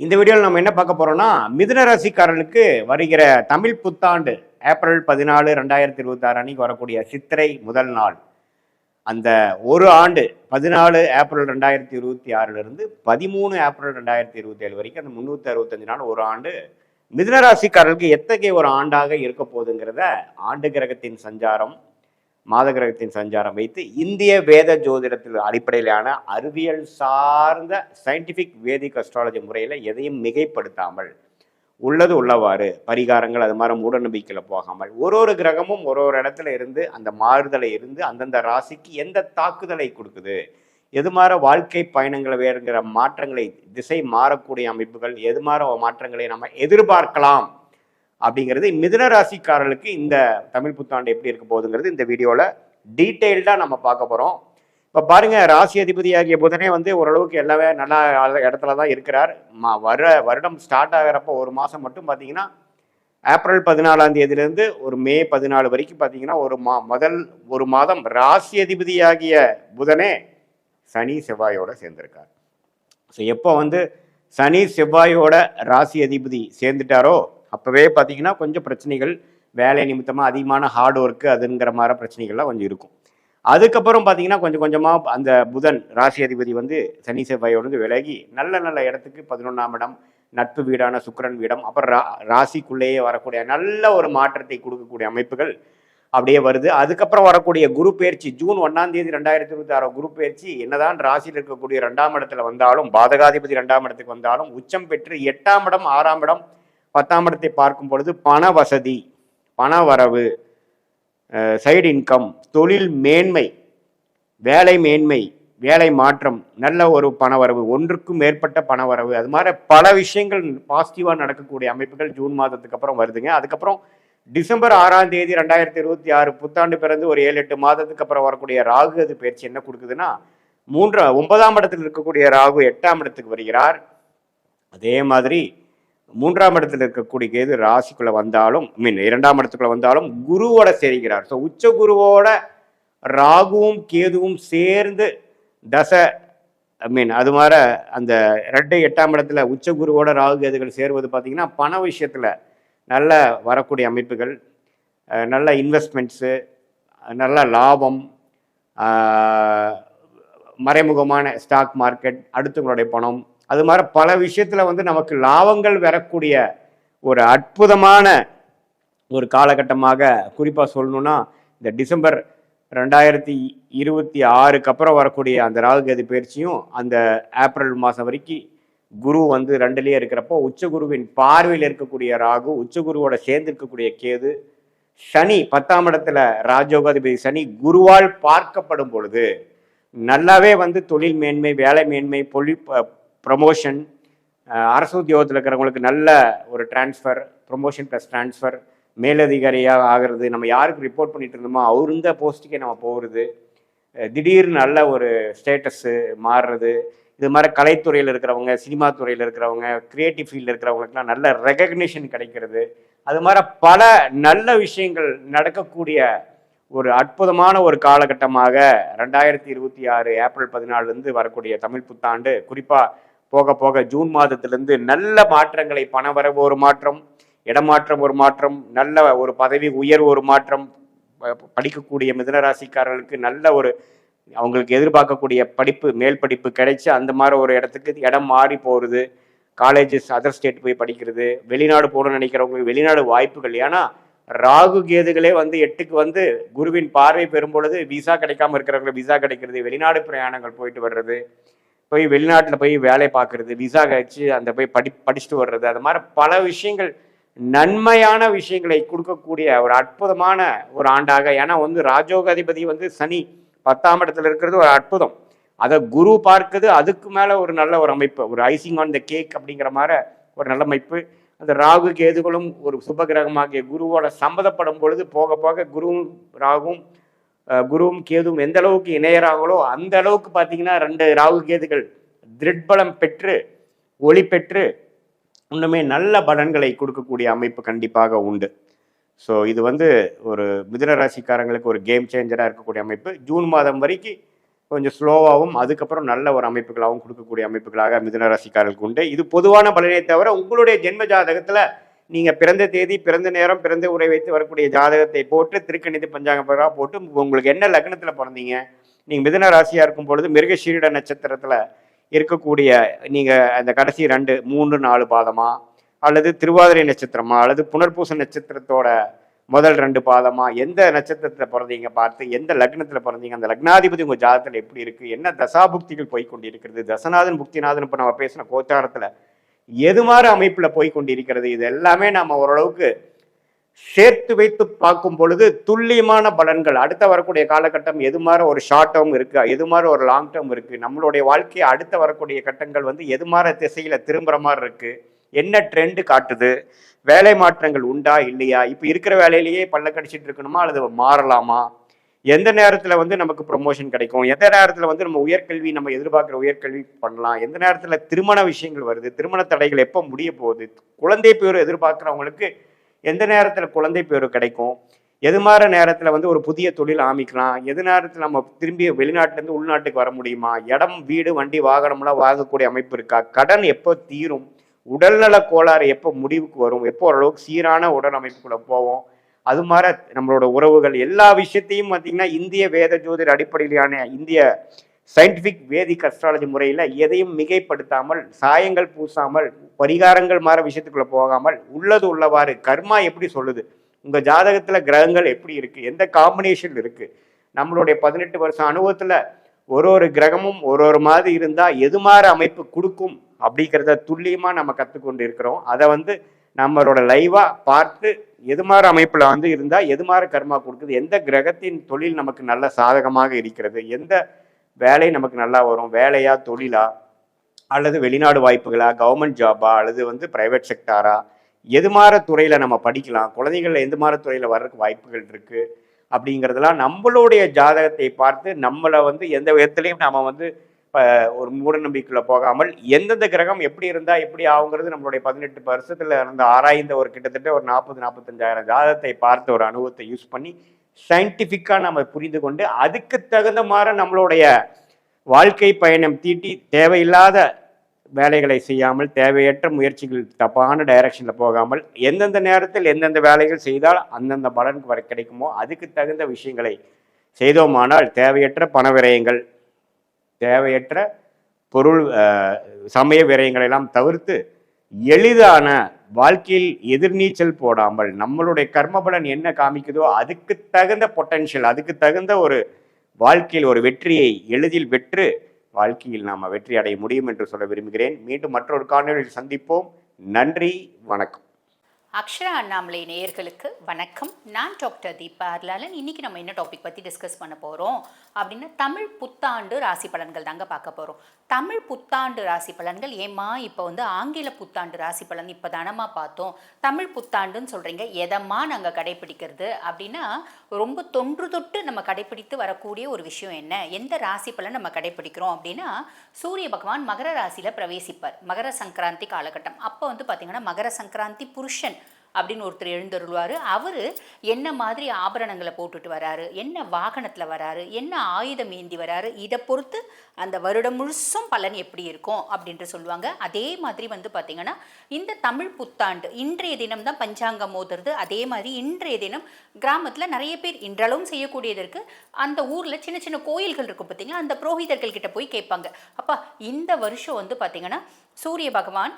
இந்த வீடியோவில் நம்ம என்ன பார்க்க போறோம்னா மிதுன ராசிக்காரர்களுக்கு வருகிற தமிழ் புத்தாண்டு ஏப்ரல் 14 2026 அன்னைக்கு வரக்கூடிய சித்திரை முதல் நாள். அந்த ஒரு ஆண்டு 14 ஏப்ரல் 2026 13 ஏப்ரல் 2027 வரைக்கும் அந்த 365 நாள் ஒரு ஆண்டு மிதுன ராசிக்காரர்களுக்கு எத்தகைய ஒரு ஆண்டாக இருக்க போகுதுங்கிறத ஆண்டு கிரகத்தின் சஞ்சாரம், மாத கிரகத்தின் சஞ்சாரம் வைத்து இந்திய வேத ஜோதிடத்தில் அடிப்படையிலான அறிவியல் சார்ந்த சயின்டிஃபிக் வேதிக் அஸ்ட்ராலஜி முறையில் எதையும் மிகைப்படுத்தாமல் உள்ளது உள்ளவாறு பரிகாரங்கள் அது மாதிரி மூட நம்பிக்கையில் போகாமல் ஒரு கிரகமும் ஒரு இடத்துல இருந்து அந்த மாறுதலை இருந்து அந்தந்த ராசிக்கு எந்த தாக்குதலை கொடுக்குது, எது மாதிரி வாழ்க்கை பயணங்களை வேறுங்கிற மாற்றங்களை திசை மாறக்கூடிய அமைப்புகள் எது மாதிரி மாற்றங்களை நம்ம எதிர்பார்க்கலாம் அப்படிங்கிறது மிதுன ராசிக்காரர்களுக்கு இந்த தமிழ் புத்தாண்டு எப்படி இருக்க போகுதுங்கிறது இந்த வீடியோவில் டீட்டெயில்டாக நம்ம பார்க்க போகிறோம். இப்போ பாருங்கள், ராசி அதிபதியாகிய புதனே ஓரளவுக்கு எல்லாமே நல்ல இடத்துல தான் இருக்கிறார். வருடம் ஸ்டார்ட் ஆகிறப்போ ஒரு மாதம் மட்டும் பார்த்தீங்கன்னா ஏப்ரல் 14 ஒரு மே 14 வரைக்கும் பார்த்தீங்கன்னா முதல் ஒரு மாதம் ராசி அதிபதியாகிய புதனே சனி செவ்வாயோட சேர்ந்திருக்கார். ஸோ எப்போ சனி செவ்வாயோட ராசி அதிபதி சேர்ந்துட்டாரோ அப்போவே பார்த்தீங்கன்னா கொஞ்சம் பிரச்சனைகள், வேலை நிமித்தமாக அதிகமான ஹார்ட் ஒர்க்கு அதுங்கிற மாதிரி பிரச்சனைகள்லாம் கொஞ்சம் இருக்கும். அதுக்கப்புறம் பார்த்தீங்கன்னா கொஞ்சம் கொஞ்சமாக அந்த புதன் ராசி அதிபதி சனி செவ்வாயோடு விலகி நல்ல நல்ல இடத்துக்கு 11ஆம் இடம், நட்பு வீடான சுக்கிரன் வீடம், அப்புறம் ராசிக்குள்ளேயே வரக்கூடிய நல்ல ஒரு மாற்றத்தை கொடுக்கக்கூடிய அமைப்புகள் அப்படியே வருது. அதுக்கப்புறம் வரக்கூடிய குரு பயிற்சி ஜூன் 1 2026 குரு பயிற்சி என்னதான் ராசியில் இருக்கக்கூடிய 2ஆம் இடத்துல வந்தாலும், பாதகாதிபதி 2ஆம் இடத்துக்கு வந்தாலும் உச்சம் பெற்று 8ஆம் இடம் 6ஆம் இடம் 10ஆம் இடத்தை பார்க்கும் பொழுது பண வசதி, பண வரவு, சைடு இன்கம், தொழில் மேன்மை, வேலை மேன்மை, வேலை மாற்றம், நல்ல ஒரு பண வரவு, ஒன்றுக்கும் மேற்பட்ட பண வரவு, அது மாதிரி பல விஷயங்கள் பாசிட்டிவாக நடக்கக்கூடிய அமைப்புகள் ஜூன் மாதத்துக்கு அப்புறம் வருதுங்க. அதுக்கப்புறம் டிசம்பர் 6 2026 புத்தாண்டு பிறந்து ஒரு 7-8 மாதத்துக்கு அப்புறம் வரக்கூடிய ராகு அது பயிற்சி என்ன கொடுக்குதுன்னா 9ஆம் இடத்தில் இருக்கக்கூடிய ராகு 8ஆம் இடத்துக்கு வருகிறார். அதே மாதிரி 3ஆம் இடத்துல இருக்கக்கூடிய கேது ராசிக்குள்ள வந்தாலும் 2ஆம் இடத்துக்குள்ள வந்தாலும் குருவோட சேர்கிறார். ஸோ உச்ச குருவோட ராகுவும் கேதுவும் சேர்ந்து அது மாதிரி அந்த 8ஆம் இடத்துல உச்ச குருவோட ராகு கேதுகள் சேருவது பார்த்தீங்கன்னா பண விஷயத்துல நல்ல வரக்கூடிய அமைப்புகள், நல்ல இன்வெஸ்ட்மெண்ட்ஸு, நல்ல லாபம், மறைமுகமான ஸ்டாக் மார்க்கெட், அடுத்தவங்களுடைய பணம், அது மாதிரி பல விஷயத்துல நமக்கு லாபங்கள் வரக்கூடிய ஒரு அற்புதமான ஒரு காலகட்டமாக குறிப்பாக சொல்லணும்னா இந்த டிசம்பர் 2026 அப்புறம் வரக்கூடிய அந்த ராகு கேது பயிற்சியும் அந்த ஏப்ரல் மாதம் வரைக்கும் குரு 2லயே இருக்கிறப்போ உச்சகுருவின் பார்வையில் இருக்கக்கூடிய ராகு, உச்சகுருவோட சேர்ந்து இருக்கக்கூடிய கேது, சனி 10ஆம் இடத்துல ராஜயோகாதிபதி சனி குருவால் பார்க்கப்படும் பொழுது நல்லாவே தொழில் மேன்மை, வேலை மேன்மை, ப்ரமோஷன், அரசு உத்தியோகத்தில் இருக்கிறவங்களுக்கு நல்ல ஒரு டிரான்ஸ்ஃபர், ப்ரொமோஷன் ப்ளஸ் டிரான்ஸ்ஃபர், மேலதிகாரியாக ஆகிறது, நம்ம யாருக்கு ரிப்போர்ட் பண்ணிட்டு இருந்தோமோ அவருந்த போஸ்ட்டுக்கே நம்ம போகிறது, திடீர்னு நல்ல ஒரு ஸ்டேட்டஸ்ஸு மாறுறது, இது மாதிரி கலைத்துறையில் இருக்கிறவங்க, சினிமா துறையில் இருக்கிறவங்க, கிரியேட்டிவ் ஃபீல்டில் இருக்கிறவங்களுக்குலாம் நல்ல ரெகக்னிஷன் கிடைக்கிறது, அது மாதிரி பல நல்ல விஷயங்கள் நடக்கக்கூடிய ஒரு அற்புதமான ஒரு காலகட்டமாக 2026 ஏப்ரல் 14 வரக்கூடிய தமிழ் புத்தாண்டு குறிப்பாக போக போக ஜூன் மாதத்திலிருந்து நல்ல மாற்றங்களை, பண வரவு ஒரு மாற்றம், இடமாற்றம் ஒரு மாற்றம், நல்ல ஒரு பதவி உயர்வு ஒரு மாற்றம், படிக்கக்கூடிய மிதுன ராசிக்காரர்களுக்கு நல்ல ஒரு அவங்களுக்கு எதிர்பார்க்கக்கூடிய படிப்பு, மேல் படிப்பு கிடைச்சி அந்த மாதிரி ஒரு இடத்துக்கு இடம் மாறி போகிறது, காலேஜஸ் அதர் ஸ்டேட் போய் படிக்கிறது, வெளிநாடு போகணும்னு நினைக்கிறவங்களுக்கு வெளிநாடு வாய்ப்புகள். ஏன்னா ராகு கேதுகளே 8க்கு குருவின் பார்வை பெறும் பொழுது விசா கிடைக்காம இருக்கிறவங்களுக்கு விசா கிடைக்கிறது, வெளிநாடு பிரயாணங்கள் போயிட்டு வர்றது, போய் வெளிநாட்டில் போய் வேலை பார்க்கறது, விசா கழிச்சு அந்த போய் படிச்சுட்டு வர்றது, அது மாதிரி பல விஷயங்கள் நன்மையான விஷயங்களை கொடுக்கக்கூடிய ஒரு அற்புதமான ஒரு ஆண்டாக. ஏன்னா ராஜயோகாதிபதி சனி 10ஆம் இடத்துல இருக்கிறது ஒரு அற்புதம், அதை குரு பார்க்குது, அதுக்கு மேலே ஒரு நல்ல ஒரு அமைப்பு, ஒரு ஐசிங் ஆன் த கேக் அப்படிங்கிற மாதிரி ஒரு நல்ல அமைப்பு. அந்த ராகு கேதுகளும் ஒரு சுபகிரகமாகிய குருவோட சம்மதப்படும் பொழுது போக போக குருவும் கேதுவும் எந்த அளவுக்கு இணையராங்களோ அந்த அளவுக்கு பார்த்தீங்கன்னா 2 ராகு கேதுகள் திருட்பலம் பெற்று ஒளி பெற்று இன்னுமே நல்ல பலன்களை கொடுக்கக்கூடிய அமைப்பு கண்டிப்பாக உண்டு. ஸோ இது ஒரு மிதுன ராசிக்காரங்களுக்கு ஒரு கேம் சேஞ்சராக இருக்கக்கூடிய அமைப்பு. ஜூன் மாதம் வரைக்கும் கொஞ்சம் ஸ்லோவாகவும் அதுக்கப்புறம் நல்ல ஒரு அமைப்புகளாகவும் கொடுக்கக்கூடிய அமைப்புகளாக மிதுன ராசிக்காரர்களுக்கு உண்டு. இது பொதுவான பலனே தவிர உங்களுடைய ஜென்ம ஜாதகத்தில் நீங்கள் பிறந்த தேதி, பிறந்த நேரம், பிறந்த உரை வைத்து வரக்கூடிய ஜாதகத்தை போட்டு திருக்கணித பஞ்சாங்க போட்டு உங்களுக்கு என்ன லக்னத்தில் பிறந்தீங்க, நீங்கள் மிதுன ராசியாக இருக்கும் பொழுது மிருகசீரிட நட்சத்திரத்தில் இருக்கக்கூடிய நீங்கள் அந்த கடைசி 2, 3, 4 பாதமா, அல்லது திருவாதிரை நட்சத்திரமா, அல்லது புனர்பூச நட்சத்திரத்தோட முதல் 2 பாதமா, எந்த நட்சத்திரத்தில் பிறந்தீங்க பார்த்து எந்த லக்னத்தில் பிறந்தீங்க, அந்த லக்னாதிபதி உங்கள் ஜாதகத்தில் எப்படி இருக்குது, என்ன தசாபுக்திகள் போய்கொண்டிருக்கிறது, தசநாதன் புக்திநாதன் இப்போ நம்ம பேசின கோச்சாரத்தில் எது மாதிரி அமைப்பில் போய்கொண்டிருக்கிறது, இது எல்லாமே நம்ம ஓரளவுக்கு சேர்த்து வைத்து பார்க்கும் பொழுது துல்லியமான பலன்கள் அடுத்த வரக்கூடிய காலகட்டம் எது மாதிரி ஒரு ஷார்ட் டேர்ம் இருக்கு, எது மாதிரி ஒரு லாங் டேர்ம் இருக்கு, நம்மளுடைய வாழ்க்கையை அடுத்த வரக்கூடிய கட்டங்கள் வந்து எது மாதிரி திசையில திரும்புற மாதிரி இருக்கு, என்ன ட்ரெண்டு காட்டுது, வேலை மாற்றங்கள் உண்டா இல்லையா, இப்போ இருக்கிற வேலையிலேயே பல்ல கடிச்சிட்டு இருக்கணுமா அல்லது மாறலாமா, எந்த நேரத்தில் வந்து நமக்கு ப்ரொமோஷன் கிடைக்கும், எந்த நேரத்தில் வந்து நம்ம உயர்கல்வி நம்ம எதிர்பார்க்குற உயர்கல்வி பண்ணலாம், எந்த நேரத்தில் திருமண விஷயங்கள் வருது, திருமண தடைகள் எப்போ முடிய போகுது, குழந்தை பேர் எதிர்பார்க்குறவங்களுக்கு எந்த நேரத்தில் குழந்தை பேர் கிடைக்கும், எது மாதிரி நேரத்தில் வந்து ஒரு புதிய தொழில் ஆரம்பிக்கலாம், எது நேரத்தில் நம்ம திரும்பி வெளிநாட்டிலேருந்து உள்நாட்டுக்கு வர முடியுமா, இடம் வீடு வண்டி வாகனம்லாம் வாங்கக்கூடிய அமைப்பு இருக்கா, கடன் எப்போ தீரும், உடல்நல கோளாறு எப்போ முடிவுக்கு வரும், எப்போ ஓரளவுக்கு சீரான உடல் அமைப்புக்குள்ளே போவோம், அது மாதிரி நம்மளோட உறவுகள் எல்லா விஷயத்தையும் பார்த்தீங்கன்னா இந்திய வேத ஜோதிட அடிப்படையிலான இந்திய சயின்டிஃபிக் வேதிக் அஸ்ட்ராலஜி முறையில் எதையும் மிகைப்படுத்தாமல், சாயங்கள் பூசாமல், பரிகாரங்கள் மாற விஷயத்துக்குள்ள போகாமல் உள்ளது உள்ளவாறு கர்மா எப்படி சொல்லுது, உங்கள் ஜாதகத்தில் கிரகங்கள் எப்படி இருக்குது, எந்த காம்பினேஷன் இருக்குது, நம்மளுடைய 18 வருஷம் அனுபவத்தில் ஒரு கிரகமும் ஒரு மாதிரி இருந்தால் எது மாதிரி அமைப்பு கொடுக்கும் அப்படிங்கிறத துல்லியமாக நம்ம கற்றுக்கொண்டு இருக்கிறோம். அதை வந்து நம்மளோட லைவாக பார்த்து எது மாதிரி அமைப்பில் வந்து இருந்தால் எது மாதிரி கர்மா கொடுக்குது, எந்த கிரகத்தின் தொழில் நமக்கு நல்ல சாதகமாக இருக்கிறது, எந்த வேலை நமக்கு நல்லா வரும், வேலையா தொழிலா அல்லது வெளிநாடு வாய்ப்புகளா, கவர்மெண்ட் ஜாபா அல்லது வந்து பிரைவேட் செக்டாரா, எது மாதிரி துறையில் நம்ம படிக்கலாம், குழந்தைகள் எந்த மாதிரி துறையில் வர்றதுக்கு வாய்ப்புகள் இருக்குது அப்படிங்கிறதெல்லாம் நம்மளுடைய ஜாதகத்தை பார்த்து நம்மளை வந்து எந்த விதத்துலையும் நம்ம வந்து ஒரு மூட நம்பிக்கையில் போகாமல் எந்தெந்த கிரகம் எப்படி இருந்தால் எப்படி ஆகுங்கிறது நம்மளுடைய 18 வருஷத்தில் இருந்த ஆராய்ந்த ஒரு கிட்டத்தட்ட ஒரு 40-45 ஜாதகத்தை பார்த்த ஒரு அனுபவத்தை யூஸ் பண்ணி சயின்டிஃபிக்காக நம்ம புரிந்து கொண்டு அதுக்கு தகுந்த மாதிரி நம்மளுடைய வாழ்க்கை பயணம் தீட்டி தேவையில்லாத வேலைகளை செய்யாமல், தேவையற்ற முயற்சிகள் தப்பான டைரக்ஷனில் போகாமல், எந்தெந்த நேரத்தில் எந்தெந்த வேலைகள் செய்தால் அந்தந்த பலனுக்கு வர கிடைக்குமோ அதுக்கு தகுந்த விஷயங்களை செய்தோமானால் தேவையற்ற பண விரயங்கள், தேவையற்ற பொருள் சமய விரயங்களெல்லாம் தவிர்த்து எளிதான வாழ்க்கையில் எதிர்நீச்சல் போடாமல் நம்மளுடைய கர்மபலன் என்ன காமிக்குதோ அதுக்கு தகுந்த பொட்டன்ஷியல், அதுக்கு தகுந்த ஒரு வாழ்க்கையில் ஒரு வெற்றியை எளிதில் பெற்று வாழ்க்கையில் நாம் வெற்றி அடைய முடியும் என்று சொல்ல விரும்புகிறேன். மீண்டும் மற்றொரு காணொளியில் சந்திப்போம். நன்றி, வணக்கம். அக்ஷரா அண்ணாமலை நேயர்களுக்கு வணக்கம். நான் டாக்டர் தீபா அர்லாலன். இன்றைக்கி நம்ம என்ன டாபிக் பற்றி டிஸ்கஸ் பண்ண போகிறோம் அப்படின்னா தமிழ் புத்தாண்டு ராசி பலன்கள் தாங்க பார்க்க போகிறோம். தமிழ் புத்தாண்டு ராசி பலன்கள் ஏமா இப்போ வந்து ஆங்கில புத்தாண்டு ராசி பலன் இப்போ தானமா பார்த்தோம், தமிழ் புத்தாண்டுன்னு சொல்கிறீங்க, எதம்மா நாங்கள் கடைப்பிடிக்கிறது அப்படின்னா ரொம்ப தொன்று தொட்டு நம்ம கடைப்பிடித்து வரக்கூடிய ஒரு விஷயம் என்ன, எந்த ராசி பலன் நம்ம கடைப்பிடிக்கிறோம் அப்படின்னா சூரிய பகவான் மகர ராசியில் பிரவேசிப்பார். மகர சங்கராந்தி காலகட்டம் அப்போ வந்து பார்த்திங்கன்னா மகர சங்கராந்தி புருஷன் அப்படின்னு ஒருத்தர் எழுந்தருள்வார். அவர் என்ன மாதிரி ஆபரணங்களை போட்டுட்டு வராரு, என்ன வாகனத்தில் வராரு, என்ன ஆயுதம் ஏந்தி வராரு, இதை பொறுத்து அந்த வருடம் முழுசும் பலன் எப்படி இருக்கும் அப்படின்ட்டு சொல்லுவாங்க. அதே மாதிரி வந்து பார்த்திங்கன்னா இந்த தமிழ் புத்தாண்டு இன்றைய தினம் தான் பஞ்சாங்கம் மோதுறது. அதே மாதிரி இன்றைய தினம் கிராமத்தில் நிறைய பேர் இன்றளவும் செய்யக்கூடியது இருக்குது. அந்த ஊரில் சின்ன சின்ன கோயில்கள் இருக்கும் பார்த்திங்களா, அந்த புரோகிதர்கள் கிட்ட போய் கேட்பாங்க, அப்பா இந்த வருஷம் வந்து பார்த்திங்கன்னா சூரிய பகவான்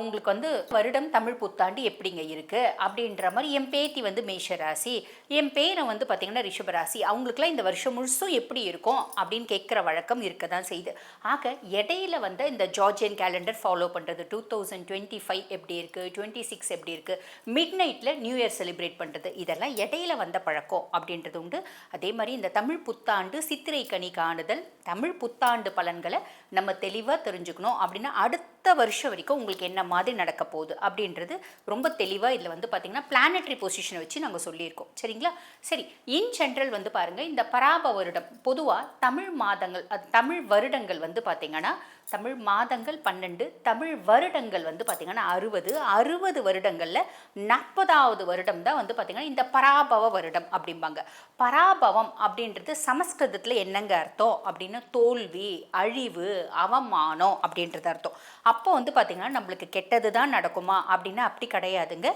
உங்களுக்கு வந்து வருடம் தமிழ் புத்தாண்டு எப்படிங்க இருக்குது அப்படின்ற மாதிரி, என் பேத்தி வந்து மேஷ ராசி, என் பேரை வந்து பார்த்திங்கன்னா ரிஷபராசி, அவங்களுக்குலாம் இந்த வருஷம் முழுசும் எப்படி இருக்கும் அப்படின்னு கேட்குற வழக்கம் இருக்க தான் செய்யுது. ஆக இடையில வந்து இந்த ஜார்ஜியன் கேலண்டர் ஃபாலோ பண்ணுறது, 2025 எப்படி இருக்குது, 26 எப்படி இருக்குது, மிட் நைட்டில் நியூ இயர் செலிப்ரேட் பண்ணுறது, இதெல்லாம் இடையில வந்த பழக்கம் அப்படின்றது உண்டு. அதே மாதிரி இந்த தமிழ் புத்தாண்டு சித்திரை கனி காணுதல், தமிழ் புத்தாண்டு பலன்களை நம்ம தெளிவாக தெரிஞ்சுக்கணும் அப்படின்னா அடுத்த வருஷம் வரைக்கும் உங்களுக்கு என்ன மாதிரி நடக்க போகுது அப்படின்றது ரொம்ப தெளிவாக இதில் வந்து பார்த்திங்கன்னா பிளானட்டரி பொசிஷனை வச்சு நாங்கள் சொல்லியிருக்கோம். சரிங்களா? சரி, இன் ஜென்ரல் வந்து பாருங்கள், இந்த பராப வருடம் பொதுவாக தமிழ் மாதங்கள், தமிழ் வருடங்கள் வந்து பார்த்திங்கன்னா தமிழ் மாதங்கள் 12, தமிழ் வருடங்கள் வந்து பார்த்திங்கன்னா 60 வருடங்களில் 40வது வருடம் தான் வந்து பார்த்திங்கன்னா இந்த பராபவ வருடம் அப்படிம்பாங்க. பராபவம் அப்படின்றது சமஸ்கிருதத்தில் என்னங்க அர்த்தம் அப்படின்னா தோல்வி, அழிவு, அவமானம் அப்படின்றது அர்த்தம். அப்போ வந்து பார்த்திங்கன்னா நம்மளுக்கு கெட்டது தான் நடக்குமா அப்படின்னா அப்படி கிடையாதுங்க.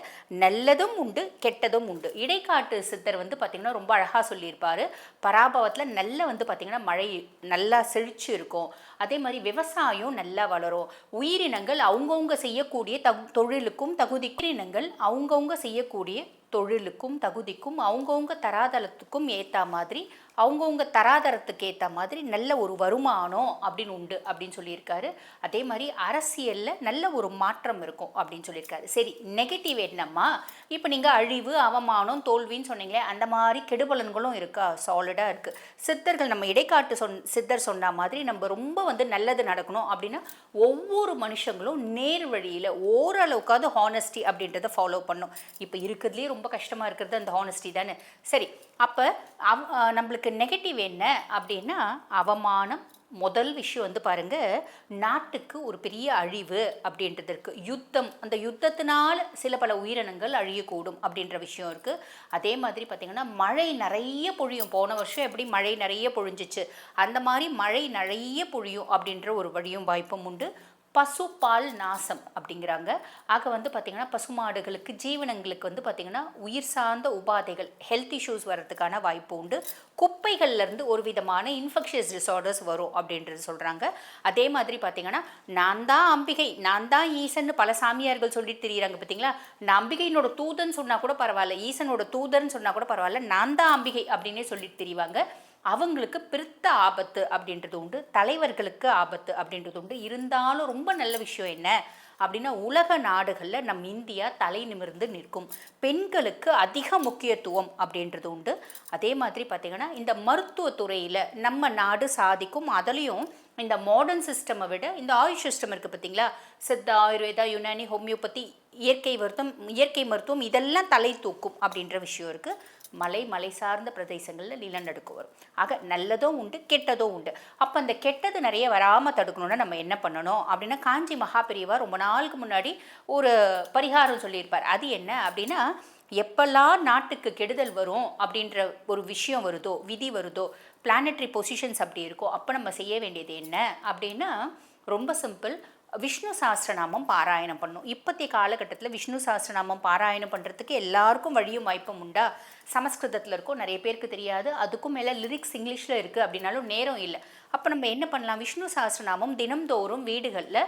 நல்லதும் உண்டு, கெட்டதும் உண்டு. இடைக்காட்டு சித்தர் வந்து பார்த்திங்கன்னா ரொம்ப அழகாக சொல்லியிருப்பார். பராபவத்தில் நல்ல வந்து பார்த்திங்கன்னா மழை நல்லா செழிச்சு இருக்கும். அதே மாதிரி விவசாயம் நல்லா வளரும். உயிரினங்கள் அவங்கவுங்க செய்யக்கூடிய தொழிலுக்கும் உயிரினங்கள் அவங்கவுங்க செய்யக்கூடிய தொழிலுக்கும் தகுதிக்கும் அவங்கவுங்க தராதரத்துக்கும் ஏற்ற மாதிரி அவங்கவுங்க தராதரத்துக்கு ஏற்ற மாதிரி நல்ல ஒரு வருமானம் அப்படின்னு உண்டு அப்படின்னு சொல்லியிருக்காரு. அதே மாதிரி அரசியலில் நல்ல ஒரு மாற்றம் இருக்கும் அப்படின்னு சொல்லியிருக்காரு. சரி, நெகட்டிவ் என்னம்மா? இப்போ நீங்கள் அழிவு, அவமானம், தோல்வின்னு சொன்னீங்களே, அந்த மாதிரி கெடுபலன்களும் இருக்கா? சாலிடாக இருக்குது. சித்தர்கள் நம்ம இடைக்காட்டு சித்தர் சொன்ன மாதிரி நம்ம ரொம்ப வந்து நல்லது நடக்கணும் அப்படின்னா ஒவ்வொரு மனுஷங்களும் நேர் வழியில் ஓரளவுக்காவது ஹானஸ்டி அப்படின்றத ஃபாலோ பண்ணும். இப்போ இருக்கிறதுலேயே ரொம்ப கஷ்டமாக இருக்கிறது அந்த ஹானஸ்டி தானே. சரி, அப்போ நம்மளுக்கு நெகட்டிவ் என்ன அப்படின்னா அவமானம். முதல் விஷயம் வந்து பாருங்க, நாட்டுக்கு ஒரு பெரிய அழிவு அப்படின்றது இருக்குது. யுத்தம், அந்த யுத்தத்தினால் சில பல உயிரினங்கள் அழியக்கூடும் அப்படின்ற விஷயம் இருக்குது. அதே மாதிரி பார்த்திங்கன்னா மழை நிறைய பொழியும். போன வருஷம் எப்படி மழை நிறைய பொழிஞ்சிச்சு, அந்த மாதிரி மழை நிறைய பொழியும் அப்படின்ற ஒரு வழியும் வாய்ப்பும் உண்டு. பசுப்பால் நாசம் அப்படிங்கிறாங்க. ஆக வந்து பார்த்திங்கன்னா பசுமாடுகளுக்கு, ஜீவனங்களுக்கு வந்து பார்த்திங்கன்னா உயிர் சார்ந்த உபாதைகள், ஹெல்த் இஷ்யூஸ் வர்றதுக்கான வாய்ப்பு உண்டு. குப்பைகள்லேருந்து ஒரு விதமான இன்ஃபெக்ஷியஸ் டிஸார்டர்ஸ் வரும் அப்படின்றது சொல்கிறாங்க. அதே மாதிரி பார்த்திங்கன்னா நான் தான் அம்பிகை, நான் தான் ஈசன்னு பல சாமியார்கள் சொல்லிட்டு தெரியுறாங்க பார்த்தீங்களா. நான் அம்பிகையினோட தூதன் சொன்னால் கூட பரவாயில்ல, ஈசனோட தூதர்ன்னு சொன்னால் கூட பரவாயில்ல, நான் தான் அம்பிகை அப்படின்னே சொல்லிட்டு தெரிவாங்க. அவங்களுக்கு பிரித்த ஆபத்து அப்படின்றது உண்டு, தலைவர்களுக்கு ஆபத்து அப்படின்றது உண்டு. இருந்தாலும் ரொம்ப நல்ல விஷயம் என்ன அப்படின்னா உலக நாடுகளில் நம் இந்தியா தலை நிமிர்ந்து நிற்கும். பெண்களுக்கு அதிக முக்கியத்துவம் அப்படின்றது உண்டு. அதே மாதிரி பார்த்திங்கன்னா இந்த மருத்துவத்துறையில் நம்ம நாடு சாதிக்கும். அதுலேயும் இந்த மாடர்ன் சிஸ்டமை விட இந்த ஆயுஷ் சிஸ்டம் இருக்குது பார்த்தீங்களா, சித்தா, ஆயுர்வேதா, யுனானி, ஹோமியோபதி, இயற்கை மருத்துவம் இதெல்லாம் தலை தூக்கும் அப்படின்ற விஷயம் இருக்குது. மலை சார்ந்த பிரதேசங்களில் நிலநடுக்கு வரும். ஆக நல்லதும் உண்டு, கெட்டதும் உண்டு. அப்போ அந்த கெட்டது நிறைய வராமல் தடுக்கணும்னா நம்ம என்ன பண்ணணும் அப்படின்னா காஞ்சி மகாபெரிவா ரொம்ப நாளுக்கு முன்னாடி ஒரு பரிகாரம் சொல்லியிருப்பார். அது என்ன அப்படின்னா, எப்பெல்லாம் நாட்டுக்கு கெடுதல் வரும் அப்படின்ற ஒரு விஷயம் வருதோ, விதி வருதோ, பிளானட்டரி பொசிஷன்ஸ் அப்படி இருக்கோ, அப்போ நம்ம செய்ய வேண்டியது என்ன அப்படின்னா ரொம்ப சிம்பிள், விஷ்ணு சாஸ்திரநாமம் பாராயணம் பண்ணும். இப்போதைய காலகட்டத்தில் விஷ்ணு சாஸ்திரநாமம் பாராயணம் பண்ணுறதுக்கு எல்லாருக்கும் வழியும் வாய்ப்பும் உண்டா? சமஸ்கிருதத்தில் இருக்கும், நிறைய பேருக்கு தெரியாது. அதுக்கும் மேலே லிரிக்ஸ் இங்கிலீஷில் இருக்குது அப்படின்னாலும் நேரம் இல்லை. அப்போ நம்ம என்ன பண்ணலாம், விஷ்ணு சாஸ்திரநாமம் தினம்தோறும் வீடுகளில்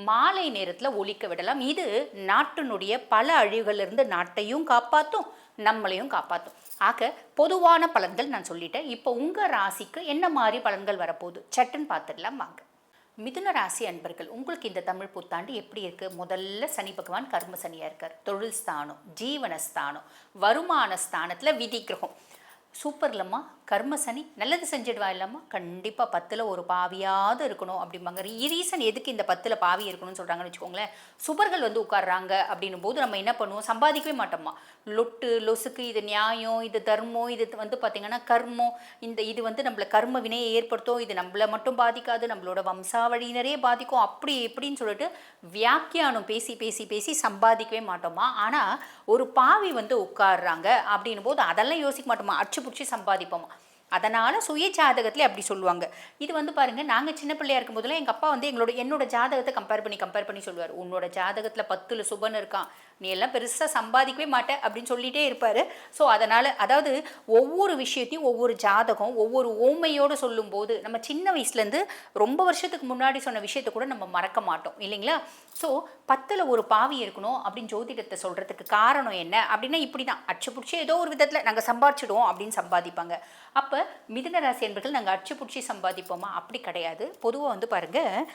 மாலை நேரத்தில் ஒலிக்க விடலாம். இது நாட்டினுடைய பல அழிவுகளிலிருந்து நாட்டையும் காப்பாற்றும், நம்மளையும் காப்பாற்றும். ஆக பொதுவான பலன்கள் நான் சொல்லிட்டேன். இப்போ உங்கள் ராசிக்கு என்ன மாதிரி பலன்கள் வரப்போகுது சட்டுன்னு பார்த்துடலாம் வாங்க. மிதுன ராசி அன்பர்கள், உங்களுக்கு இந்த தமிழ் புத்தாண்டு எப்படி இருக்குது? முதல்ல சனி பகவான் கர்ம சனியாக இருக்கார். தொழில் ஸ்தானம், ஜீவனஸ்தானம், வருமான ஸ்தானத்தில் விதி கிரகம். சூப்பர் இல்லம்மா. கர்ம சனி நல்லது செஞ்சிடுவா இல்லம்மா. கண்டிப்பாக 10ல் ஒரு பாவியாவது இருக்கணும் அப்படிம்பாங்க. ரீசன் எதுக்கு இந்த 10ல் பாவி இருக்கணும்னு சொல்கிறாங்கன்னு வச்சுக்கோங்களேன். சுபர்கள் வந்து உட்கார்றாங்க அப்படின்னும் போது நம்ம என்ன பண்ணுவோம், சம்பாதிக்கவே மாட்டோம்மா. லொட்டு லொசுக்கு, இது நியாயம், இது தர்மம், இது வந்து பார்த்திங்கன்னா கர்மம், இது வந்து நம்மளை கர்ம வினையை ஏற்படுத்தும், இது நம்மளை மட்டும் பாதிக்காது, நம்மளோட வம்சாவழியினரே பாதிக்கும், அப்படி எப்படின்னு சொல்லிட்டு வியாக்கியானம் பேசி பேசி பேசி சம்பாதிக்கவே மாட்டோமா. ஆனால் ஒரு பாவி வந்து உட்கார்றாங்க அப்படின்னும் போது அதெல்லாம் யோசிக்க மாட்டோமா, அடிச்சு பிடிச்சி சம்பாதிப்போமா. அதனால் சுய ஜாதகத்தில் அப்படி சொல்லுவாங்க. இது வந்து பாருங்கள், நாங்கள் சின்ன பிள்ளையாக இருக்கும் போதெல்லாம் எங்கள் அப்பா வந்து என்னோட ஜாதகத்தை கம்பேர் பண்ணி சொல்லுவார். உன்னோட ஜாதகத்தில் 10ல் சுபன் இருக்கான், நீ எல்லாம் பெருசாக சம்பாதிக்கவே மாட்டே அப்படின்னு சொல்லிகிட்டே இருப்பார். ஸோ அதனால் அதாவது ஒவ்வொரு விஷயத்தையும் ஒவ்வொரு ஜாதகம் ஒவ்வொரு ஓமையோடு சொல்லும்போது நம்ம சின்ன வயசுலேருந்து ரொம்ப வருஷத்துக்கு முன்னாடி சொன்ன விஷயத்தை கூட நம்ம மறக்க மாட்டோம் இல்லைங்களா. ஸோ 10ல் ஒரு பாவி இருக்கணும் அப்படின்னு ஜோதிடத்தை சொல்கிறதுக்கு காரணம் என்ன அப்படின்னா இப்படி தான், அச்சு பிடிச்சி ஏதோ ஒரு விதத்தில் நாங்கள் சம்பாதிச்சிடுவோம் அப்படின்னு சம்பாதிப்பாங்க. அப்போ மிதுன ராசி என்பர்கள் நாங்கள் அச்சு பிடிச்சி சம்பாதிப்போமா? அப்படி கிடையாது. பொதுவாக வந்து பாருங்கள்,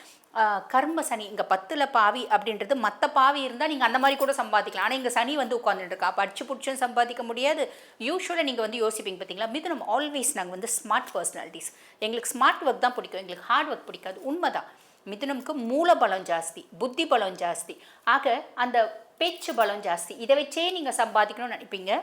கர்ம சனி இங்கே 10ல் பாவி அப்படின்றது மற்ற பாவி இருந்தால் நீங்கள் அந்த மாதிரி கூட சம்பாதிக்கலாம். ஆனால் இங்கே சனி வந்து உட்காந்துட்டு இருக்கா, அப்போ அடிச்சு பிடிச்சும் சம்பாதிக்க முடியாது. யூஸ்வலாக நீங்கள் வந்து யோசிப்பீங்க பார்த்தீங்களா, மிதுனம் ஆல்வேஸ் நாங்கள் வந்து ஸ்மார்ட் பர்சனாலிட்டிஸ், எங்களுக்கு ஸ்மார்ட் ஒர்க் தான் பிடிக்கும், எங்களுக்கு ஹார்ட் ஒர்க் பிடிக்காது. உண்மைதான். மிதுனம்க்கு மூல பலம் ஜாஸ்தி, புத்தி பலம் ஜாஸ்தி. ஆக அந்த பேச்சு பலம் ஜாஸ்தி. இதை வச்சே நீங்கள் சம்பாதிக்கணும்னு நினைப்பீங்க.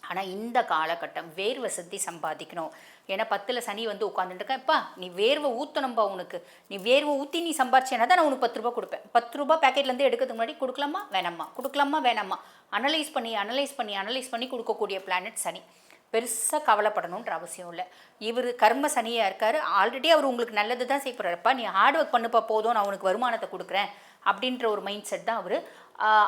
ஆனால் இந்த காலகட்டம் வேர்வை சிந்தி சம்பாதிக்கணும். ஏன்னா 10ல் சனி வந்து உட்காந்துட்டுருக்கேன்ப்பா, நீ வேர்வை ஊற்றணும்பா, உனக்கு நீ வேர்வை ஊற்றி நீ சம்பாரிச்சேன்னா தான் நான் உனக்கு 10 ரூபா கொடுப்பேன். 10 ரூபா பேக்கெட்லேருந்து எடுக்கிறதுக்கு முன்னாடி கொடுக்கலாமா வேணாமா, கொடுக்கலாமா வேணாமா, அனலைஸ் பண்ணி கொடுக்கக்கூடிய பிளானட் சனி. பெருசாக கவலைப்படணுன்ற அவசியம் இல்லை. இவர் கர்ம சனியாக இருக்கார். ஆல்ரெடி அவர் உங்களுக்கு நல்லது தான் செய்யப்படுறாருப்பா, நீ ஹார்ட் ஒர்க் பண்ணுப்பா போதும், நான் உனக்கு வருமானத்தை கொடுக்குறேன் அப்படின்ற ஒரு மைண்ட் செட் தான்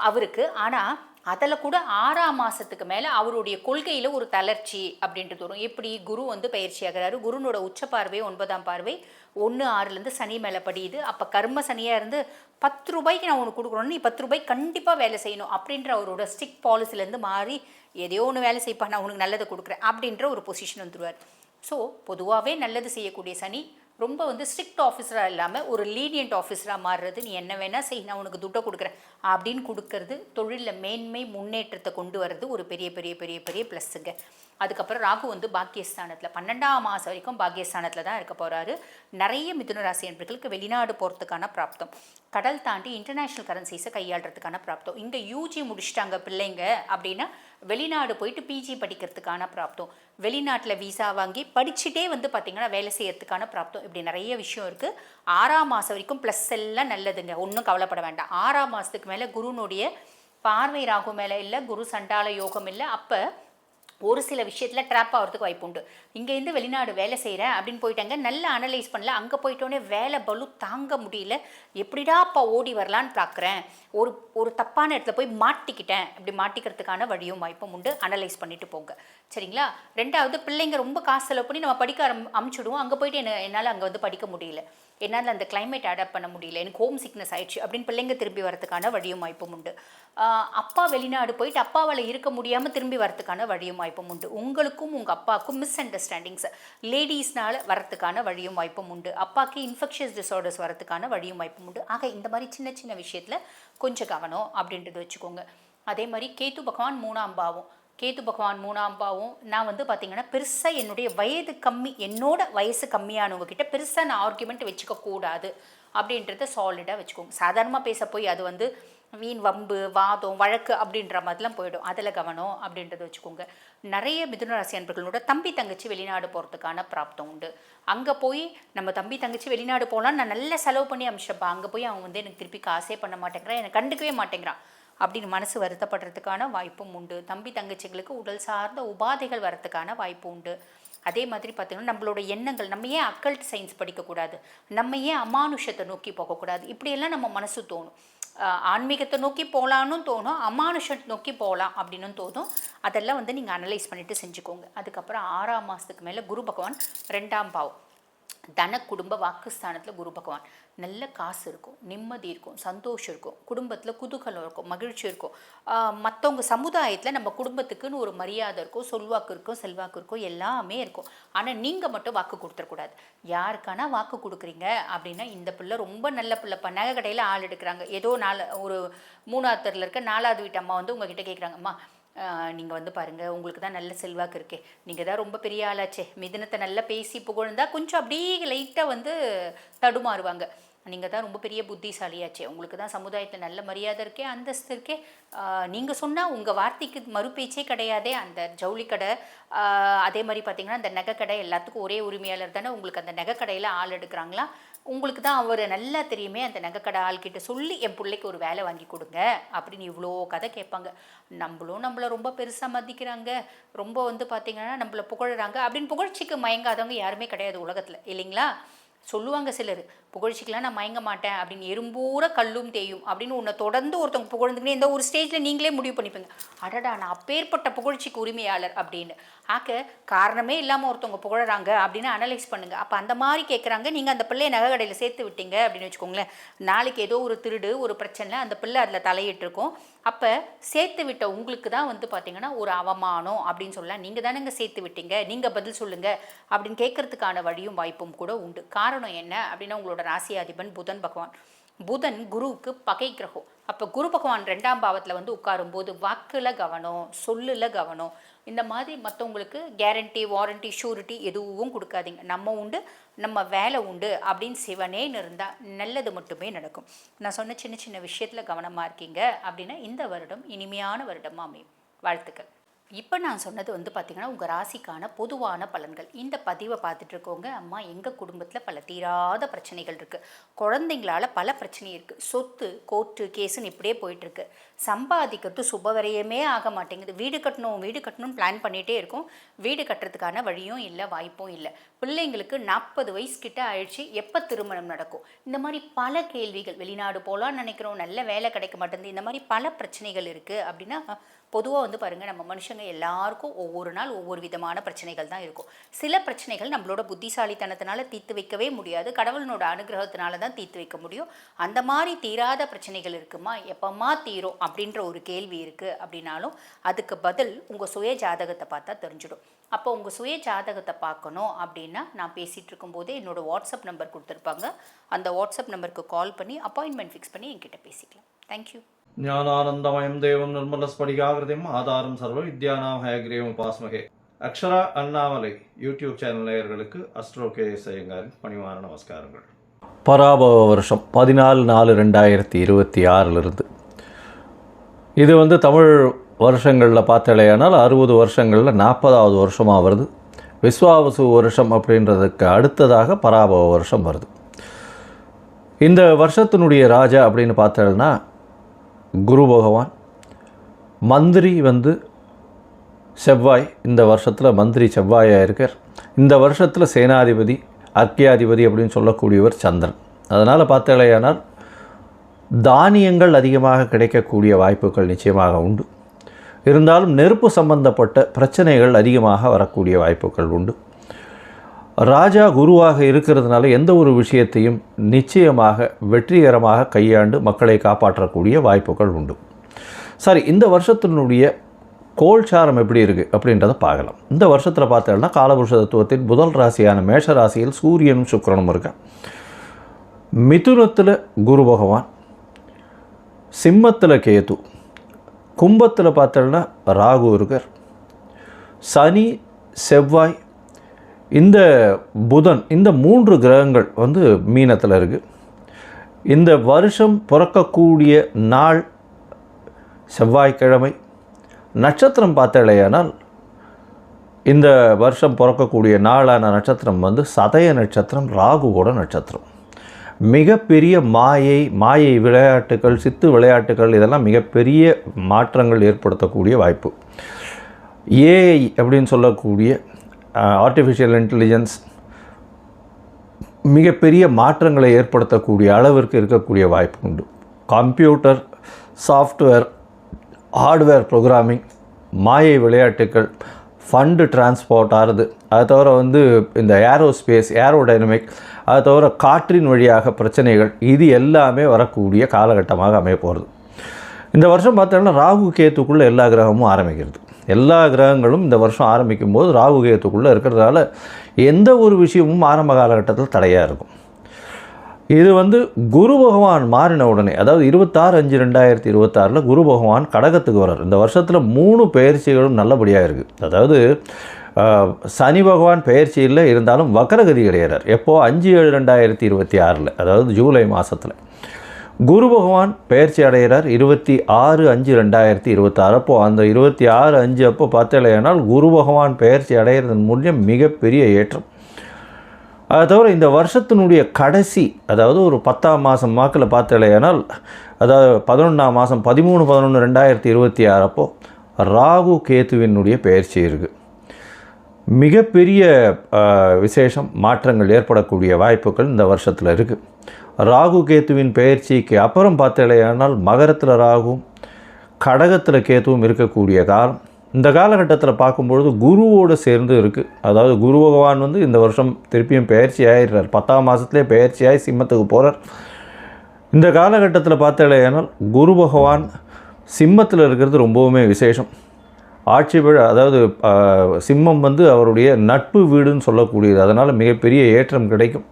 அவருக்கு. ஆனால் அதில் கூட 6ஆம் மாதத்துக்கு மேலே அவருடைய கொள்கையில் ஒரு தளர்ச்சி அப்படின்றது வரும். எப்படி குரு வந்து பயிற்சி ஆகிறாரு, குருனோட உச்ச பார்வை 9ஆம் பார்வை 1/6 சனி மேலே படியுது. அப்போ கர்ம சனியாக இருந்து 10 ரூபாய்க்கு நான் உனக்கு கொடுக்குறோன்னு நீ 10 ரூபாய்க்கு கண்டிப்பாக வேலை செய்யணும் அப்படின்ற அவரோட ஸ்ட்ரிக்ட் பாலிசிலேருந்து மாறி எதையோ ஒன்று வேலை செய்ப்பா, நான் உனக்கு நல்லதை கொடுக்குறேன் அப்படின்ற ஒரு பொசிஷன் வந்துடுவார். ஸோ பொதுவாகவே நல்லது செய்யக்கூடிய சனி ரொம்ப வந்து ஸ்ட்ரிக்ட் ஆஃபீஸராக இல்லாமல் ஒரு லீனியன்ட் ஆஃபீஸராக மாறுறது. நீ என்ன வேணால் செய், நான் உனக்கு துட்டை கொடுக்குறேன் அப்படின்னு கொடுக்கறது தொழிலில் மேன்மை முன்னேற்றத்தை கொண்டு வர்றது ஒரு பெரிய பெரிய பெரிய பெரிய ப்ளஸ்ஸுங்க. அதுக்கப்புறம் ராகு வந்து பாக்கியஸ்தானத்தில் 12ஆம் மாதம் வரைக்கும் பாக்கியஸ்தானத்தில் தான் இருக்க போகிறாரு. நிறைய மிதுன ராசி என்பர்களுக்கு வெளிநாடு போகிறதுக்கான பிராப்தம், கடல் தாண்டி இன்டர்நேஷ்னல் கரன்சிஸை கையாளுறதுக்கான பிராப்தம். இங்கே யூஜி முடிச்சிட்டாங்க பிள்ளைங்க அப்படின்னா வெளிநாடு போயிட்டு பிஜி படிக்கிறதுக்கான பிராப்தம், வெளிநாட்டில் விசா வாங்கி படிச்சுட்டே வந்து பார்த்திங்கன்னா வேலை செய்யறதுக்கான பிராப்தம். இப்படி நிறைய விஷயம் இருக்குது. 6ஆம் மாதம் வரைக்கும் ப்ளஸ் எல்லாம் நல்லதுங்க, ஒன்றும் கவலைப்பட வேண்டாம். 6ஆம் மாதத்துக்கு மேலே குருனுடைய பார்வை ராகு மேலே இல்லை, குரு சண்டால யோகம் இல்லை. அப்போ ஒரு சில விஷயத்தில் ட்ராப் ஆகிறதுக்கு வாய்ப்பு உண்டு. இங்கேருந்து வெளிநாடு வேலை செய்கிறேன் அப்படின்னு போயிட்டாங்க, நல்லா அனலைஸ் பண்ணல, அங்கே போயிட்டோன்னே வேலை பலு தாங்க முடியல, எப்படிடா அப்பா ஓடி வரலான்னு பார்க்குறேன், ஒரு தப்பான இடத்துல போய் மாட்டிக்கிட்டேன், இப்படி மாட்டிக்கிறதுக்கான வழியும் வாய்ப்பும் உண்டு. அனலைஸ் பண்ணிட்டு போங்க, சரிங்களா? 2வது, பிள்ளைங்க ரொம்ப காசு செலவு பண்ணி நம்ம படிக்க அமுச்சிடுவோம், அங்கே போயிட்டு என்னால் அங்கே வந்து படிக்க முடியல, என்னால் அந்த கிளைமேட் அடாப்ட் பண்ண முடியல, எனக்கு ஹோம் சிக்னஸ் ஆயிடுச்சு அப்படின்னு பிள்ளைங்க திரும்பி வரதுக்கான வழியும் வாய்ப்பும் உண்டு. அப்பா வெளிநாடு போயிட்டு அப்பாவால் இருக்க முடியாமல் திரும்பி வரதுக்கான வழியும் வாய்ப்பும் உண்டு. உங்களுக்கும் உங்கள் அப்பாவுக்கும் மிஸ் அண்டர்ஸ்டாண்டிங்ஸ் லேடிஸ்னால் வரத்துக்கான வழியும் வாய்ப்பும் உண்டு. அப்பாவுக்கு இன்ஃபெக்ஷியஸ் டிஸார்டர்ஸ் வரதுக்கான வழியும் வாய்ப்பும் உண்டு. ஆக இந்த மாதிரி சின்ன சின்ன விஷயத்தில் கொஞ்சம் கவனம் அப்படின்றது வச்சுக்கோங்க. அதே மாதிரி கேத்து பகவான் 3ஆம் பாவம், கேத்து பகவான் 3ஆம் பாவம். நான் வந்து பார்த்திங்கன்னா பெருசாக என்னுடைய என்னோட வயசு கம்மியானவங்க கிட்ட பெருசாக நான் ஆர்குமெண்ட் வச்சுக்க கூடாது அப்படின்றத சாலிடாக வச்சுக்கோங்க. சாதாரணமாக பேச போய் அது வந்து வீண் வம்பு வாதம் வழக்கு அப்படின்ற மாதிரிலாம் போயிடும், அதில் கவனம் அப்படின்றத வச்சுக்கோங்க. நிறைய மிதுன ராசி அன்பர்களோட தம்பி தங்கச்சி வெளிநாடு போகிறதுக்கான பிராப்தம் உண்டு. அங்கே போய் நம்ம தம்பி தங்கச்சி வெளிநாடு போகலாம், நான் நல்ல செலவு பண்ணி அமிச்சப்பா, அங்கே போய் அவன் வந்து எனக்கு திருப்பி காசே பண்ண மாட்டேங்கிறான், எனக்கு கண்டுக்கவே மாட்டேங்கிறான் அப்படின்னு மனசு வருத்தப்படுறதுக்கான வாய்ப்பும் உண்டு. தம்பி தங்கச்சிகளுக்கு உடல் சார்ந்த உபாதைகள் வரத்துக்கான வாய்ப்பு உண்டு. அதே மாதிரி பார்த்திங்கன்னா நம்மளோட எண்ணங்கள், நம்ம ஏன் அக்கல்ட் சயின்ஸ் படிக்கக்கூடாது, நம்ம ஏன் அமானுஷத்தை நோக்கி போகக்கூடாது, இப்படியெல்லாம் நம்ம மனசு தோணும். ஆன்மீகத்தை நோக்கி போகலான்னு தோணும், அமானுஷத்தை நோக்கி போகலாம் அப்படின்னு தோணும். அதெல்லாம் வந்து நீங்கள் அனலைஸ் பண்ணிவிட்டு செஞ்சுக்கோங்க. அதுக்கப்புறம் 6ஆம் மாதத்துக்கு மேலே குரு பகவான் 2ஆம் பாவம் தன குடும்ப வாக்குஸ்தானத்தில் குரு பகவான். நல்ல காசு இருக்கும், நிம்மதி இருக்கும், சந்தோஷம் இருக்கும், குடும்பத்தில் குதூகலம் இருக்கும், மகிழ்ச்சி இருக்கும். மற்றவங்க சமுதாயத்தில் நம்ம குடும்பத்துக்குன்னு ஒரு மரியாதை இருக்கும், சொல்வாக்கு இருக்கும், செல்வாக்கு இருக்கும், எல்லாமே இருக்கும். ஆனால் நீங்கள் மட்டும் வாக்கு கொடுத்துடக்கூடாது. யாருக்கான வாக்கு கொடுக்குறீங்க அப்படின்னா, இந்த பிள்ளை ரொம்ப நல்ல பிள்ளைப்பா, நகை கடையில் ஆள் எடுக்கிறாங்க, ஏதோ ஒரு 3ஆவது தெருவில் இருக்க 4வது வீட்டு அம்மா வந்து உங்ககிட்ட கேட்குறாங்கம்மா, நீங்கள் வந்து பாருங்கள், உங்களுக்கு தான் நல்ல செல்வாக்கு இருக்கே, நீங்கள் தான் ரொம்ப பெரிய ஆளாச்சே, மிதுனத்தை நல்லா பேசி புகழ்ந்தா கொஞ்சம் அப்படியே லைட்டாக வந்து தடுமாறுவாங்க, நீங்கள் தான் ரொம்ப பெரிய புத்திசாலியாச்சே, உங்களுக்கு தான் சமுதாயத்தில் நல்ல மரியாதை இருக்கே, அந்தஸ்து இருக்கே, நீங்கள் சொன்னால் உங்கள் வார்த்தைக்கு மறுபேச்சே கிடையாதே. அந்த ஜவுளி கடை, அதே மாதிரி பார்த்திங்கன்னா அந்த நகை கடை, எல்லாத்துக்கும் ஒரே உரிமையாளர் தானே, உங்களுக்கு அந்த நகை கடையில் ஆள் எடுக்கிறாங்களா, உங்களுக்கு தான் அவர் நல்லா தெரியுமே, அந்த நகைக்கடை ஆள்கிட்ட சொல்லி என் பிள்ளைக்கு ஒரு வேலை வாங்கி கொடுங்க அப்படின்னு இவ்வளோ கதை கேட்பாங்க. நம்மளை ரொம்ப பெருசாக மதிக்கிறாங்க, ரொம்ப வந்து பார்த்திங்கன்னா நம்மளை புகழுறாங்க அப்படின்னு புகழ்ச்சிக்கு மயங்காதவங்க யாருமே கிடையாது உலகத்தில், இல்லைங்களா? சொல்லுவாங்க சிலர், புகழ்ச்சிக்கெலாம் நான் மயங்க மாட்டேன் அப்படின்னு, எறும்பூர கல்லும் தேயும் அப்படின்னு உன்னை தொடர்ந்து ஒருத்தவங்க புகழ்ந்துக்கினே இந்த ஒரு ஸ்டேஜில் நீங்களே முடிவு பண்ணிப்பீங்க, அடடா நான் அப்பேற்பட்ட புகழ்ச்சிக்கு உரிமையாளர் அப்படின்னு. ஆக்க காரணமே இல்லாமல் ஒருத்தவங்க புகழறாங்க அப்படின்னு அனலைஸ் பண்ணுங்கள். அப்போ அந்த மாதிரி கேட்குறாங்க, நீங்கள் அந்த பிள்ளையை நகை கடையில் சேர்த்து விட்டீங்க அப்படின்னு வச்சுக்கோங்களேன், நாளைக்கு ஏதோ ஒரு திருடு ஒரு பிரச்சனை அந்த பிள்ளை அதில் தலையிட்டிருக்கோம், அப்போ சேர்த்து விட்ட உங்களுக்கு தான் வந்து பார்த்திங்கன்னா ஒரு அவமானம் அப்படின்னு சொல்லலாம். நீங்கள் தானேங்க சேர்த்து விட்டீங்க, நீங்கள் பதில் சொல்லுங்கள் அப்படின்னு கேட்கறதுக்கான வழியும் வாய்ப்பும் கூட உண்டு. காரணம் என்ன அப்படின்னா, உங்களோட ராசி அதிபன் புதன் பகவான் புதன் குருவுக்கு பகை கிரகம். அப்போ குரு பகவான் 2ஆம் பாவத்தில் வந்து உட்காரும்போது வாக்கில் கவனம், சொல்லில் கவனம். இந்த மாதிரி மற்றவங்களுக்கு கேரண்டி, வாரண்டி, ஷூரிட்டி எதுவும் கொடுக்காதீங்க. நம்ம உண்டு, நம்ம வேலை உண்டு அப்படின்னு சிவனேன்னு இருந்தால் நல்லது மட்டுமே நடக்கும். நான் சொன்ன சின்ன சின்ன விஷயத்தில் கவனமாக இருக்கீங்க அப்படின்னா இந்த வருடம் இனிமையான வருடமாக அமையும். வாழ்த்துக்கள். இப்போ நான் சொன்னது வந்து பார்த்திங்கன்னா உங்கள் ராசிக்கான பொதுவான பலன்கள். இந்த பதிவை பார்த்துட்டு இருக்கவங்க, அம்மா எங்கள் குடும்பத்தில் பல தீராத பிரச்சனைகள் இருக்குது, குழந்தைங்களால் பல பிரச்சனை இருக்குது, சொத்து கோர்ட்டு கேஸுன்னு இப்படியே போயிட்டுருக்கு, சம்பாதிக்கிறது சுபவரையுமே ஆக மாட்டேங்குது, வீடு கட்டணும்னு பிளான் பண்ணிகிட்டே இருக்கோம், வீடு கட்டுறதுக்கான வழியும் இல்லை, வாய்ப்பும் இல்லை, பிள்ளைங்களுக்கு 40 வயசு கிட்ட ஆயிடுச்சு, எப்போ திருமணம் நடக்கும், இந்த மாதிரி பல கேள்விகள், வெளிநாடு போகலான்னு நினைக்கிறோம், நல்ல வேலை கிடைக்க மாட்டேங்குது, இந்த மாதிரி பல பிரச்சனைகள் இருக்குது அப்படின்னா பொதுவாக வந்து பாருங்கள், நம்ம மனுஷங்க எல்லாருக்கும் ஒவ்வொரு நாள் ஒவ்வொரு விதமான பிரச்சனைகள் தான் இருக்கும். சில பிரச்சனைகள் நம்மளோட புத்திசாலித்தனத்தினால தீர்த்து வைக்கவே முடியாது, கடவுளனோட அனுகிரகத்தினால தான் தீர்த்து வைக்க முடியும். அந்த மாதிரி தீராத பிரச்சனைகள் இருக்குமா, எப்பமா தீரும் அப்படின்ற ஒரு கேள்வி இருக்குது அப்படின்னாலும் அதுக்கு பதில் உங்கள் சுய ஜாதகத்தை பார்த்தா தெரிஞ்சிடும். அப்போ உங்கள் சுய ஜாதகத்தை பார்க்கணும் அப்படின்னா நான் பேசிகிட்டு இருக்கும்போதே என்னோடய வாட்ஸ்அப் நம்பர் கொடுத்துருப்பாங்க, அந்த வாட்ஸ்அப் நம்பருக்கு கால் பண்ணி அப்பாயின்மெண்ட் ஃபிக்ஸ் பண்ணி என்கிட்ட பேசிக்கலாம். தேங்க்யூ. ஞானானந்தமயம் தேவம் நிர்மலஸ்படிகாகிருதிம் ஆதாரம் சர்வ வித்யானாம் ஹயக்ரீவம் உபாஸ்மகே. அக்ஷரா அண்ணாமலை யூடியூப் சேனல் நேயர்களுக்கு அஸ்ட்ரோ கேஎஸ் ஐயங்காரின் பணிவான நமஸ்காரங்கள். பராபவ வருஷம் 14/4/2026 இது வந்து தமிழ் வருஷங்களில் பார்த்தாலேயானால் 60 வருஷங்களில் 40வது வருஷமாக வருது. விஸ்வாவசு வருஷம் அப்படின்றதுக்கு அடுத்ததாக பராபவ வருஷம் வருது. இந்த வருஷத்தினுடைய ராஜா அப்படின்னு பார்த்தோம்னா குரு பகவான். மந்திரி வந்து செவ்வாய். இந்த வருஷத்தில் மந்திரி செவ்வாயாக இருக்கார். இந்த வருஷத்தில் சேனாதிபதி அர்க்கியாதிபதி அப்படின்னு சொல்லக்கூடியவர் சந்திரன். அதனால் பார்த்தாலேயானால் தானியங்கள் அதிகமாக கிடைக்கக்கூடிய வாய்ப்புகள் நிச்சயமாக உண்டு. இருந்தாலும் நெருப்பு சம்பந்தப்பட்ட பிரச்சனைகள் அதிகமாக வரக்கூடிய வாய்ப்புகள் உண்டு. ராஜா குருவாக இருக்கிறதுனால எந்த ஒரு விஷயத்தையும் நிச்சயமாக வெற்றிகரமாக கையாண்டு மக்களை காப்பாற்றக்கூடிய வாய்ப்புகள் உண்டு. சரி, இந்த வருஷத்தினுடைய கோல்சாரம் எப்படி இருக்குது அப்படின்றத பார்க்கலாம். இந்த வருஷத்தில் பார்த்தோம்னா காலபுருஷ தத்துவத்தின் முதல் ராசியான மேஷ ராசியில் சூரியனும் சுக்கிரனும் இருக்க, மிதுனத்தில் குரு பகவான், சிம்மத்தில் கேது, கும்பத்தில் பார்த்தோம்னா ராகு இருக்கார், சனி செவ்வாய் இந்த புதன், இந்த 3 கிரகங்கள் வந்து மீனத்தில் இருக்குது. இந்த வருஷம் பிறக்கக்கூடிய நாள் செவ்வாய்க்கிழமை. நட்சத்திரம் பார்த்தாலேயானால் இந்த வருஷம் பிறக்கக்கூடிய நாளான நட்சத்திரம் வந்து சதய நட்சத்திரம், ராகுவோட நட்சத்திரம். மிகப்பெரிய மாயை விளையாட்டுகள், சித்து விளையாட்டுகள், இதெல்லாம் மிகப்பெரிய மாற்றங்கள் ஏற்படுத்தக்கூடிய வாய்ப்பு. ஏஐ அப்படின்னு சொல்லக்கூடிய ஆர்டிஃபிஷியல் இன்டெலிஜென்ஸ் மிகப்பெரிய மாற்றங்களை ஏற்படுத்தக்கூடிய அளவிற்கு இருக்கக்கூடிய வாய்ப்பு உண்டு. கம்ப்யூட்டர், சாஃப்ட்வேர், ஹார்ட்வேர் ப்ரோக்ராமிங், மாயை விளையாட்டுகள், ஃபண்டு டிரான்ஸ்போர்ட் ஆகுது, அதை தவிர வந்து இந்த ஏரோஸ்பேஸ், ஏரோடைனமிக், அதை தவிர காற்றின் வழியாக பிரச்சனைகள், இது எல்லாமே வரக்கூடிய காலகட்டமாக அமைய போகிறது. இந்த வருஷம் பார்த்தோம்னா ராகு கேத்துக்குள்ளே எல்லா கிரகமும் ஆரம்பிக்கிறது. எல்லா கிரகங்களும் இந்த வருஷம் ஆரம்பிக்கும் போது ராகு கேத்துக்குள்ளே இருக்கிறதால எந்த ஒரு விஷயமும் ஆரம்ப காலகட்டத்தில் தடையாக இருக்கும். இது வந்து குரு பகவான் மாறின உடனே, அதாவது 26/5/2026 குரு பகவான் கடகத்துக்கு வர்றார். இந்த வருஷத்தில் 3 பெயர்ச்சிகளும் நல்லபடியாக இருக்குது. அதாவது சனி பகவான் பெயர்ச்சியில் இருந்தாலும் வக்கரகதி கிடையாது. எப்போது 5/7/2026, அதாவது ஜூலை மாதத்தில் குரு பகவான் பெயர்ச்சி அடைகிறார் 26/5/2026. அப்போது அந்த 26/5 அப்போ பார்த்தலையானால் குரு பகவான் பெயர்ச்சி அடைகிறதன் மூலம் மிகப்பெரிய ஏற்றம். அதை தவிர இந்த வருஷத்தினுடைய கடைசி, அதாவது ஒரு 10ஆம் மாதம் வாக்கில் பார்த்தலையானால், அதாவது 11ஆம் மாதம் 13/11/2026 அப்போது ராகு கேத்துவினுடைய பெயர்ச்சி இருக்குது. மிகப்பெரிய விசேஷம், மாற்றங்கள் ஏற்படக்கூடிய வாய்ப்புகள் இந்த வருஷத்தில் இருக்குது. ராகு கேத்துவின் பெயர்ச்சிக்கு அப்புறம் பார்த்தலையானால் மகரத்தில் ராகுவும் கடகத்தில் கேத்துவும் இருக்கக்கூடிய காலம். இந்த காலகட்டத்தில் பார்க்கும்பொழுது குருவோடு சேர்ந்து இருக்குது. அதாவது குரு பகவான் வந்து இந்த வருஷம் திருப்பியும் பெயர்ச்சி ஆகிடுறார். 10ஆம் மாதத்துலேயே பெயர்ச்சியாகி சிம்மத்துக்கு போகிறார். இந்த காலகட்டத்தில் பார்த்தலையானால் குரு பகவான் சிம்மத்தில் இருக்கிறது ரொம்பவுமே விசேஷம். ஆட்சி விழா, அதாவது சிம்மம் வந்து அவருடைய நட்பு வீடுன்னு சொல்லக்கூடியது. அதனால் மிகப்பெரிய ஏற்றம் கிடைக்கும்.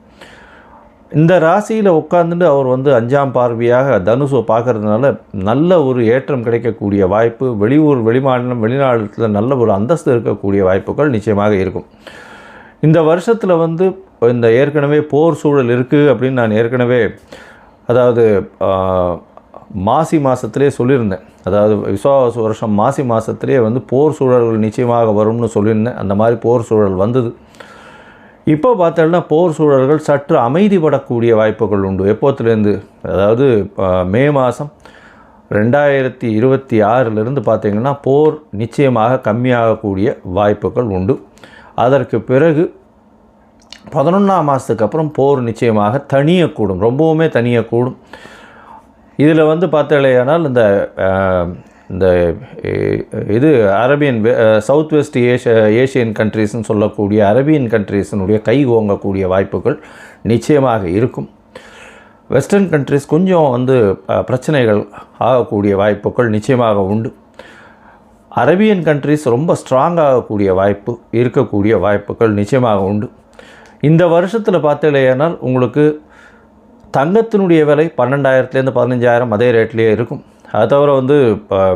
இந்த ராசியில் உட்காந்துட்டு அவர் வந்து 5ஆம் பார்வையாக தனுசை பார்க்கறதுனால நல்ல ஒரு ஏற்றம் கிடைக்கக்கூடிய வாய்ப்பு, வெளியூர் வெளிமாநிலம் வெளிநாட்டில் நல்ல ஒரு அந்தஸ்து இருக்கக்கூடிய வாய்ப்புகள் நிச்சயமாக இருக்கும். இந்த வருஷத்தில் வந்து இந்த ஏற்கனவே போர் சூழல் இருக்குது அப்படின்னு நான் ஏற்கனவே அதாவது மாசி மாதத்திலே சொல்லியிருந்தேன். அதாவது விஸ்வாவசு வருஷம் மாசி மாதத்திலே வந்து போர் சூழல்கள் நிச்சயமாக வரும்னு சொல்லியிருந்தேன். அந்த மாதிரி போர் சூழல் வந்தது. இப்போ பார்த்தோம்னா போர் சூழல்கள் சற்று அமைதிப்படக்கூடிய வாய்ப்புகள் உண்டு. எப்போத்துலேருந்து, அதாவது மே மாதம் 2026 பார்த்திங்கன்னா போர் நிச்சயமாக கம்மியாகக்கூடிய வாய்ப்புகள் உண்டு. அதற்கு பிறகு 11ஆம் மாதத்துக்கு அப்புறம் போர் நிச்சயமாக தணியக்கூடும், ரொம்பவுமே தணியக்கூடும். இதில் வந்து பார்த்தாலேயானால் இந்த இது அரேபியன் சவுத் வெஸ்ட் ஏஷியன் கண்ட்ரீஸ்ன்னு சொல்லக்கூடிய அரேபியன் கண்ட்ரீஸினுடைய கை ஓங்கக்கூடிய வாய்ப்புகள் நிச்சயமாக இருக்கும். வெஸ்டர்ன் கண்ட்ரீஸ் கொஞ்சம் வந்து பிரச்சனைகள் ஆகக்கூடிய வாய்ப்புகள் நிச்சயமாக உண்டு. அரேபியன் கண்ட்ரீஸ் ரொம்ப ஸ்ட்ராங் ஆகக்கூடிய வாய்ப்பு இருக்கக்கூடிய வாய்ப்புகள் நிச்சயமாக உண்டு. இந்த வருஷத்தில் பார்த்தாலேயானால் உங்களுக்கு தங்கத்தினுடைய விலை 12,000 15,000 அதே ரேட்லேயே இருக்கும். அது தவிர வந்து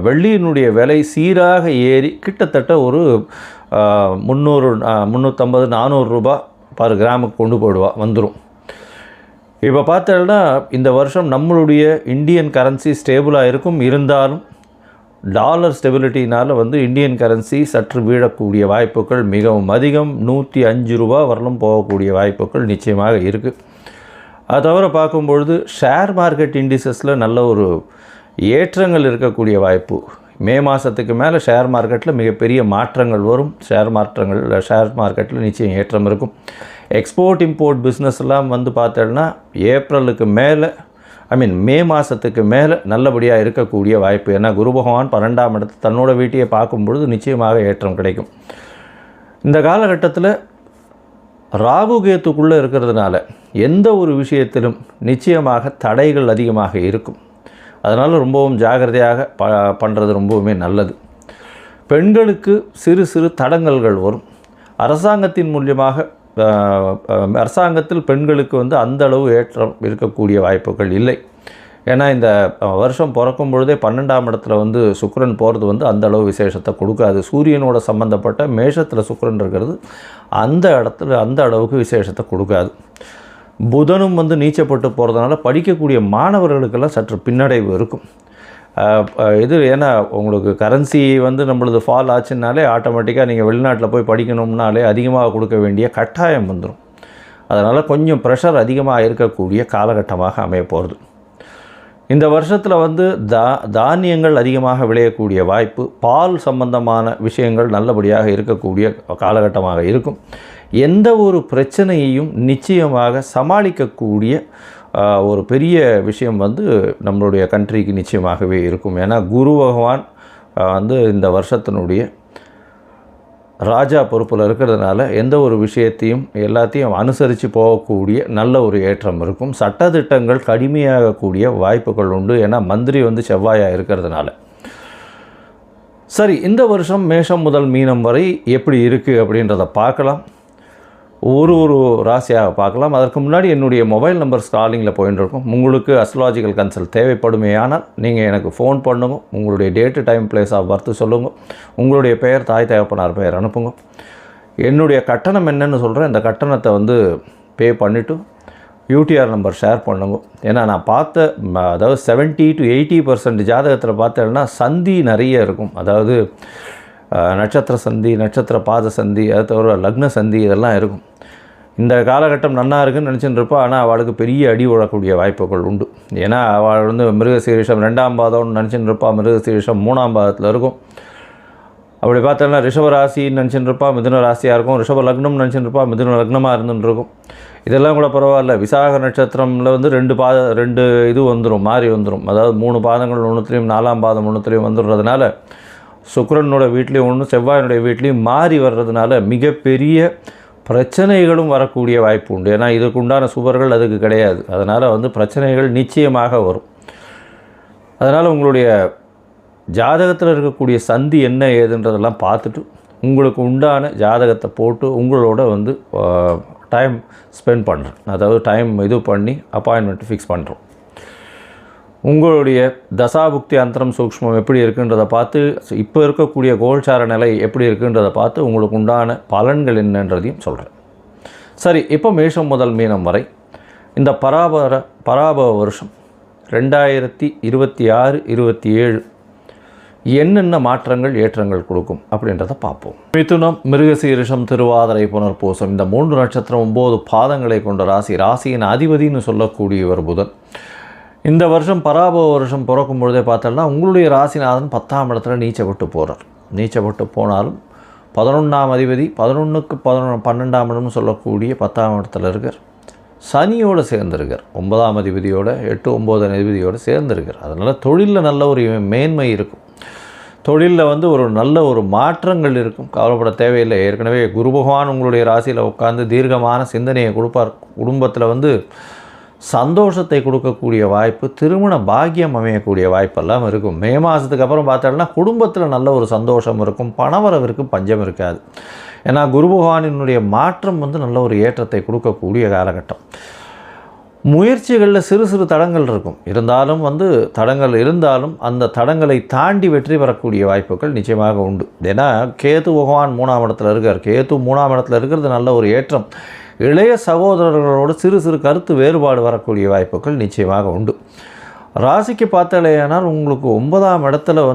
வெள்ளியினுடைய விலை சீராக ஏறி கிட்டத்தட்ட ஒரு 300 350 400 ரூபா பர் கிராமுக்கு கொண்டு வந்துடும். இப்போ பார்த்தோம்னா இந்த வருஷம் நம்மளுடைய இந்தியன் கரன்சி ஸ்டேபிளாக இருக்கும். இருந்தாலும் டாலர் ஸ்டெபிலிட்டினால் வந்து இந்தியன் கரன்சி சற்று வீழக்கூடிய வாய்ப்புகள் மிகவும் அதிகம். 105 ரூபா வரலும் போகக்கூடிய வாய்ப்புகள் நிச்சயமாக இருக்குது. அது தவிர பார்க்கும்பொழுது ஷேர் மார்க்கெட் இண்டிசஸில் நல்ல ஒரு ஏற்றங்கள் இருக்கக்கூடிய வாய்ப்பு. மே மாதத்துக்கு மேலே ஷேர் மார்க்கெட்டில் மிகப்பெரிய மாற்றங்கள் வரும். ஷேர் மார்க்கெட்டில் நிச்சயம் ஏற்றம் இருக்கும். எக்ஸ்போர்ட் இம்போர்ட் பிஸ்னஸ்லாம் வந்து பார்த்தோன்னா ஏப்ரலுக்கு மேலே மே மாதத்துக்கு மேலே நல்லபடியாக இருக்கக்கூடிய வாய்ப்பு. ஏன்னா குரு பகவான் 12ஆம் இடத்து தன்னோட வீட்டையே பார்க்கும்பொழுது நிச்சயமாக ஏற்றம் கிடைக்கும். இந்த காலகட்டத்தில் ராகு கேத்துக்குள்ளே இருக்கிறதுனால எந்த ஒரு விஷயத்திலும் நிச்சயமாக தடைகள் அதிகமாக இருக்கும். அதனால் ரொம்பவும் ஜாகிரதையாக பண்ணுறது ரொம்பவுமே நல்லது. பெண்களுக்கு சிறு சிறு தடங்கல்கள் வரும். அரசாங்கத்தின் மூலியமாக அரசாங்கத்தில் பெண்களுக்கு வந்து அந்த அளவு ஏற்றம் இருக்கக்கூடிய வாய்ப்புகள் இல்லை. ஏன்னா இந்த வருஷம் பிறக்கும் பொழுதே 12ஆம் இடத்துல வந்து சுக்கிரன் போகிறது வந்து அந்த அளவு விசேஷத்தை கொடுக்காது. சூரியனோட சம்பந்தப்பட்ட மேஷத்தில் சுக்கிரன் இருக்கிறது அந்த இடத்துல அந்த அளவுக்கு விசேஷத்தை கொடுக்காது. புதனும் வந்து நீச்சப்பட்டு போகிறதுனால படிக்கக்கூடிய மாணவர்களுக்கெல்லாம் சற்று பின்னடைவு இருக்கும். இது ஏன்னா உங்களுக்கு கரன்சி வந்து நம்மளது ஃபால் ஆச்சுன்னாலே ஆட்டோமேட்டிக்காக நீங்கள் வெளிநாட்டில் போய் படிக்கணும்னாலே அதிகமாக கொடுக்க வேண்டிய கட்டாயம் வந்துடும். அதனால் கொஞ்சம் ப்ரெஷர் அதிகமாக இருக்கக்கூடிய காலகட்டமாக அமைய போகிறது. இந்த வருஷத்தில் வந்து தானியங்கள் அதிகமாக விளையக்கூடிய வாய்ப்பு, பால் சம்பந்தமான விஷயங்கள் நல்லபடியாக இருக்கக்கூடிய காலகட்டமாக இருக்கும். எந்த ஒரு பிரச்சனையையும் நிச்சயமாக சமாளிக்கக்கூடிய ஒரு பெரிய விஷயம் வந்து நம்மளுடைய கண்ட்ரிக்கு நிச்சயமாகவே இருக்கும். ஏன்னா குரு பகவான் வந்து இந்த வருஷத்தினுடைய ராஜா பொறுப்பில் இருக்கிறதுனால எந்த ஒரு விஷயத்தையும் எல்லாத்தையும் அனுசரித்து போகக்கூடிய நல்ல ஒரு ஏற்றம் இருக்கும். சட்டத்திட்டங்கள் கடுமையாகக்கூடிய வாய்ப்புகள் உண்டு. ஏன்னா மந்திரி வந்து செவ்வாயாக இருக்கிறதுனால. சரி, இந்த வருஷம் மேஷம் முதல் மீனம் வரை எப்படி இருக்குது அப்படின்றத பார்க்கலாம். ஒரு ராசியாக பார்க்கலாம். அதற்கு முன்னாடி என்னுடைய மொபைல் நம்பர் ஸ்காலிங்கில் போயின்னு இருக்கும். உங்களுக்கு அஸ்ட்ராலஜிக்கல் கன்சல்ட் தேவைப்படுமேயானால் நீங்கள் எனக்கு ஃபோன் பண்ணுங்க. உங்களுடைய date time place of birth சொல்லுங்க. உங்களுடைய பெயர் தாய் தகப்பனார் பெயர் அனுப்புங்க. என்னுடைய கட்டணம் என்னன்னு சொல்கிறேன். இந்த கட்டணத்தை வந்து பே பண்ணிவிட்டு யூடிஆர் நம்பர் ஷேர் பண்ணுங்க. ஏன்னா நான் பார்த்த அதாவது 70 to 80% ஜாதகத்தில் பார்த்தேன்னா சந்தி நிறைய இருக்கும். அதாவது நட்சத்திர சந்தி, நட்சத்திர பாத சந்தி, அது தவிர லக்ன சந்தி இதெல்லாம் இருக்கும். இந்த காலகட்டம் நன்னா இருக்குன்னு நினச்சிட்டு இருப்பா. ஆனால் அவளுக்கு பெரிய அடி விழக்கூடிய வாய்ப்புகள் உண்டு. ஏன்னா அவள் வந்து மிருகசீரிஷம் 2ஆம் பாதம்னு நினச்சிட்டு இருப்பா, மிருகசீரிஷம் 3ஆம் பாதத்தில் இருக்கும். அப்படி பார்த்தோன்னா ரிஷப ராசின்னு நினச்சிட்டு இருப்பா, மிதுன ராசியாக இருக்கும். ரிஷப லக்னம்னு நினச்சிட்டு இருப்பா, மிதுன லக்னமாக இருந்துட்டு இருக்கும். இதெல்லாம் கூட பரவாயில்ல. விசாக நட்சத்திரமில் வந்து 2 இது வந்துடும், மாறி வந்துடும். அதாவது 3 பாதங்கள் ஒன்றுத்துலேயும் 4ஆம் பாதம் ஒன்றுத்துலேயும் வந்துடுறதுனால சுக்கிரனோட வீட்லேயும் ஒன்று செவ்வாயினுடைய வீட்லேயும் மாறி வர்றதுனால மிகப்பெரிய பிரச்சனைகளும் வரக்கூடிய வாய்ப்பு உண்டு. ஏன்னா இதுக்கு உண்டான சுவர்கள் அதுக்கு கிடையாது. அதனால் வந்து பிரச்சனைகள் நிச்சயமாக வரும். அதனால் உங்களுடைய ஜாதகத்தில் இருக்கக்கூடிய சந்தி என்ன ஏதுன்றதெல்லாம் பார்த்துட்டு உங்களுக்கு உண்டான ஜாதகத்தை போட்டு உங்களோட வந்து டைம் ஸ்பெண்ட் பண்ணுறேன், அதாவது டைம் இது பண்ணி அப்பாயின்மெண்ட் ஃபிக்ஸ் பண்ணுறோம். உங்களுடைய தசாபுக்தி அந்தரம் சூக்ஷ்மம் எப்படி இருக்குன்றதை பார்த்து, இப்போ இருக்கக்கூடிய கோல்சார நிலை எப்படி இருக்குன்றதை பார்த்து உங்களுக்கு உண்டான பலன்கள் என்னன்றதையும் சொல்கிறேன். சரி, இப்போ மேஷம் முதல் மீனம் வரை இந்த பராபவ வருஷம் 2026, 27 என்னென்ன மாற்றங்கள் ஏற்றங்கள் கொடுக்கும் அப்படின்றத பார்ப்போம். மிதுனம், மிருகசீரிஷம், திருவாதிரை, புனர்பூசம் இந்த 3 நட்சத்திரம் 9 பாதங்களை கொண்ட ராசி. ராசியின் அதிபதினு சொல்லக்கூடியவர் புதன். இந்த வருஷம் பராபவ வருஷம் பிறக்கும் பொழுதே பார்த்தோம்னா உங்களுடைய ராசிநாதன் 10ஆம் இடத்துல நீச்சப்பட்டு போகிறார். நீச்சப்பட்டு போனாலும் 11ஆம் அதிபதி 11க்கு 12ஆம் இடம்னு சொல்லக்கூடிய 10ஆம் இடத்துல இருக்கார். சனியோடு சேர்ந்துருக்கார். 9ஆம் அதிபதியோட 8, 9 அதிபதியோடு சேர்ந்துருக்கார். அதனால் தொழிலில் நல்ல ஒரு மேன்மை இருக்கும். தொழிலில் ஒரு நல்ல ஒரு மாற்றங்கள் இருக்கும். கவலைப்பட தேவையில்லை. ஏற்கனவே குரு பகவான் உங்களுடைய ராசியில் உட்காந்து தீர்க்கமான சிந்தனையை கொடுப்பார். குடும்பத்தில் சந்தோஷத்தை கொடுக்கக்கூடிய வாய்ப்பு, திருமண பாக்கியம் அமையக்கூடிய வாய்ப்பெல்லாம் இருக்கும். மே மாதத்துக்கு அப்புறம் பார்த்தோம்னா குடும்பத்தில் நல்ல ஒரு சந்தோஷம் இருக்கும். பணவரவிற்கு பஞ்சம் இருக்காது. ஏன்னா குரு பகவானினுடைய மாற்றம் நல்ல ஒரு ஏற்றத்தை கொடுக்கக்கூடிய காலகட்டம். முயற்சிகளில் சிறு சிறு தடங்கள் இருக்கும். இருந்தாலும் தடங்கள் இருந்தாலும் அந்த தடங்களை தாண்டி வெற்றி பெறக்கூடிய வாய்ப்புகள் நிச்சயமாக உண்டு. ஏன்னா கேது பகவான் 3ஆம் இடத்துல இருக்கார். கேது 3ஆம் இடத்துல இருக்கிறது நல்ல ஒரு ஏற்றம். இளைய சகோதரர்களோடு சிறு சிறு கருத்து வேறுபாடு வரக்கூடிய வாய்ப்புகள் நிச்சயமாக உண்டு. ராசிக்கு பார்த்தாலேயானால் உங்களுக்கு 9ஆம் இடத்துல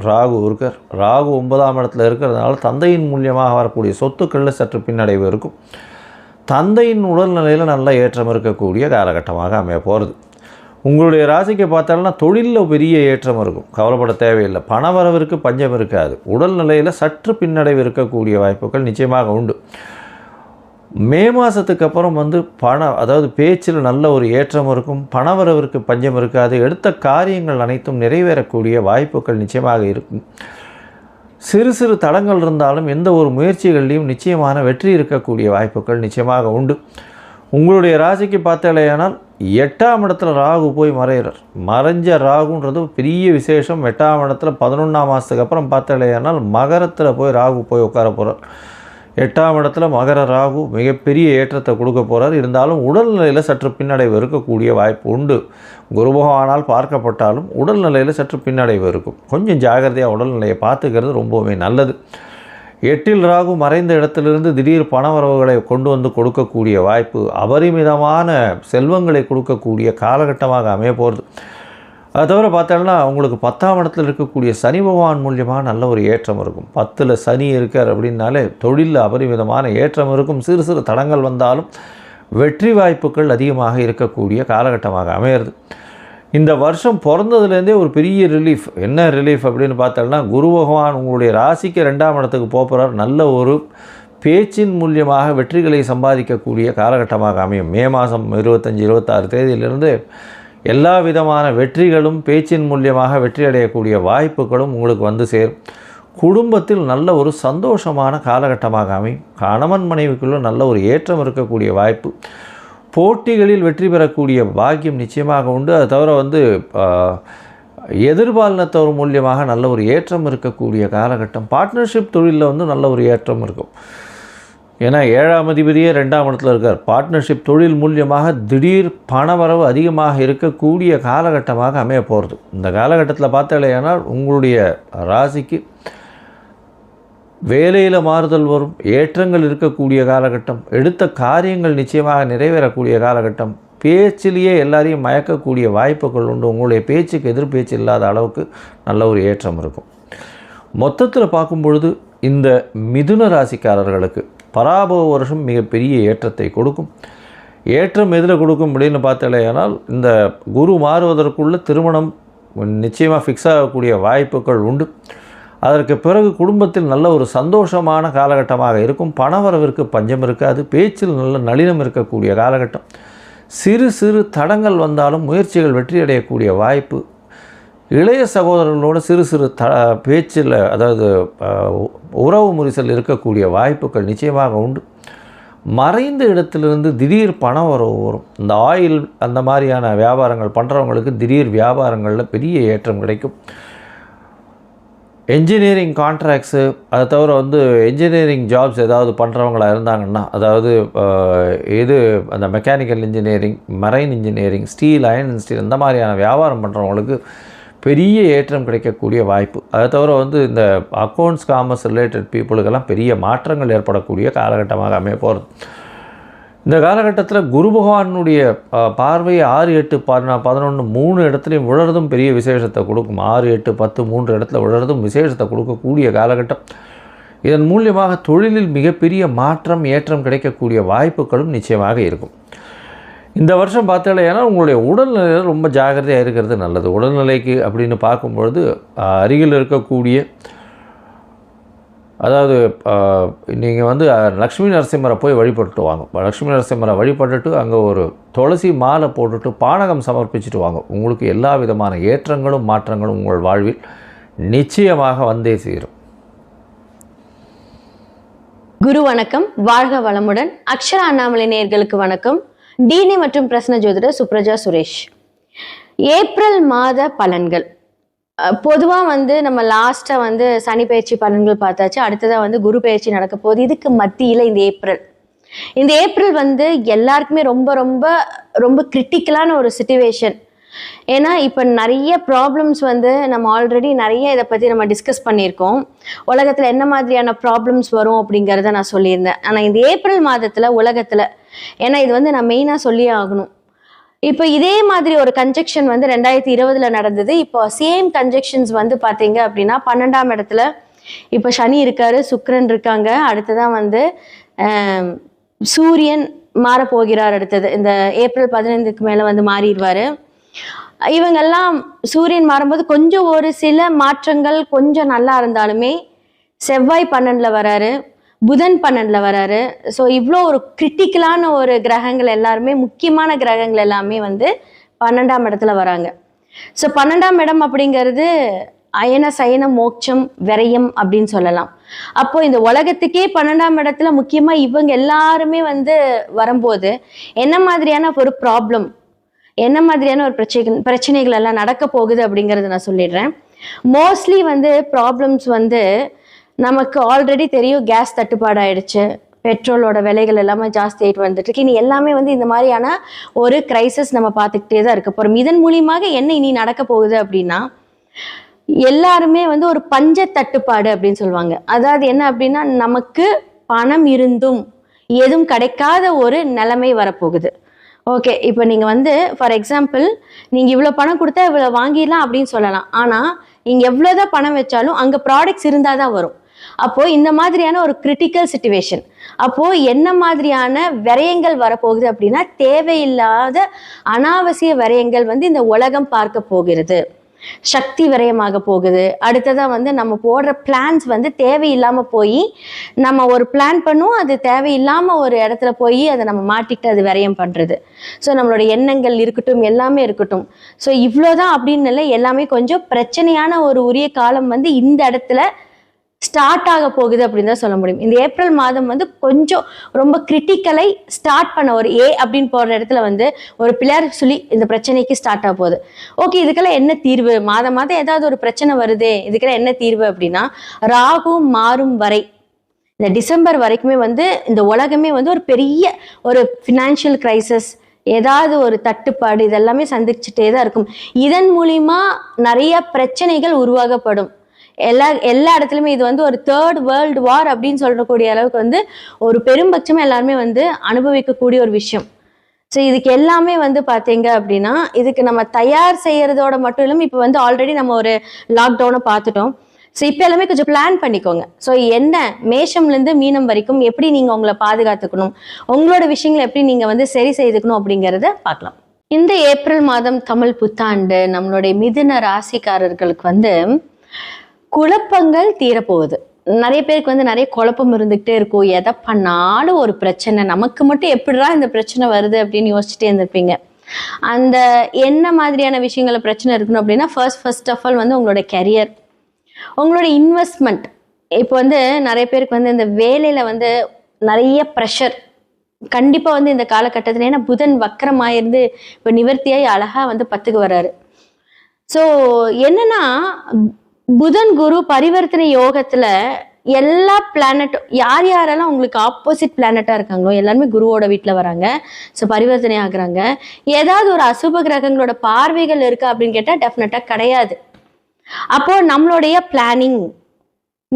ராகு இருக்கார். ராகு 9ஆம் இடத்துல இருக்கிறதுனால தந்தையின் மூலியமாக வரக்கூடிய சொத்துக்களில் சற்று பின்னடைவு இருக்கும். தந்தையின் உடல்நிலையில் நல்ல ஏற்றம் இருக்கக்கூடிய காலகட்டமாக அமைய போகிறது. உங்களுடைய ராசிக்கு பார்த்தாலும் தொழிலில் பெரிய ஏற்றம் இருக்கும். கவலைப்பட தேவையில்லை. பணவரவிற்கு பஞ்சம் இருக்காது. உடல்நிலையில் சற்று பின்னடைவு இருக்கக்கூடிய வாய்ப்புகள் நிச்சயமாக உண்டு. மே மாதத்துக்கு அப்புறம் அதாவது பேச்சில் நல்ல ஒரு ஏற்றம் இருக்கும். பணவரவிற்கு பஞ்சம் இருக்காது. எடுத்த காரியங்கள் அனைத்தும் நிறைவேறக்கூடிய வாய்ப்புகள் நிச்சயமாக இருக்கும். சிறு சிறு தடங்கள் இருந்தாலும் எந்த ஒரு முயற்சிகள்லையும் நிச்சயமான வெற்றி இருக்கக்கூடிய வாய்ப்புகள் நிச்சயமாக உண்டு. உங்களுடைய ராசிக்கு பார்த்தாலேயானால் 8ஆம் இடத்துல ராகு போய் மறைகிறார். மறைஞ்ச ராகுன்றது பெரிய விசேஷம். 8ஆம் இடத்துல 11ஆம் மாதத்துக்கு அப்புறம் பார்த்தாலேயானால் மகரத்தில் போய் ராகு போய் உட்கார போகிறார். 8ஆம் இடத்துல மகர ராகு மிகப்பெரிய ஏற்றத்தை கொடுக்க போகிறார். இருந்தாலும் உடல்நிலையில் சற்று பின்னடைவு இருக்கக்கூடிய வாய்ப்பு உண்டு. குரு பகவானால் பார்க்கப்பட்டாலும் உடல்நிலையில் சற்று பின்னடைவு இருக்கும். கொஞ்சம் ஜாகிரதையாக உடல்நிலையை பார்த்துக்கிறது ரொம்பவுமே நல்லது. 8இல் ராகு மறைந்த இடத்திலிருந்து திடீர் பணவரவுகளை கொண்டு கொடுக்கக்கூடிய வாய்ப்பு, அபரிமிதமான செல்வங்களை கொடுக்கக்கூடிய காலகட்டமாக அமைய போகிறது. அது தவிர பார்த்தோம்னா உங்களுக்கு 10ஆம் இடத்துல இருக்கக்கூடிய சனி பகவான் மூலியமாக நல்ல ஒரு ஏற்றம் இருக்கும். 10ல் சனி இருக்கார் அப்படின்னாலே தொழிலில் அபரிமிதமான ஏற்றம் இருக்கும். சிறு சிறு தடங்கள் வந்தாலும் வெற்றி வாய்ப்புகள் அதிகமாக இருக்கக்கூடிய காலகட்டமாக அமையிறது. இந்த வருஷம் பிறந்ததுலேருந்தே ஒரு பெரிய ரிலீஃப். என்ன ரிலீஃப் அப்படின்னு பார்த்தோம்னா குரு பகவான் உங்களுடைய ராசிக்கு 2ஆம் இடத்துக்கு போகிறார். நல்ல ஒரு பேச்சின் மூலியமாக வெற்றிகளை சம்பாதிக்கக்கூடிய காலகட்டமாக அமையும். மே மாதம் 25, 26 தேதியிலிருந்து எல்லா விதமான வெற்றிகளும் பேச்சின் மூலியமாக வெற்றி அடையக்கூடிய வாய்ப்புகளும் உங்களுக்கு சேரும். குடும்பத்தில் நல்ல ஒரு சந்தோஷமான காலகட்டமாக அமையும். கணவன் மனைவிக்குள்ள நல்ல ஒரு ஏற்றம் இருக்கக்கூடிய வாய்ப்பு, போட்டிகளில் வெற்றி பெறக்கூடிய பாக்கியம் நிச்சயமாக உண்டு. அது தவிர எதிர்பாலினத்தவர் மூலியமாக நல்ல ஒரு ஏற்றம் இருக்கக்கூடிய காலகட்டம். பார்ட்னர்ஷிப் தொழிலில் நல்ல ஒரு ஏற்றம் இருக்கும். ஏன்னா 7ஆம் அதிபதியே 2ஆம் இடத்துல இருக்கார். பார்ட்னர்ஷிப் தொழில் மூலியமாக திடீர் பணவரவு அதிகமாக இருக்கக்கூடிய காலகட்டமாக அமைய போகிறது. இந்த காலகட்டத்தில் பார்த்தாலேயானால் உங்களுடைய ராசிக்கு வேலையில் மாறுதல் வரும், ஏற்றங்கள் இருக்கக்கூடிய காலகட்டம், எடுத்த காரியங்கள் நிச்சயமாக நிறைவேறக்கூடிய காலகட்டம், பேச்சிலேயே எல்லாரையும் மயக்கக்கூடிய வாய்ப்புகள் உண்டு. உங்களுடைய பேச்சுக்கு எதிர்பேச்சு இல்லாத அளவுக்கு நல்ல ஒரு ஏற்றம் இருக்கும். மொத்தத்தில் பார்க்கும் பொழுது இந்த மிதுன ராசிக்காரர்களுக்கு பராபவ வருஷம் மிகப்பெரிய ஏற்றத்தை கொடுக்கும். ஏற்றம் எதில் கொடுக்கும் அப்படின்னு பார்த்தாலேயானால் இந்த குரு மாறுவதற்குள்ள திருமணம் நிச்சயமாக ஃபிக்ஸ் ஆகக்கூடிய வாய்ப்புகள் உண்டு. அதற்கு பிறகு குடும்பத்தில் நல்ல ஒரு சந்தோஷமான காலகட்டமாக இருக்கும். பணவரவிற்கு பஞ்சம் இருக்காது. பேச்சில் நல்ல நளினம் இருக்கக்கூடிய காலகட்டம். சிறு சிறு தடங்கள் வந்தாலும் முயற்சிகள் வெற்றி அடையக்கூடிய வாய்ப்பு. இளைய சகோதரர்களோடு சிறு சிறு பேச்சில் அதாவது உறவு முறிசல் இருக்கக்கூடிய வாய்ப்புகள் நிச்சயமாக உண்டு. மறைந்த இடத்திலிருந்து திடீர் பணம் வரும். இந்த ஆயில் அந்த மாதிரியான வியாபாரங்கள் பண்ணுறவங்களுக்கு திடீர் வியாபாரங்களில் பெரிய ஏற்றம் கிடைக்கும். என்ஜினியரிங் கான்ட்ராக்ட்ஸு, அதை தவிர வந்து என்ஜினியரிங் ஜாப்ஸ் ஏதாவது பண்ணுறவங்களா இருந்தாங்கன்னா, அதாவது இது அந்த mechanical engineering, marine engineering, steel, iron and Steeles இந்த மாதிரியான வியாபாரம் பண்ணுறவங்களுக்கு பெரிய ஏற்றம் கிடைக்கக்கூடிய வாய்ப்பு. அதை தவிர வந்து இந்த அக்கௌண்ட்ஸ், காமர்ஸ் ரிலேட்டட் பீப்புளுக்கெல்லாம் பெரிய மாற்றங்கள் ஏற்படக்கூடிய காலகட்டமாக அமைய போகிறது. இந்த காலகட்டத்தில் குரு பகவானுடைய பார்வை 6, 8, 11, 3 இடத்துலையும் விழறதும் பெரிய விசேஷத்தை கொடுக்கும். 6, 8, 10, 3 இடத்துல விழறதும் விசேஷத்தை கொடுக்கக்கூடிய காலகட்டம். இதன் மூலியமாக தொழிலில் மிகப்பெரிய மாற்றம், ஏற்றம் கிடைக்கக்கூடிய வாய்ப்புகளும் நிச்சயமாக இருக்கும். இந்த வருஷம் பார்த்தாலேனா உங்களுடைய உடல்நிலையில் ரொம்ப ஜாக்கிரதையாக இருக்கிறது நல்லது. உடல்நிலைக்கு அப்படின்னு பார்க்கும்பொழுது அருகில் இருக்கக்கூடிய, அதாவது நீங்கள் வந்து லக்ஷ்மி நரசிம்மரை போய் வழிபட்டுட்டு வாங்க. லக்ஷ்மி நரசிம்மரை வழிபட்டுட்டு அங்கே ஒரு துளசி மாலை போட்டுட்டு பானகம் சமர்ப்பிச்சுட்டு வாங்க. உங்களுக்கு எல்லா விதமான ஏற்றங்களும் மாற்றங்களும் உங்கள் வாழ்வில் நிச்சயமாக வந்தே சேரும். குரு வணக்கம், வாழ்க வளமுடன். அக்ஷரா அண்ணாமலை நேயர்களுக்கு வணக்கம். டிஎன்ஏ மற்றும் பிரசன்ன ஜோதிடர் சுப்ரஜா சுரேஷ். ஏப்ரல் மாத பலன்கள் பொதுவாக வந்து நம்ம லாஸ்ட்டாக வந்து சனி பயிற்சி பலன்கள் பார்த்தாச்சு. அடுத்ததாக வந்து குரு பயிற்சி நடக்க போகுது. இதுக்கு மத்தியில் இந்த ஏப்ரல் வந்து எல்லாருக்குமே ரொம்ப ரொம்ப ரொம்ப கிரிட்டிக்கலான ஒரு சிச்சுவேஷன். ஏன்னா இப்போ நிறைய ப்ராப்ளம்ஸ் வந்து நம்ம ஆல்ரெடி நிறைய இதை பற்றி நம்ம டிஸ்கஸ் பண்ணியிருக்கோம். உலகத்தில் என்ன மாதிரியான ப்ராப்ளம்ஸ் வரும் அப்படிங்கிறத நான் சொல்லியிருந்தேன். ஆனால் இந்த ஏப்ரல் மாதத்தில் உலகத்தில், ஏன்னா இது வந்து நான் மெயினாக சொல்லியே ஆகணும், இப்போ இதே மாதிரி ஒரு கன்ஜெக்ஷன் வந்து 2020 நடந்தது. இப்போ சேம் கன்ஜெக்ஷன்ஸ் வந்து பார்த்தீங்க அப்படின்னா 12ஆம் இடத்துல இப்போ சனி இருக்காரு, சுக்கிரன் இருக்காங்க. அடுத்ததான் வந்து சூரியன் மாறப்போகிறார். அடுத்தது இந்த ஏப்ரல் 15க்கு மேலே வந்து மாறிடுவார். இவங்கெல்லாம் சூரியன் மாறும்போது கொஞ்சம் ஒரு சில மாற்றங்கள் கொஞ்சம் நல்லா இருந்தாலுமே செவ்வாய் 12ல் வராரு, புதன் 12ல் வராரு. ஸோ இவ்வளோ ஒரு கிரிட்டிக்கலான ஒரு கிரகங்கள் எல்லாருமே, முக்கியமான கிரகங்கள் எல்லாமே வந்து 12ஆம் இடத்துல வராங்க. ஸோ 12ஆம் இடம் அப்படிங்கிறது அயன சயன மோட்சம் விரயம் அப்படின்னு சொல்லலாம். அப்போ இந்த உலகத்துக்கே 12ஆம் இடத்துல முக்கியமாக இவங்க எல்லாருமே வந்து வரும்போது என்ன மாதிரியான ஒரு ப்ராப்ளம், என்ன மாதிரியான ஒரு பிரச்சனைகள் எல்லாம் நடக்க போகுது அப்படிங்கிறத நான் சொல்லிடுறேன். மோஸ்ட்லி வந்து ப்ராப்ளம்ஸ் வந்து நமக்கு ஆல்ரெடி தெரியும். கேஸ் தட்டுப்பாடு ஆயிடுச்சு, பெட்ரோலோட விலைகள் எல்லாமே ஜாஸ்தி ஆகிட்டு வந்துட்டு இருக்கு. இனி எல்லாமே வந்து இந்த மாதிரியான ஒரு கிரைசிஸ் நம்ம பார்த்துக்கிட்டே தான் இருக்க போகிறோம். இதன் மூலியமாக என்ன இனி நடக்க போகுது அப்படின்னா, எல்லாருமே வந்து ஒரு பஞ்ச தட்டுப்பாடு அப்படின்னு சொல்லுவாங்க. அதாவது என்ன அப்படின்னா, நமக்கு பணம் இருந்தும் எதுவும் கிடைக்காத ஒரு நிலைமை வரப்போகுது. ஓகே, இப்போ நீங்கள் வந்து ஃபார் எக்ஸாம்பிள் நீங்கள் இவ்வளோ பணம் கொடுத்தா இவ்வளோ வாங்கிடலாம் அப்படின்னு சொல்லலாம். ஆனால் நீங்கள் எவ்வளோதான் பணம் வச்சாலும் அங்கே ப்ராடக்ட்ஸ் இருந்தால் தான் வரும். அப்போது இந்த மாதிரியான ஒரு கிரிட்டிக்கல் சிச்சுவேஷன். அப்போது என்ன மாதிரியான விரயங்கள் வரப்போகுது அப்படின்னா, தேவையில்லாத அனாவசிய விரயங்கள் வந்து இந்த உலகம் பார்க்க போகிறது. சக்தி விரயமாக போகுது. அடுத்ததாக வந்து நம்ம போடுற பிளான்ஸ் வந்து தேவையில்லாமல் போய், நம்ம ஒரு பிளான் பண்ணுவோம், அது தேவையில்லாமல் ஒரு இடத்துல போய் அதை நம்ம மாட்டிக்கிட்டு அது விரயம் பண்ணுறது. ஸோ நம்மளோட எண்ணங்கள் இருக்கட்டும், எல்லாமே இருக்கட்டும். ஸோ இவ்வளோதான் அப்படின்னு இல்லை, எல்லாமே கொஞ்சம் பிரச்சனையான ஒரு உரிய காலம் வந்து இந்த இடத்துல ஸ்டார்ட் ஆக போகுது அப்படின்னு தான் சொல்ல முடியும். இந்த ஏப்ரல் மாதம் வந்து கொஞ்சம் ரொம்ப கிரிட்டிக்கலை ஸ்டார்ட் பண்ண ஒரு அப்படின்னு போகிற இடத்துல வந்து ஒரு பிள்ளையார் சொல்லி இந்த பிரச்சனைக்கு ஸ்டார்ட் ஆக போகுது. ஓகே, இதுக்கெல்லாம் என்ன தீர்வு? மாதம் மாதம் ஏதாவது ஒரு பிரச்சனை வருதே, இதுக்கெல்லாம் என்ன தீர்வு அப்படின்னா, ராகு மாறும் வரை இந்த டிசம்பர் வரைக்குமே வந்து இந்த உலகமே வந்து ஒரு பெரிய ஒரு ஃபினான்ஷியல் கிரைசிஸ், ஏதாவது ஒரு தட்டுப்பாடு இதெல்லாமே சந்திச்சுட்டே தான் இருக்கும். இதன் மூலிமா நிறைய பிரச்சனைகள் உருவாகப்படும். எல்லா இடத்துலையுமே இது வந்து ஒரு 3rd வேர்ல்டு வார் அப்படின்னு சொல்லக்கூடிய அளவுக்கு வந்து ஒரு பெரும்பட்சமாக எல்லாருமே வந்து அனுபவிக்கக்கூடிய ஒரு விஷயம். ஸோ இதுக்கு எல்லாமே வந்து பார்த்தீங்க அப்படின்னா, இதுக்கு நம்ம தயார் செய்யறதோட மட்டும் இல்லாமல் இப்போ வந்து ஆல்ரெடி நம்ம ஒரு லாக்டவுனை பார்த்துட்டோம். ஸோ இப்போ எல்லாமே கொஞ்சம் பிளான் பண்ணிக்கோங்க. ஸோ என்ன மேஷம்லேருந்து மீனம் வரைக்கும் எப்படி நீங்கள் உங்களை பாதுகாத்துக்கணும், உங்களோட விஷயங்களை எப்படி நீங்கள் வந்து சரி செய்துக்கணும் அப்படிங்கிறத பார்க்கலாம். இந்த ஏப்ரல் மாதம் தமிழ் புத்தாண்டு நம்மளுடைய மிதுன ராசிக்காரர்களுக்கு வந்து குழப்பங்கள் தீரப்போகுது. நிறைய பேருக்கு வந்து நிறைய குழப்பம் இருந்துகிட்டே இருக்கும். எதை பண்ணாலும் ஒரு பிரச்சனை, நமக்கு மட்டும் எப்படிடா இந்த பிரச்சனை வருது அப்படின்னு யோசிச்சுட்டே இருந்திருப்பீங்க. அந்த என்ன மாதிரியான விஷயங்கள பிரச்சனை இருக்கணும் அப்படின்னா, ஃபர்ஸ்ட் ஆஃப் ஆல் வந்து உங்களோட கெரியர், உங்களோட இன்வெஸ்ட்மெண்ட். இப்போ வந்து நிறைய பேருக்கு வந்து இந்த வேலையில் வந்து நிறைய ப்ரெஷர் கண்டிப்பாக வந்து இந்த காலகட்டத்தில், ஏன்னா புதன் வக்கரமாயிருந்து இப்போ நிவர்த்தியாகி அழகாக வந்து 10க்கு வர்றாரு. ஸோ என்னன்னா, புதன் குரு பரிவர்த்தனை யோகத்துல எல்லா பிளானட்டும் யார் யாரெல்லாம் உங்களுக்கு ஆப்போசிட் பிளானட்டா இருக்காங்களோ எல்லாருமே குருவோட வீட்டுல வராங்க. ஸோ பரிவர்த்தனை ஆகுறாங்க. ஏதாவது ஒரு அசுப கிரகங்களோட பார்வைகள் இருக்கா அப்படின்னு கேட்டா டெஃபினட்டா கிடையாது. அப்போ நம்மளுடைய பிளானிங்,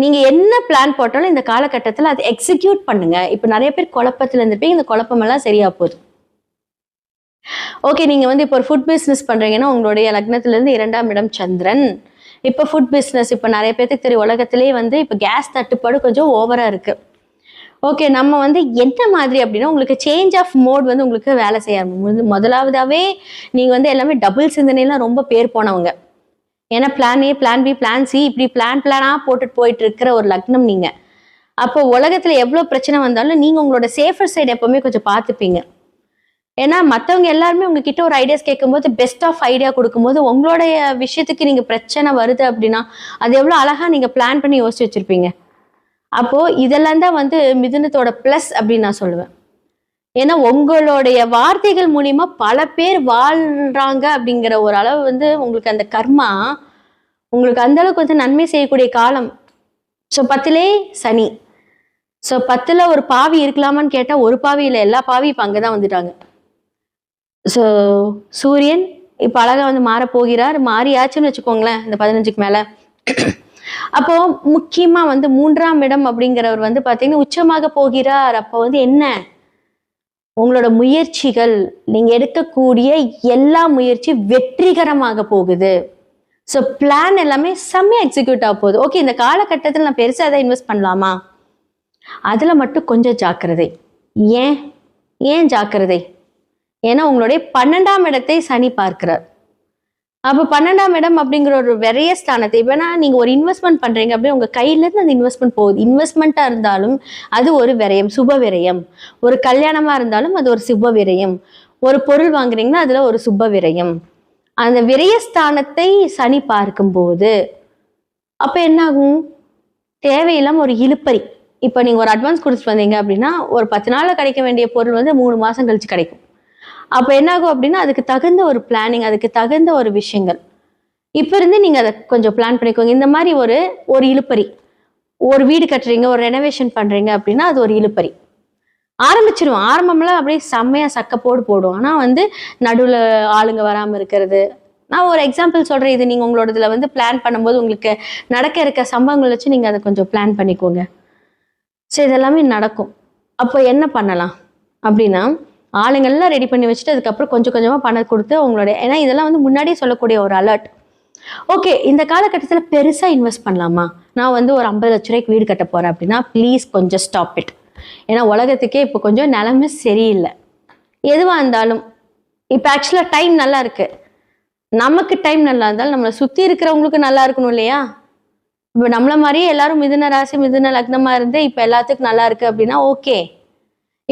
நீங்க என்ன பிளான் போட்டாலும் இந்த காலகட்டத்தில் அதை எக்ஸிக்யூட் பண்ணுங்க. இப்போ நிறைய பேர் குழப்பத்துல இருந்துப்பீங்க, இந்த குழப்பமெல்லாம் சரியா போகுது. ஓகே, நீங்க வந்து இப்போ ஒரு ஃபுட் பிஸ்னஸ் பண்றீங்கன்னா உங்களுடைய லக்னத்துல இருந்து 2ஆம் இடம் சந்திரன். இப்போ ஃபுட் பிஸ்னஸ் இப்போ நிறைய பேருக்கு தெரியும், உலகத்திலே வந்து இப்போ கேஸ் தட்டுப்பாடு கொஞ்சம் ஓவரா இருக்கு. ஓகே, நம்ம வந்து என்ன மாதிரி அப்படின்னா உங்களுக்கு சேஞ்ச் ஆஃப் மோட் வந்து உங்களுக்கு வேலை செய்ய முதலாவதாவே நீங்க வந்து எல்லாமே டபுள் சிந்தனைலாம் ரொம்ப பேர் போனவங்க. ஏன்னா plan A, plan B, plan C, இப்படி பிளானா போட்டுட்டு போயிட்டு இருக்கிற ஒரு லக்னம் நீங்க. அப்போ உலகத்துல எவ்வளவு பிரச்சனை வந்தாலும் நீங்க உங்களோட சேஃபர் சைடு எப்பவுமே கொஞ்சம் பார்த்துப்பீங்க. ஏன்னா மற்றவங்க எல்லாருமே உங்ககிட்ட ஒரு ஐடியாஸ் கேட்கும்போது பெஸ்ட் ஆஃப் ஐடியா கொடுக்கும்போது உங்களுடைய விஷயத்துக்கு நீங்க பிரச்சனை வருது அப்படின்னா அது எவ்வளவு அழகா நீங்க பிளான் பண்ணி யோசிச்சு வச்சிருப்பீங்க. அப்போ இதெல்லாம் தான் வந்து மிதுனத்தோட பிளஸ் அப்படின்னு நான் சொல்லுவேன். ஏன்னா உங்களுடைய வார்த்தைகள் மூலியமா பல பேர் வாழ்றாங்க அப்படிங்கிற ஒரு அளவு வந்து உங்களுக்கு அந்த கர்மா உங்களுக்கு அந்த அளவுக்கு வந்து நன்மை செய்யக்கூடிய காலம். ஸோ 10லே சனி. ஸோ 10ல் ஒரு பாவி இருக்கலாமான்னு கேட்டால் ஒரு பாவி இல்லை, எல்லா பாவி இப்போ அங்கே தான் வந்துட்டாங்க. ஸோ சூரியன் இப்போ அழகா வந்து மாறப்போகிறார். மாறியாச்சுன்னு வச்சுக்கோங்களேன் இந்த 15க்கு மேலே. அப்போ முக்கியமா வந்து 3ஆம் இடம் அப்படிங்கிறவர் வந்து பார்த்தீங்கன்னா உச்சமாக போகிறார். அப்போ வந்து என்ன, உங்களோட முயற்சிகள், நீங்க எடுக்கக்கூடிய எல்லா முயற்சி வெற்றிகரமாக போகுது. ஸோ பிளான் எல்லாமே செம்மையா எக்ஸிக்யூட் ஆக போகுது. ஓகே, இந்த காலகட்டத்தில் நான் பெருசாக அதை இன்வெஸ்ட் பண்ணலாமா, அதில் மட்டும் கொஞ்சம் ஜாக்கிரதை. ஏன் ஜாக்கிரதை? ஏன்னா உங்களுடைய 12ஆம் இடத்தை சனி பார்க்கிறார். அப்போ 12ஆம் இடம் அப்படிங்கிற ஒரு விரைய ஸ்தானத்தை, இப்போனா நீங்கள் ஒரு இன்வெஸ்ட்மெண்ட் பண்ணுறீங்க அப்படின்னு உங்கள் கையிலேருந்து அந்த இன்வெஸ்ட்மெண்ட் போகுது. இன்வெஸ்ட்மெண்ட்டாக இருந்தாலும் அது ஒரு விரயம், சுப விரயம். ஒரு கல்யாணமாக இருந்தாலும் அது ஒரு சுப விரயம். ஒரு பொருள் வாங்குறீங்கன்னா அதில் ஒரு சுப விரயம். அந்த விரயஸ்தானத்தை சனி பார்க்கும்போது அப்போ என்ன ஆகும், தேவையில்லாமல் ஒரு இழுப்பறி. இப்போ நீங்கள் ஒரு அட்வான்ஸ் கொடுத்துட்டு வந்தீங்க அப்படின்னா ஒரு 10 நாளில் கிடைக்க வேண்டிய பொருள் வந்து 3 மாதம் கழிச்சு கிடைக்கும். அப்போ என்ன ஆகும் அப்படின்னா அதுக்கு தகுந்த ஒரு பிளானிங், அதுக்கு தகுந்த ஒரு விஷயங்கள் இப்போ இருந்து நீங்கள் அதை கொஞ்சம் பிளான் பண்ணிக்கோங்க. இந்த மாதிரி ஒரு இழுப்பறி, ஒரு வீடு கட்டுறீங்க, ஒரு ரெனோவேஷன் பண்ணுறீங்க அப்படின்னா அது ஒரு இழுப்பறி. ஆரம்பிச்சிருவோம், ஆரம்பம்லாம் அப்படியே செம்மையாக சக்கப்போடு போடும். ஆனால் வந்து நடுவில் ஆளுங்க வராமல் இருக்கிறது. நான் ஒரு எக்ஸாம்பிள் சொல்கிறேன், இது நீங்கள் உங்களோட இதில் வந்து பிளான் பண்ணும்போது உங்களுக்கு நடக்க இருக்க சம்பவங்கள் வச்சு நீங்கள் அதை கொஞ்சம் பிளான் பண்ணிக்கோங்க. ஸோ இதெல்லாமே நடக்கும். அப்போ என்ன பண்ணலாம் அப்படின்னா ஆளுங்கள்லாம் ரெடி பண்ணி வச்சுட்டு அதுக்கப்புறம் கொஞ்சம் கொஞ்சமாக பணம் கொடுத்து உங்களுடைய, ஏன்னா இதெல்லாம் வந்து முன்னாடியே சொல்லக்கூடிய ஒரு அலர்ட். ஓகே, இந்த காலகட்டத்தில் பெருசாக இன்வெஸ்ட் பண்ணலாமா, நான் வந்து ஒரு 50 லட்ச ரூபாய்க்கு வீடு கட்ட போகிறேன் அப்படின்னா ப்ளீஸ் கொஞ்சம் ஸ்டாப் இட். ஏன்னா உலகத்துக்கே இப்போ கொஞ்சம் நிலைமை சரியில்லை. எதுவாக இருந்தாலும் இப்போ ஆக்சுவலாக டைம் நல்லா இருக்கு, நமக்கு டைம் நல்லா இருந்தாலும் நம்மளை சுற்றி இருக்கிறவங்களுக்கு நல்லா இருக்கணும் இல்லையா. இப்போ நம்மள மாதிரியே எல்லாரும் மிதுன ராசி மிதுன லக்னமாக இருந்து இப்போ எல்லாத்துக்கும் நல்லா இருக்கு அப்படின்னா ஓகே.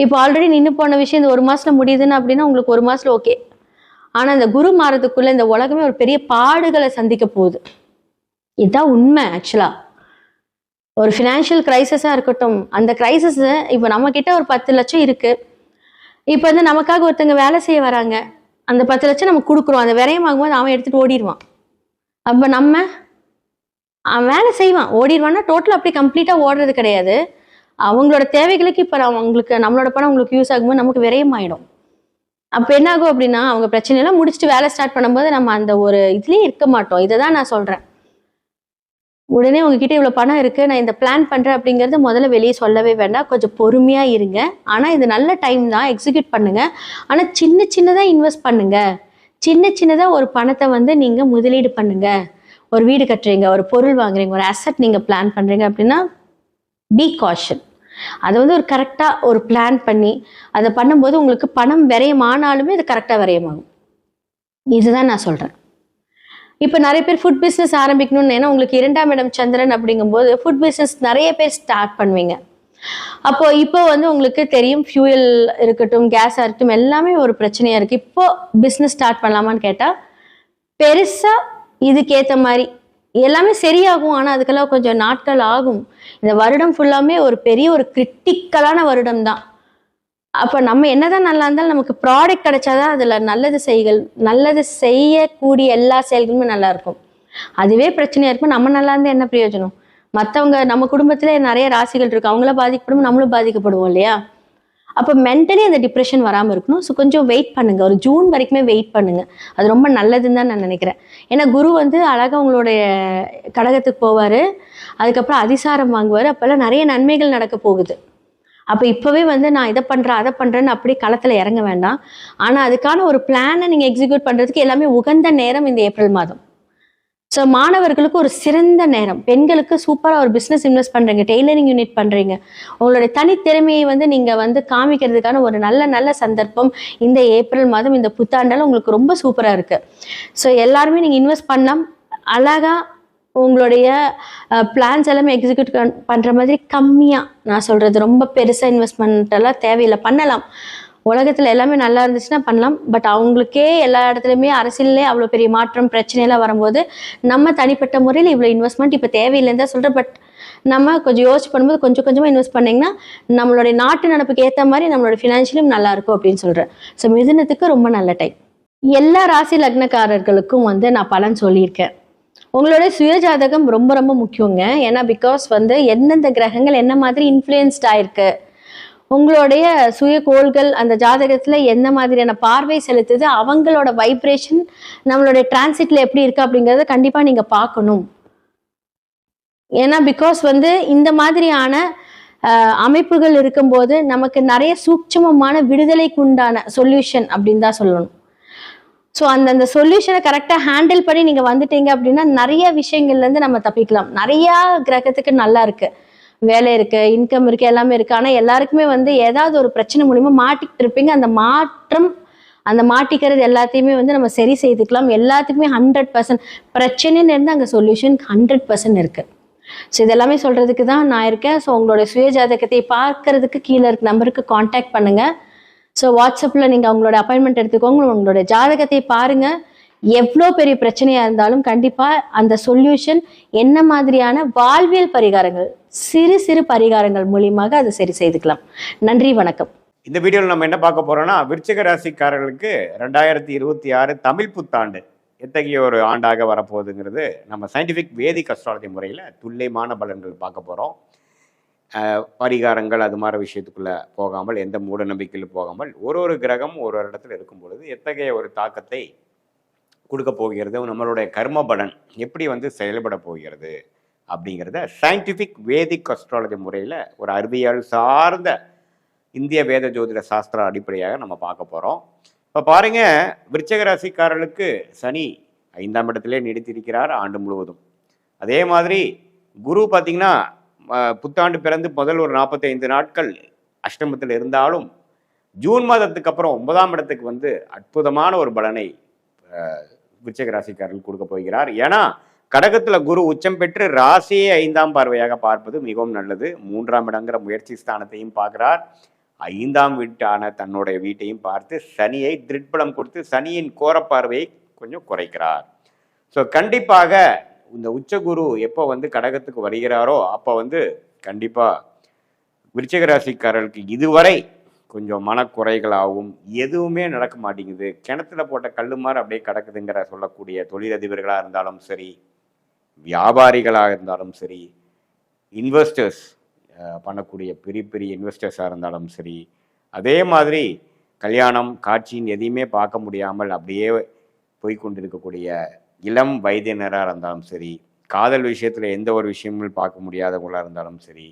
இப்போ ஆல்ரெடி நின்று போன விஷயம் இந்த 1 மாசத்துல முடியுதுன்னு அப்படின்னா உங்களுக்கு 1 மாசத்துல ஓகே. ஆனால் இந்த குரு மாறதுக்குள்ள இந்த உலகமே ஒரு பெரிய பாடுகளை சந்திக்க போகுது. இதுதான் உண்மை. ஆக்சுவலா ஒரு ஃபினான்ஷியல் கிரைசஸாக இருக்கட்டும், அந்த கிரைசஸ் இப்போ நம்ம கிட்ட ஒரு 10 லட்சம் இருக்கு. இப்போ வந்து நமக்காக ஒருத்தங்க வேலை செய்ய வராங்க, அந்த 10 லட்சம் நம்ம கொடுக்குறோம், அந்த விரயமாகும் போது அவன் எடுத்துட்டு ஓடிடுவான். அப்போ அவன் வேலை செய்வான், ஓடிடுவான்னா டோட்டலாக அப்படி கம்ப்ளீட்டாக ஓடுறது கிடையாது. அவங்களோட தேவைகளுக்கு இப்போ அவங்களுக்கு நம்மளோட பணம் உங்களுக்கு யூஸ் ஆகும்போது நமக்கு விரயமாயிடும். அப்போ என்ன ஆகும் அப்படின்னா அவங்க பிரச்சனையெல்லாம் முடிச்சுட்டு வேலை ஸ்டார்ட் பண்ணும்போது நம்ம அந்த ஒரு இதுலேயே இருக்க மாட்டோம். இதை தான் நான் சொல்கிறேன். உடனே உங்ககிட்ட இவ்வளோ பணம் இருக்குது, நான் இந்த பிளான் பண்ணுறேன் அப்படிங்கிறது முதல்ல வெளியே சொல்லவே வேண்டாம். கொஞ்சம் பொறுமையாக இருங்க. ஆனால் இது நல்ல டைம் தான், எக்ஸிக்யூட் பண்ணுங்கள். ஆனால் சின்னதாக இன்வெஸ்ட் பண்ணுங்கள். சின்னதாக ஒரு பணத்தை வந்து நீங்கள் முதலீடு பண்ணுங்கள். ஒரு வீடு கட்டுறீங்க, ஒரு பொருள் வாங்குறீங்க, ஒரு அசட் நீங்கள் பிளான் பண்ணுறீங்க அப்படின்னா பி காஷன். அதை வந்து ஒரு கரெக்டாக ஒரு பிளான் பண்ணி அதை பண்ணும்போது உங்களுக்கு பணம் விரயமானாலுமே அது கரெக்டாக விரயமாகும். இதுதான் நான் சொல்கிறேன். இப்போ நிறைய பேர் ஃபுட் பிஸ்னஸ் ஆரம்பிக்கணும்னு, ஏன்னா உங்களுக்கு 2ஆம் இடம் சந்திரன் அப்படிங்கும்போது ஃபுட் பிஸ்னஸ் நிறைய பேர் ஸ்டார்ட் பண்ணுவீங்க. அப்போ இப்போ வந்து உங்களுக்கு தெரியும், ஃபியூயல் இருக்கட்டும், கேஸாக இருக்கட்டும், எல்லாமே ஒரு பிரச்சனையாக இருக்குது. இப்போ பிஸ்னஸ் ஸ்டார்ட் பண்ணலாமான்னு கேட்டால் பெருசாக இதுக்கேற்ற மாதிரி எல்லாமே சரியாகும். ஆனால் அதுக்கெல்லாம் கொஞ்சம் நாட்கள் ஆகும். இந்த வருடம் ஃபுல்லாமே ஒரு பெரிய ஒரு கிரிட்டிக்கலான வருடம் தான். அப்போ நம்ம என்னதான் நல்லா இருந்தாலும் நமக்கு ப்ராடக்ட் கிடைச்சாதான் அதில் நல்லது செய்யக்கூடிய எல்லா செயல்களுமே நல்லா இருக்கும். அதுவே பிரச்சனையா இருக்கும். நம்ம நல்லா இருந்தா என்ன பிரயோஜனம்? மற்றவங்க நம்ம குடும்பத்துல நிறைய ராசிகள் இருக்கு, அவங்கள பாதிக்கப்படும், நம்மளும் பாதிக்கப்படுவோம் இல்லையா? அப்போ மென்டலி அந்த டிப்ரெஷன் வராமல் இருக்கணும். ஸோ கொஞ்சம் வெயிட் பண்ணுங்க, ஒரு ஜூன் வரைக்குமே வெயிட் பண்ணுங்க. அது ரொம்ப நல்லதுன்னு தான் நான் நினைக்கிறேன். ஏன்னா குரு வந்து அழகாக உங்களுடைய கடகத்துக்கு போவார், அதுக்கப்புறம் அதிசாரம் வாங்குவார். அப்போல்லாம் நிறைய நன்மைகள் நடக்க போகுது. அப்போ இப்போவே வந்து நான் இதை பண்ணுறேன் அதை பண்ணுறேன்னு அப்படி களத்தில் இறங்க வேண்டாம். ஆனால் அதுக்கான ஒரு பிளானை நீங்கள் எக்ஸிக்யூட் பண்ணுறதுக்கு எல்லாமே உகந்த நேரம் இந்த ஏப்ரல் மாதம். ஸோ மாணவர்களுக்கு ஒரு சிறந்த நேரம். பெண்களுக்கு சூப்பராக ஒரு பிஸ்னஸ் இன்வெஸ்ட் பண்ணுறீங்க, டெய்லரிங் யூனிட் பண்ணுறீங்க, உங்களுடைய தனித்திறமையை வந்து நீங்கள் வந்து காமிக்கிறதுக்கான ஒரு நல்ல சந்தர்ப்பம் இந்த ஏப்ரல் மாதம், இந்த புத்தாண்டால் உங்களுக்கு ரொம்ப சூப்பராக இருக்குது. ஸோ எல்லாருமே நீங்கள் இன்வெஸ்ட் பண்ணலாம். அழகாக உங்களுடைய பிளான்ஸ் எல்லாமே எக்ஸிக்யூட் பண்ணுற மாதிரி கம்மியாக, நான் சொல்கிறது ரொம்ப பெருசாக இன்வெஸ்ட்மெண்ட் எல்லாம் தேவையில்லை, பண்ணலாம். உலகத்தில் எல்லாமே நல்லா இருந்துச்சுன்னா பண்ணலாம். பட் அவங்களுக்கே எல்லா இடத்துலையுமே அரசியலே அவ்வளோ பெரிய மாற்றம் பிரச்சனையெல்லாம் வரும்போது நம்ம தனிப்பட்ட முறையில் இவ்வளோ இன்வெஸ்ட்மெண்ட் இப்போ தேவையில்லைன்னு தான் சொல்கிறேன். பட் நம்ம கொஞ்சம் யோசிச்சு பண்ணும்போது கொஞ்சம் கொஞ்சமாக இன்வெஸ்ட் பண்ணிங்கன்னா நம்மளுடைய நாட்டு நடப்புக்கு ஏற்ற மாதிரி நம்மளோட ஃபினான்ஷியலும் நல்லாயிருக்கும் அப்படின்னு சொல்கிறேன். ஸோ மிதுனத்துக்கு ரொம்ப நல்ல டைம். எல்லா ராசி லக்னக்காரர்களுக்கும் வந்து நான் பலன் சொல்லியிருக்கேன். உங்களுடைய சுயஜாதகம் ரொம்ப ரொம்ப முக்கியங்க. ஏன்னா பிகாஸ் வந்து எந்தெந்த கிரகங்கள் என்ன மாதிரி இன்ஃப்ளூயன்ஸ்ட் ஆயிருக்கு, உங்களுடைய சுய கோள்கள் அந்த ஜாதகத்துல எந்த மாதிரியான பார்வை செலுத்துது, அவங்களோட வைப்ரேஷன் நம்மளுடைய டிரான்சிட்ல எப்படி இருக்கு அப்படிங்கிறத கண்டிப்பா நீங்க பார்க்கணும். ஏன்னா பிகாஸ் வந்து இந்த மாதிரியான அமைப்புகள் இருக்கும்போது நமக்கு நிறைய சூட்சமமான விடுதலைக்கு உண்டான சொல்யூஷன் அப்படின்னு தான் சொல்லணும். ஸோ அந்த சொல்யூஷனை கரெக்டாக ஹேண்டில் பண்ணி நீங்கள் வந்துட்டீங்க அப்படின்னா நிறைய விஷயங்கள்லேருந்து நம்ம தப்பிக்கலாம். நிறையா கிரகத்துக்கு நல்லா இருக்கு, வேலை இருக்கு, இன்கம் இருக்கு, எல்லாமே இருக்கு. ஆனால் எல்லாருக்குமே வந்து ஏதாவது ஒரு பிரச்சனை மூலியமா மாட்டிக்கிட்டு இருப்பீங்க. அந்த மாட்டிக்கிறது எல்லாத்தையுமே வந்து நம்ம சரி செய்துக்கலாம். எல்லாத்துக்குமே 100% பிரச்சனைன்னு இருந்து அங்கே சொல்யூஷன் 100% இருக்கு. ஸோ இதெல்லாமே சொல்றதுக்கு தான் நான் இருக்கேன். ஸோ உங்களுடைய சுய ஜாதகத்தை பார்க்கறதுக்கு கீழே இருக்க நம்பருக்கு காண்டாக்ட் பண்ணுங்க. ஸோ வாட்ஸ்அப்பில் நீங்கள் அவங்களோட அப்பாயின்மெண்ட் எடுத்துக்கோங்க, உங்களோட ஜாதகத்தை பாருங்க. எவ்வளோ பெரிய பிரச்சனையாக இருந்தாலும் கண்டிப்பாக அந்த சொல்யூஷன் என்ன மாதிரியான வாழ்வியல் பரிகாரங்கள், சிறு பரிகாரங்கள் மூலியமாக அதை சரி செய்துக்கலாம். நன்றி, வணக்கம். இந்த வீடியோவில் நம்ம என்ன பார்க்க போறோம்னா, விருச்சிக ராசிக்காரர்களுக்கு 2026 தமிழ் புத்தாண்டு எத்தகைய ஒரு ஆண்டாக வரப்போகுதுங்கிறது நம்ம சயின்டிஃபிக் வேதிக் அஸ்ட்ராலஜி முறையில் துல்லியமான பலன்கள் பார்க்க போகிறோம். பரிகாரங்கள் அது மாதிரி விஷயத்துக்குள்ளே போகாமல், எந்த மூட நம்பிக்கையில் போகாமல், ஒரு கிரகம் ஒரு இடத்துல இருக்கும் பொழுது எத்தகைய ஒரு தாக்கத்தை கொடுக்க போகிறது, நம்மளுடைய கர்ம பலன் எப்படி வந்து செயல்பட போகிறது அப்படிங்கிறத சயின்டிஃபிக் வேதிக் அஸ்ட்ராலஜி முறையில் ஒரு அறிவியல் சார்ந்த இந்திய வேத ஜோதிட சாஸ்திர அடிப்படையாக நம்ம பார்க்க போகிறோம். இப்போ பாருங்க, விருச்சிக ராசிக்காரர்களுக்கு சனி 5ஆம் இடத்திலே நீடித்திருக்கிறார் ஆண்டு முழுவதும். அதே மாதிரி குரு பார்த்தீங்கன்னா புத்தாண்டு பிறந்து முதல் ஒரு 45 நாட்கள் அஷ்டமத்தில் இருந்தாலும் ஜூன் மாதத்துக்கு அப்புறம் 9ஆம் இடத்துக்கு வந்து அற்புதமான ஒரு பலனை விருச்சிக ராசிக்காரர்கள் கொடுக்க போகிறார். ஏன்னா கடகத்துல குரு உச்சம் பெற்று ராசியை 5ஆம் பார்வையாக பார்ப்பது மிகவும் நல்லது. 3ஆம் இடங்கிற முயற்சி ஸ்தானத்தையும் பார்க்கிறார். 5ஆம் வீட்டான தன்னுடைய வீட்டையும் பார்த்து சனியை திருட்பலம் கொடுத்து சனியின் கோரப்பார்வையை கொஞ்சம் குறைக்கிறார். ஸோ கண்டிப்பாக இந்த உச்சகுரு எப்போ வந்து கடகத்துக்கு வருகிறாரோ அப்போ வந்து கண்டிப்பாக விருச்சிக ராசிக்காரர்களுக்கு இதுவரை கொஞ்சம் மனக்குறைகளாகவும் எதுவுமே நடக்க மாட்டேங்குது, கிணத்துல போட்ட கல்லு மாதிரி அப்படியே கிடக்குதுங்கிற சொல்லக்கூடிய தொழிலதிபர்களாக இருந்தாலும் சரி, வியாபாரிகளாக இருந்தாலும் சரி, இன்வெஸ்டர்ஸ் பண்ணக்கூடிய பெரிய இன்வெஸ்டர்ஸாக இருந்தாலும் சரி, அதே மாதிரி கல்யாணம் காட்சின்னு எதையுமே பார்க்க முடியாமல் அப்படியே போய்கொண்டிருக்கக்கூடிய இளம் வயதினராக இருந்தாலும் சரி, காதல் விஷயத்தில் எந்த ஒரு விஷயமும் பார்க்க முடியாதவங்களாக இருந்தாலும் சரி,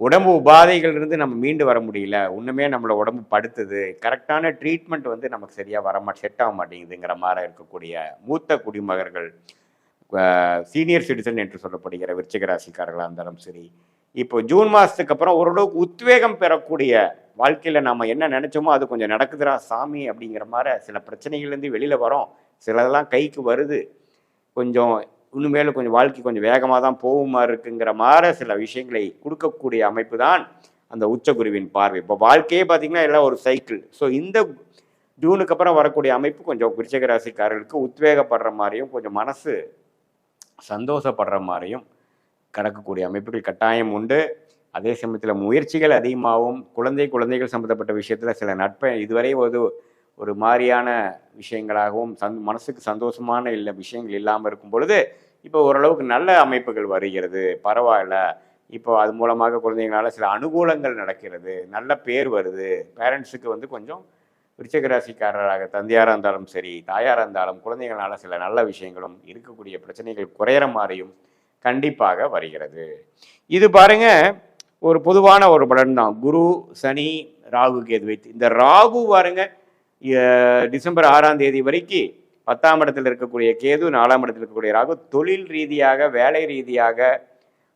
உடம்பு உபாதைகள் இருந்து நம்ம மீண்டு வர முடியல, ஒன்றுமே நம்மளை உடம்பு படுத்துது, கரெக்டான ட்ரீட்மெண்ட் வந்து நமக்கு சரியாக செட் ஆக மாட்டேங்குதுங்கிற மாதிரி இருக்கக்கூடிய மூத்த குடிமகர்கள், சீனியர் சிட்டிசன் என்று சொல்லப்படுகிற விருச்சிக ராசிக்காரர்களாக இருந்தாலும் சரி, இப்போ ஜூன் மாதத்துக்கு அப்புறம் ஓரளவுக்கு உத்வேகம் பெறக்கூடிய வாழ்க்கையில் நம்ம என்ன நினச்சோமோ அது கொஞ்சம் நடக்குதுரா சாமி அப்படிங்கிற மாதிரி சில பிரச்சனைகள்லேருந்து வெளியில் வரோம். சிலதெல்லாம் கைக்கு வருது, கொஞ்சம் இன்னுமேலும் கொஞ்சம் வாழ்க்கை கொஞ்சம் வேகமாக தான் போகுமா இருக்குங்கிற மாதிரி சில விஷயங்களை கொடுக்கக்கூடிய அமைப்பு தான் அந்த உச்சகுருவின் பார்வை. இப்போ வாழ்க்கையே பார்த்திங்கன்னா எல்லாம் ஒரு சைக்கிள். ஸோ இந்த ஜூனுக்கு அப்புறம் வரக்கூடிய அமைப்பு கொஞ்சம் விருச்சிக ராசிக்காரர்களுக்கு உத்வேகப்படுற மாதிரியும் கொஞ்சம் மனசு சந்தோஷப்படுற மாதிரியும் கடக்கக்கூடிய அமைப்புகள் கட்டாயம் உண்டு. அதே சமயத்தில் முயற்சிகள் அதிகமாகவும் குழந்தைகள் சம்மந்தப்பட்ட விஷயத்தில் சில நட்பை இதுவரை ஒரு மாதிரியான விஷயங்களாகவும் மனசுக்கு சந்தோஷமான இல்லை விஷயங்கள் இல்லாமல் இருக்கும் பொழுது இப்போ ஓரளவுக்கு நல்ல அமைப்புகள் வருகிறது, பரவாயில்ல. இப்போ அது மூலமாக குழந்தைங்களால சில அனுகூலங்கள் நடக்கிறது, நல்ல பேர் வருது. பேரண்ட்ஸுக்கு வந்து கொஞ்சம் விருச்சிக ராசிக்காரராக தந்தையாராக இருந்தாலும் சரி, தாயாராக இருந்தாலும் குழந்தைங்களால சில நல்ல விஷயங்களும் இருக்கக்கூடிய பிரச்சனைகள் குறையிற மாதிரியும் கண்டிப்பாக வருகிறது. இது பாருங்க ஒரு பொதுவான ஒரு பலன் தான். குரு, சனி, ராகு, கேது வைத்து இந்த ராகு பாருங்க டிசம்பர் 6ஆம் தேதி வரைக்கும் 10ஆம் இடத்தில் இருக்கக்கூடிய கேது, 4ஆம் இடத்தில் இருக்கக்கூடிய ராகு தொழில் ரீதியாக, வேலை ரீதியாக,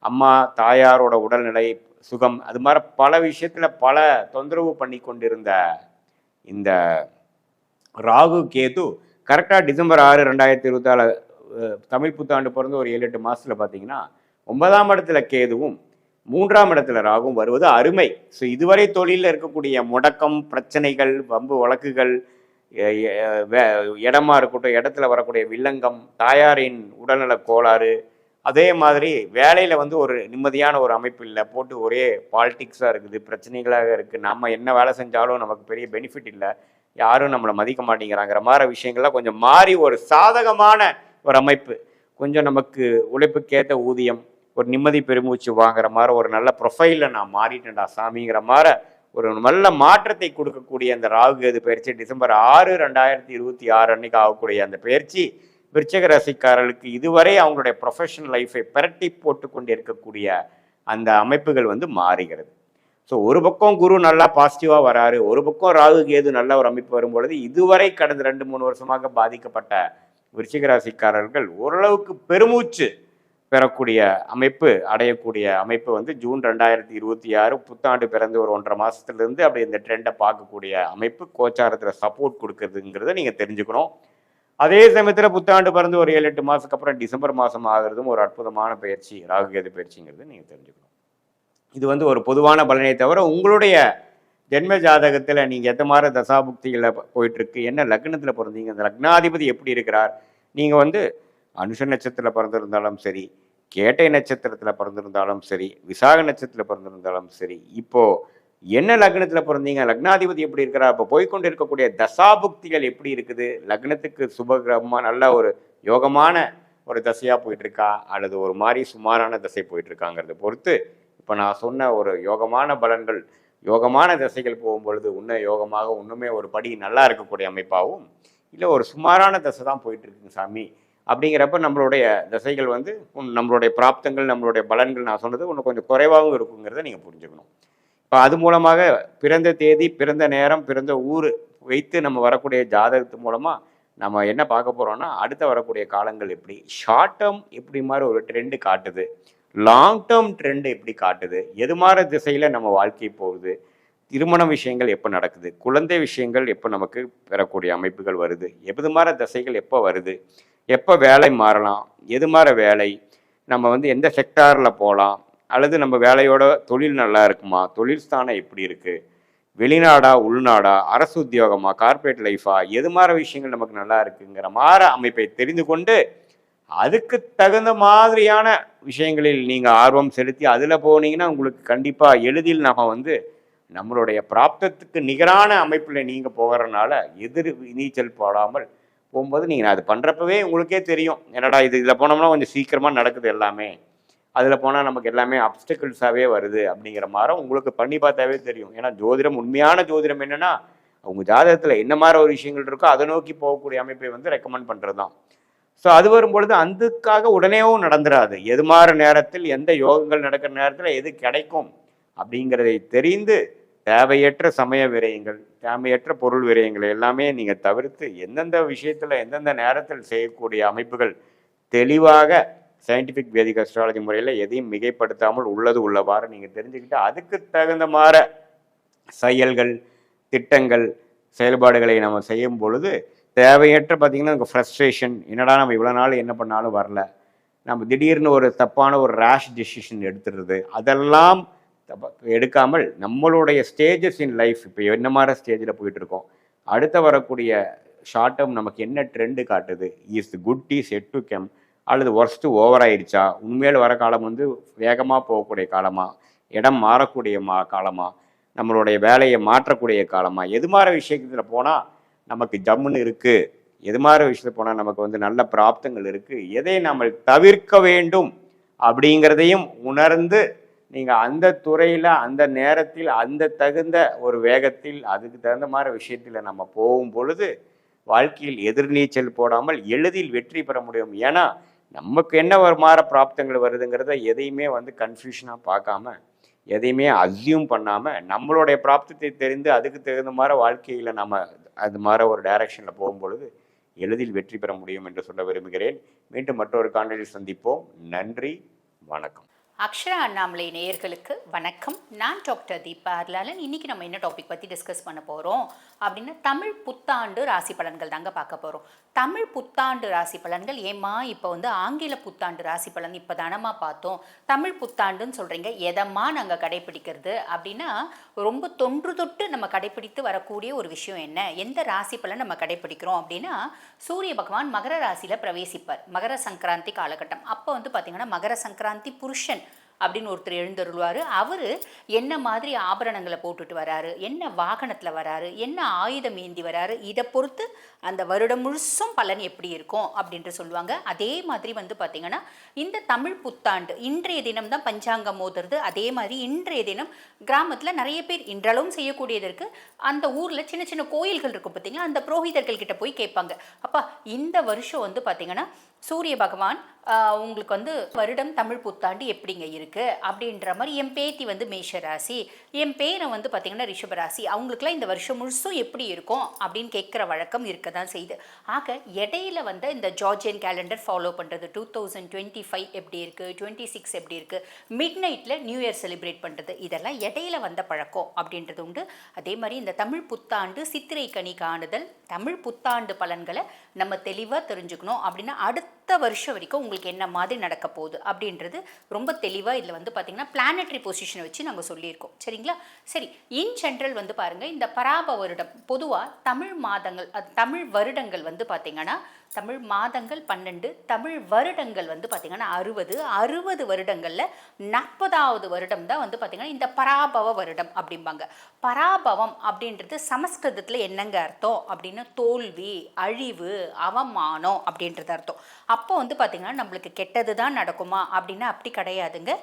அம்மா தாயாரோட உடல்நிலை, சுகம், அது மாதிரி பல விஷயத்துல பல தொந்தரவு பண்ணி கொண்டிருந்த இந்த ராகு கேது கரெக்டாக டிசம்பர் 6, 2024 தமிழ் புத்தாண்டு பிறந்து ஒரு 7-8 மாதத்தில் பார்த்தீங்கன்னா 9ஆம் இடத்துல கேதுவும் 3ஆம் இடத்துல ராகும் வருவது அருமை. ஸோ இதுவரை தொழிலில் இருக்கக்கூடிய முடக்கம், பிரச்சனைகள், வம்பு வழக்குகள், இடமா இருக்கட்டும், இடத்துல வரக்கூடிய வில்லங்கம், தாயாரின் உடல்நல கோளாறு, அதே மாதிரி வேலையில் வந்து ஒரு நிம்மதியான ஒரு அமைப்பு இல்லை, போட்டு ஒரே பாலிட்டிக்ஸாக இருக்குது, பிரச்சனைகளாக இருக்குது, நம்ம என்ன வேலை செஞ்சாலும் நமக்கு பெரிய பெனிஃபிட் இல்லை, யாரும் நம்மளை மதிக்க மாட்டேங்கிறாங்கிற மாதிரி விஷயங்கள்லாம் கொஞ்சம் மாறி ஒரு சாதகமான ஒரு அமைப்பு, கொஞ்சம் நமக்கு உழைப்புக்கேற்ற ஊதியம், ஒரு நிம்மதி பெருமூச்சு வாங்குற மாதிரி ஒரு நல்ல ப்ரொஃபைலில் நான் மாறிட்டேன்டா சாமிங்கிற மாதிரி ஒரு நல்ல மாற்றத்தை கொடுக்கக்கூடிய அந்த ராகு கேது பயிற்சி டிசம்பர் 6, 2026 அன்னைக்கு ஆகக்கூடிய அந்த பயிற்சி விருச்சிக ராசிக்காரர்களுக்கு இதுவரை அவங்களுடைய ப்ரொஃபஷனல் லைஃபை பிரட்டி போட்டு கொண்டு இருக்கக்கூடிய அந்த அமைப்புகள் வந்து மாறுகிறது. ஸோ ஒரு பக்கம் குரு நல்லா பாசிட்டிவாக வராரு, ஒரு பக்கம் ராகு கேது நல்ல ஒரு அமைப்பு வரும்பொழுது இதுவரை கடந்த 2-3 வருஷமாக பாதிக்கப்பட்ட விருச்சிக ராசிக்காரர்கள் ஓரளவுக்கு பெருமூச்சு பெறக்கூடிய அமைப்பு, அடையக்கூடிய அமைப்பு வந்து ஜூன் 2026 புத்தாண்டு பிறந்து ஒரு 1.5 மாதத்துலேருந்து அப்படி இந்த ட்ரெண்டை பார்க்கக்கூடிய அமைப்பு கோச்சாரத்தில் சப்போர்ட் கொடுக்குறதுங்கிறத நீங்கள் தெரிஞ்சுக்கணும். அதே சமயத்தில் புத்தாண்டு பிறந்து ஒரு 7-8 மாதத்துக்கு அப்புறம் டிசம்பர் மாதம் ஆகிறதும் ஒரு அற்புதமான பயிற்சி, ராகு கேது பயிற்சிங்கிறது நீங்கள் தெரிஞ்சுக்கணும். இது வந்து ஒரு பொதுவான பலனை தவிர உங்களுடைய ஜென்ம ஜாதகத்தில் நீங்கள் எந்த மாதிரி தசாபுக்திகளில் போயிட்டுருக்கு, என்ன லக்னத்தில் பிறந்தீங்க, அந்த லக்னாதிபதி எப்படி இருக்கிறார், நீங்கள் வந்து அனுஷ நட்சத்திரத்தில் பிறந்திருந்தாலும் சரி, கேட்டை நட்சத்திரத்தில் பிறந்திருந்தாலும் சரி, விசாக நட்சத்திரத்தில் பிறந்திருந்தாலும் சரி, இப்போது என்ன லக்னத்தில் பிறந்தீங்க, லக்னாதிபதி எப்படி இருக்கிறார், இப்போ போய்கொண்டு இருக்கக்கூடிய தசாபுக்திகள் எப்படி இருக்குது, லக்னத்துக்கு சுபகிரகமாக நல்ல ஒரு யோகமான ஒரு தசையாக போயிட்டுருக்கா அல்லது ஒரு மாதிரி சுமாரான தசை போயிட்டுருக்காங்கிறத பொறுத்து இப்போ நான் சொன்ன ஒரு யோகமான பலன்கள், யோகமான தசைகள் போகும்பொழுது இன்னும் யோகமாக இன்னுமே ஒரு படி நல்லா இருக்கக்கூடிய அமைப்பாகவும், இல்லை ஒரு சுமாரான தசை தான் போயிட்டுருக்குங்க சாமி அப்படிங்கிறப்ப நம்மளுடைய தசைகள் வந்து நம்மளுடைய பிராப்தங்கள், நம்மளுடைய பலன்கள் நான் சொன்னது இன்னும் கொஞ்சம் குறைவாகவும் இருக்குங்கிறத நீங்கள் புரிஞ்சுக்கணும். இப்போ அது மூலமாக பிறந்த தேதி, பிறந்த நேரம், பிறந்த ஊர் வைத்து நம்ம வரக்கூடிய ஜாதகத்து மூலமாக நம்ம என்ன பார்க்க போகிறோம்னா அடுத்த வரக்கூடிய காலங்கள் எப்படி, ஷார்ட் டேர்ம் எப்படி மாதிரி ஒரு ட்ரெண்டு காட்டுது, லாங் டேர்ம் ட்ரெண்டு எப்படி காட்டுது, எது மாதிரி திசையில் நம்ம வாழ்க்கை போகுது, திருமண விஷயங்கள் எப்போ நடக்குது, குழந்தை விஷயங்கள் எப்போ நமக்கு பெறக்கூடிய அமைப்புகள் வருது, எது மாதிரி திசைகள் எப்போ வருது, எப்போ வேலை மாறலாம், எது மாதிரி வேலை, நம்ம வந்து எந்த செக்டாரில் போகலாம், அல்லது நம்ம வேலையோட தொழில் நல்லா இருக்குமா, தொழில் ஸ்தானம் எப்படி இருக்குது, வெளிநாடா உள்நாடா, அரசு உத்தியோகமா, கார்பரேட் லைஃபா, எது மாதிரி விஷயங்கள் நமக்கு நல்லா இருக்குங்கிற மாதிரி அமைப்பை தெரிந்து கொண்டு அதுக்கு தகுந்த மாதிரியான விஷயங்களில் நீங்கள் ஆர்வம் செலுத்தி அதில் போனீங்கன்னா உங்களுக்கு கண்டிப்பாக எளிதில் நம்ம வந்து நம்மளுடைய பிராப்தத்துக்கு நிகரான அமைப்பில் நீங்கள் போகிறனால எதிர் நீச்சல் போடாமல் போகும்போது நீங்கள் அது பண்ணுறப்பவே உங்களுக்கே தெரியும், என்னடா இதில் போனோம்னா கொஞ்சம் சீக்கிரமாக நடக்குது எல்லாமே, அதில் போனால் நமக்கு எல்லாமே அப்டிக்கல்ஸாகவே வருது அப்படிங்கிற மாதிரி உங்களுக்கு பண்ணி பார்த்தாவே தெரியும். ஏன்னா ஜோதிடம், உண்மையான ஜோதிடம் என்னென்னா அவங்க ஜாதகத்தில் என்ன மாதிரி ஒரு விஷயங்கள் இருக்கோ அதை நோக்கி போகக்கூடிய அமைப்பை வந்து ரெக்கமெண்ட் பண்ணுறது தான். ஸோ அது வரும்பொழுது அதுக்காக உடனேவும் நடந்துடாது, எது மாதிரி நேரத்தில் எந்த யோகங்கள் நடக்கிற நேரத்தில் எது கிடைக்கும் அப்படிங்கிறதை தெரிந்து தேவையற்ற சமய விரயங்கள், தேவையற்ற பொருள் விரயங்கள் எல்லாமே நீங்கள் தவிர்த்து எந்தெந்த விஷயத்தில் எந்தெந்த நேரத்தில் செய்யக்கூடிய அமைப்புகள் தெளிவாக சயின்டிஃபிக் வேதிக் அஸ்ட்ராலஜி முறையில் எதையும் மிகைப்படுத்தாமல் உள்ளது உள்ளவாறு நீங்கள் தெரிஞ்சுக்கிட்டு அதுக்கு தகுந்த மாதிரி செயல்கள், திட்டங்கள், செயல்பாடுகளை நம்ம செய்யும் பொழுது தேவையற்ற பார்த்திங்கன்னா நமக்கு ஃப்ரஸ்ட்ரேஷன், என்னடா நம்ம இவ்வளோ நாள் என்ன பண்ணாலும் வரல, நம்ம திடீர்னு ஒரு தப்பான ஒரு ரேஷ் டெசிஷன் எடுத்துடுறது, அதெல்லாம் எடுக்காமல் நம்மளுடைய ஸ்டேஜஸ் இன் லைஃப் இப்போ என்ன மாதிரி ஸ்டேஜில் போயிட்டுருக்கோம், அடுத்த வரக்கூடிய ஷார்ட் டேர்ம் நமக்கு என்ன ட்ரெண்டு காட்டுது, is good is yet to come அல்லது ஒர்ஸ்ட்டு ஓவர் ஆயிடுச்சா, உண்மையில் வர காலம் வந்து வேகமாக போகக்கூடிய காலமா, இடம் மாறக்கூடிய காலமா, நம்மளுடைய வேலையை மாற்றக்கூடிய காலமா, எது மாதிரி விஷயத்தில் போனால் நமக்கு ஜம்முன்னு இருக்குது, எது மாதிரி விஷயத்து போனால் நமக்கு வந்து நல்ல பிராப்தங்கள் இருக்குது, எதை நம்ம தவிர்க்க வேண்டும் அப்படிங்கிறதையும் உணர்ந்து நீங்கள் அந்த துறையில் அந்த நேரத்தில் அந்த தகுந்த ஒரு வேகத்தில் அதுக்கு தகுந்த மாதிரி விஷயத்தில் நம்ம போகும் பொழுது வாழ்க்கையில் எதிர்நீச்சல் போடாமல் எளிதில் வெற்றி பெற முடியும். ஏன்னா நமக்கு என்ன ஒரு மாதிரி பிராப்தங்கள் வருதுங்கிறத எதையுமே வந்து கன்ஃபியூஷனாக பார்க்காம, எதையுமே அஸ்யூம் பண்ணாமல் நம்மளுடைய பிராப்தத்தை தெரிந்து அதுக்கு தகுந்த மாதிரி வாழ்க்கையில் நம்ம அது மாதிரி ஒரு டைரக்ஷனில் போகும்பொழுது எளிதில் வெற்றி பெற முடியும் என்று சொல்ல விரும்புகிறேன். மீண்டும் மற்றொரு காணொளியில் சந்திப்போம். நன்றி, வணக்கம். அக்ஷரா அண்ணாமலை நேயர்களுக்கு வணக்கம். நான் டாக்டர் தீபா அர்லாலன். இன்னைக்கு நம்ம என்ன டாபிக் பற்றி டிஸ்கஸ் பண்ண போகிறோம் அப்படின்னா தமிழ் புத்தாண்டு ராசி பலன்கள் தாங்க பார்க்க போகிறோம். தமிழ் புத்தாண்டு ராசி பலன்கள் ஏமா இப்போ வந்து ஆங்கில புத்தாண்டு ராசி பலன் இப்போ தானமா பார்த்தோம், தமிழ் புத்தாண்டுன்னு சொல்கிறீங்க, எதம்மா நாங்கள் கடைப்பிடிக்கிறது அப்படின்னா ரொம்ப தொன்று தொட்டு நம்ம கடைப்பிடித்து வரக்கூடிய ஒரு விஷயம் என்ன, எந்த ராசி பலன் நம்ம கடைப்பிடிக்கிறோம் அப்படின்னா சூரிய பகவான் மகர ராசியில் பிரவேசிப்பார். மகர சங்கராந்தி காலகட்டம். அப்போ வந்து பார்த்திங்கன்னா மகர சங்கராந்தி புருஷன் அப்படின்னு ஒருத்தர் எழுந்தருள்வார். அவர் என்ன மாதிரி ஆபரணங்களை போட்டுட்டு வராரு, என்ன வாகனத்தில் வராரு, என்ன ஆயுதம் ஏந்தி வராரு, இதை பொறுத்து அந்த வருடம் முழுசும் பலன் எப்படி இருக்கும் அப்படின்ட்டு சொல்லுவாங்க. அதே மாதிரி வந்து பார்த்திங்கன்னா இந்த தமிழ் புத்தாண்டு இன்றைய தினம் தான் பஞ்சாங்கம் மோதுறது. அதே மாதிரி இன்றைய தினம் கிராமத்தில் நிறைய பேர் இன்றளவும் செய்யக்கூடியது இருக்குது. அந்த ஊரில் சின்ன சின்ன கோயில்கள் இருக்கும் பார்த்திங்களா, அந்த புரோகிதர்கள் கிட்ட போய் கேட்பாங்க, அப்பா இந்த வருஷம் வந்து பார்த்திங்கன்னா சூரிய பகவான் உங்களுக்கு வந்து வருடம் தமிழ் புத்தாண்டு எப்படிங்க இருக்குது அப்படின்ற மாதிரி, என் பேத்தி வந்து மேஷ ராசி, என் பேரை வந்து பார்த்திங்கன்னா ரிஷபராசி, அவங்களுக்குலாம் இந்த வருஷம் முழுசும் எப்படி இருக்கும் அப்படின்னு கேட்குற வழக்கம் இருக்க தான் செய்யுது. ஆக இடையில வந்து இந்த ஜார்ஜியன் கேலண்டர் ஃபாலோ பண்ணுறது, 2025 எப்படி இருக்குது, 26 எப்படி இருக்குது, மிட் நைட்டில் நியூ இயர் செலிப்ரேட் பண்ணுறது, இதெல்லாம் இடையில வந்த பழக்கம் அப்படின்றது உண்டு. அதே மாதிரி இந்த தமிழ் புத்தாண்டு சித்திரை கனி காணுதல், தமிழ் புத்தாண்டு பலன்களை நம்ம தெளிவாக தெரிஞ்சுக்கணும் அப்படின்னா அடுத்த வருஷம் வரைக்கும் உங்களுக்கு என்ன மாதிரி நடக்க போகுது அப்படின்றது ரொம்ப தெளிவாக இதில் வந்து பார்த்திங்கன்னா பிளானட்டரி பொசிஷனை வச்சு நாங்கள் சொல்லியிருக்கோம். சரிங்களா? சரி, இன் ஜென்ரல் வந்து பாருங்கள், இந்த பராப வருடம் பொதுவாக தமிழ் மாதங்கள், தமிழ் வருடங்கள் வந்து பார்த்திங்கன்னா தமிழ் மாதங்கள் 12, தமிழ் வருடங்கள் வந்து பார்த்திங்கன்னா 60 வருடங்களில் 40வது வருடம் தான் வந்து பார்த்திங்கன்னா இந்த பராபவ வருடம் அப்படிம்பாங்க. பராபவம் அப்படின்றது சமஸ்கிருதத்தில் என்னங்க அர்த்தம் அப்படின்னா தோல்வி, அழிவு, அவமானம் அப்படின்றது அர்த்தம். அப்போ வந்து பார்த்திங்கன்னா நம்மளுக்கு கெட்டது தான் நடக்குமா அப்படின்னா அப்படி கிடையாதுங்க.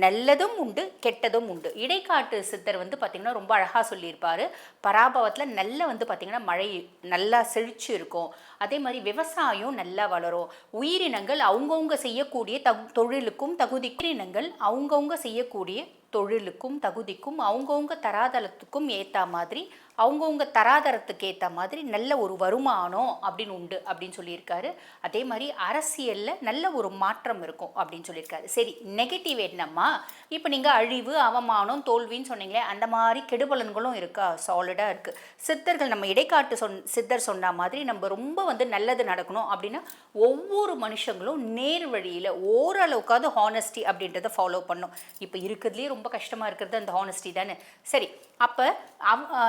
நல்லதும் உண்டு, கெட்டதும் உண்டு. இடைக்காட்டு சித்தர் வந்து பார்த்திங்கன்னா ரொம்ப அழகாக சொல்லியிருப்பார். பராபவத்தில் நல்ல வந்து பார்த்திங்கன்னா மழை நல்லா செழிச்சு இருக்கும். அதே மாதிரி விவசாயம் நல்லா வளரும். உயிரினங்கள் அவங்கவுங்க செய்யக்கூடிய தொழிலுக்கும் தகுதியினங்கள் அவங்கவுங்க செய்யக்கூடிய தொழிலுக்கும் தகுதிக்கும் அவங்கவுங்க தராதரத்துக்கும் ஏற்ற மாதிரி, அவங்கவுங்க தராதரத்துக்கு ஏற்ற மாதிரி நல்ல ஒரு வருமானம் அப்படின்னு உண்டு அப்படின்னு சொல்லியிருக்காரு. அதே மாதிரி அரசியலில் நல்ல ஒரு மாற்றம் இருக்கும் அப்படின்னு சொல்லியிருக்காரு. சரி, நெகட்டிவ் என்னம்மா, இப்போ நீங்கள் அழிவு, அவமானம், தோல்வின்னு சொன்னீங்களே, அந்த மாதிரி கெடுபலன்களும் இருக்கா? சாலிடாக இருக்குது. சித்தர்கள் நம்ம இடைக்காட்டு சித்தர் சொன்ன மாதிரி நம்ம ரொம்ப வந்து நல்லது நடக்கணும் அப்படின்னா ஒவ்வொரு மனுஷங்களும் நேர் வழியில் ஓரளவுக்காவது ஹானஸ்டி அப்படின்றத ஃபாலோ பண்ணும். இப்போ இருக்கிறதுலேயே ரொம்ப கஷ்டமாக இருக்கிறது அந்த ஹானஸ்டி தானே. சரி, அப்போ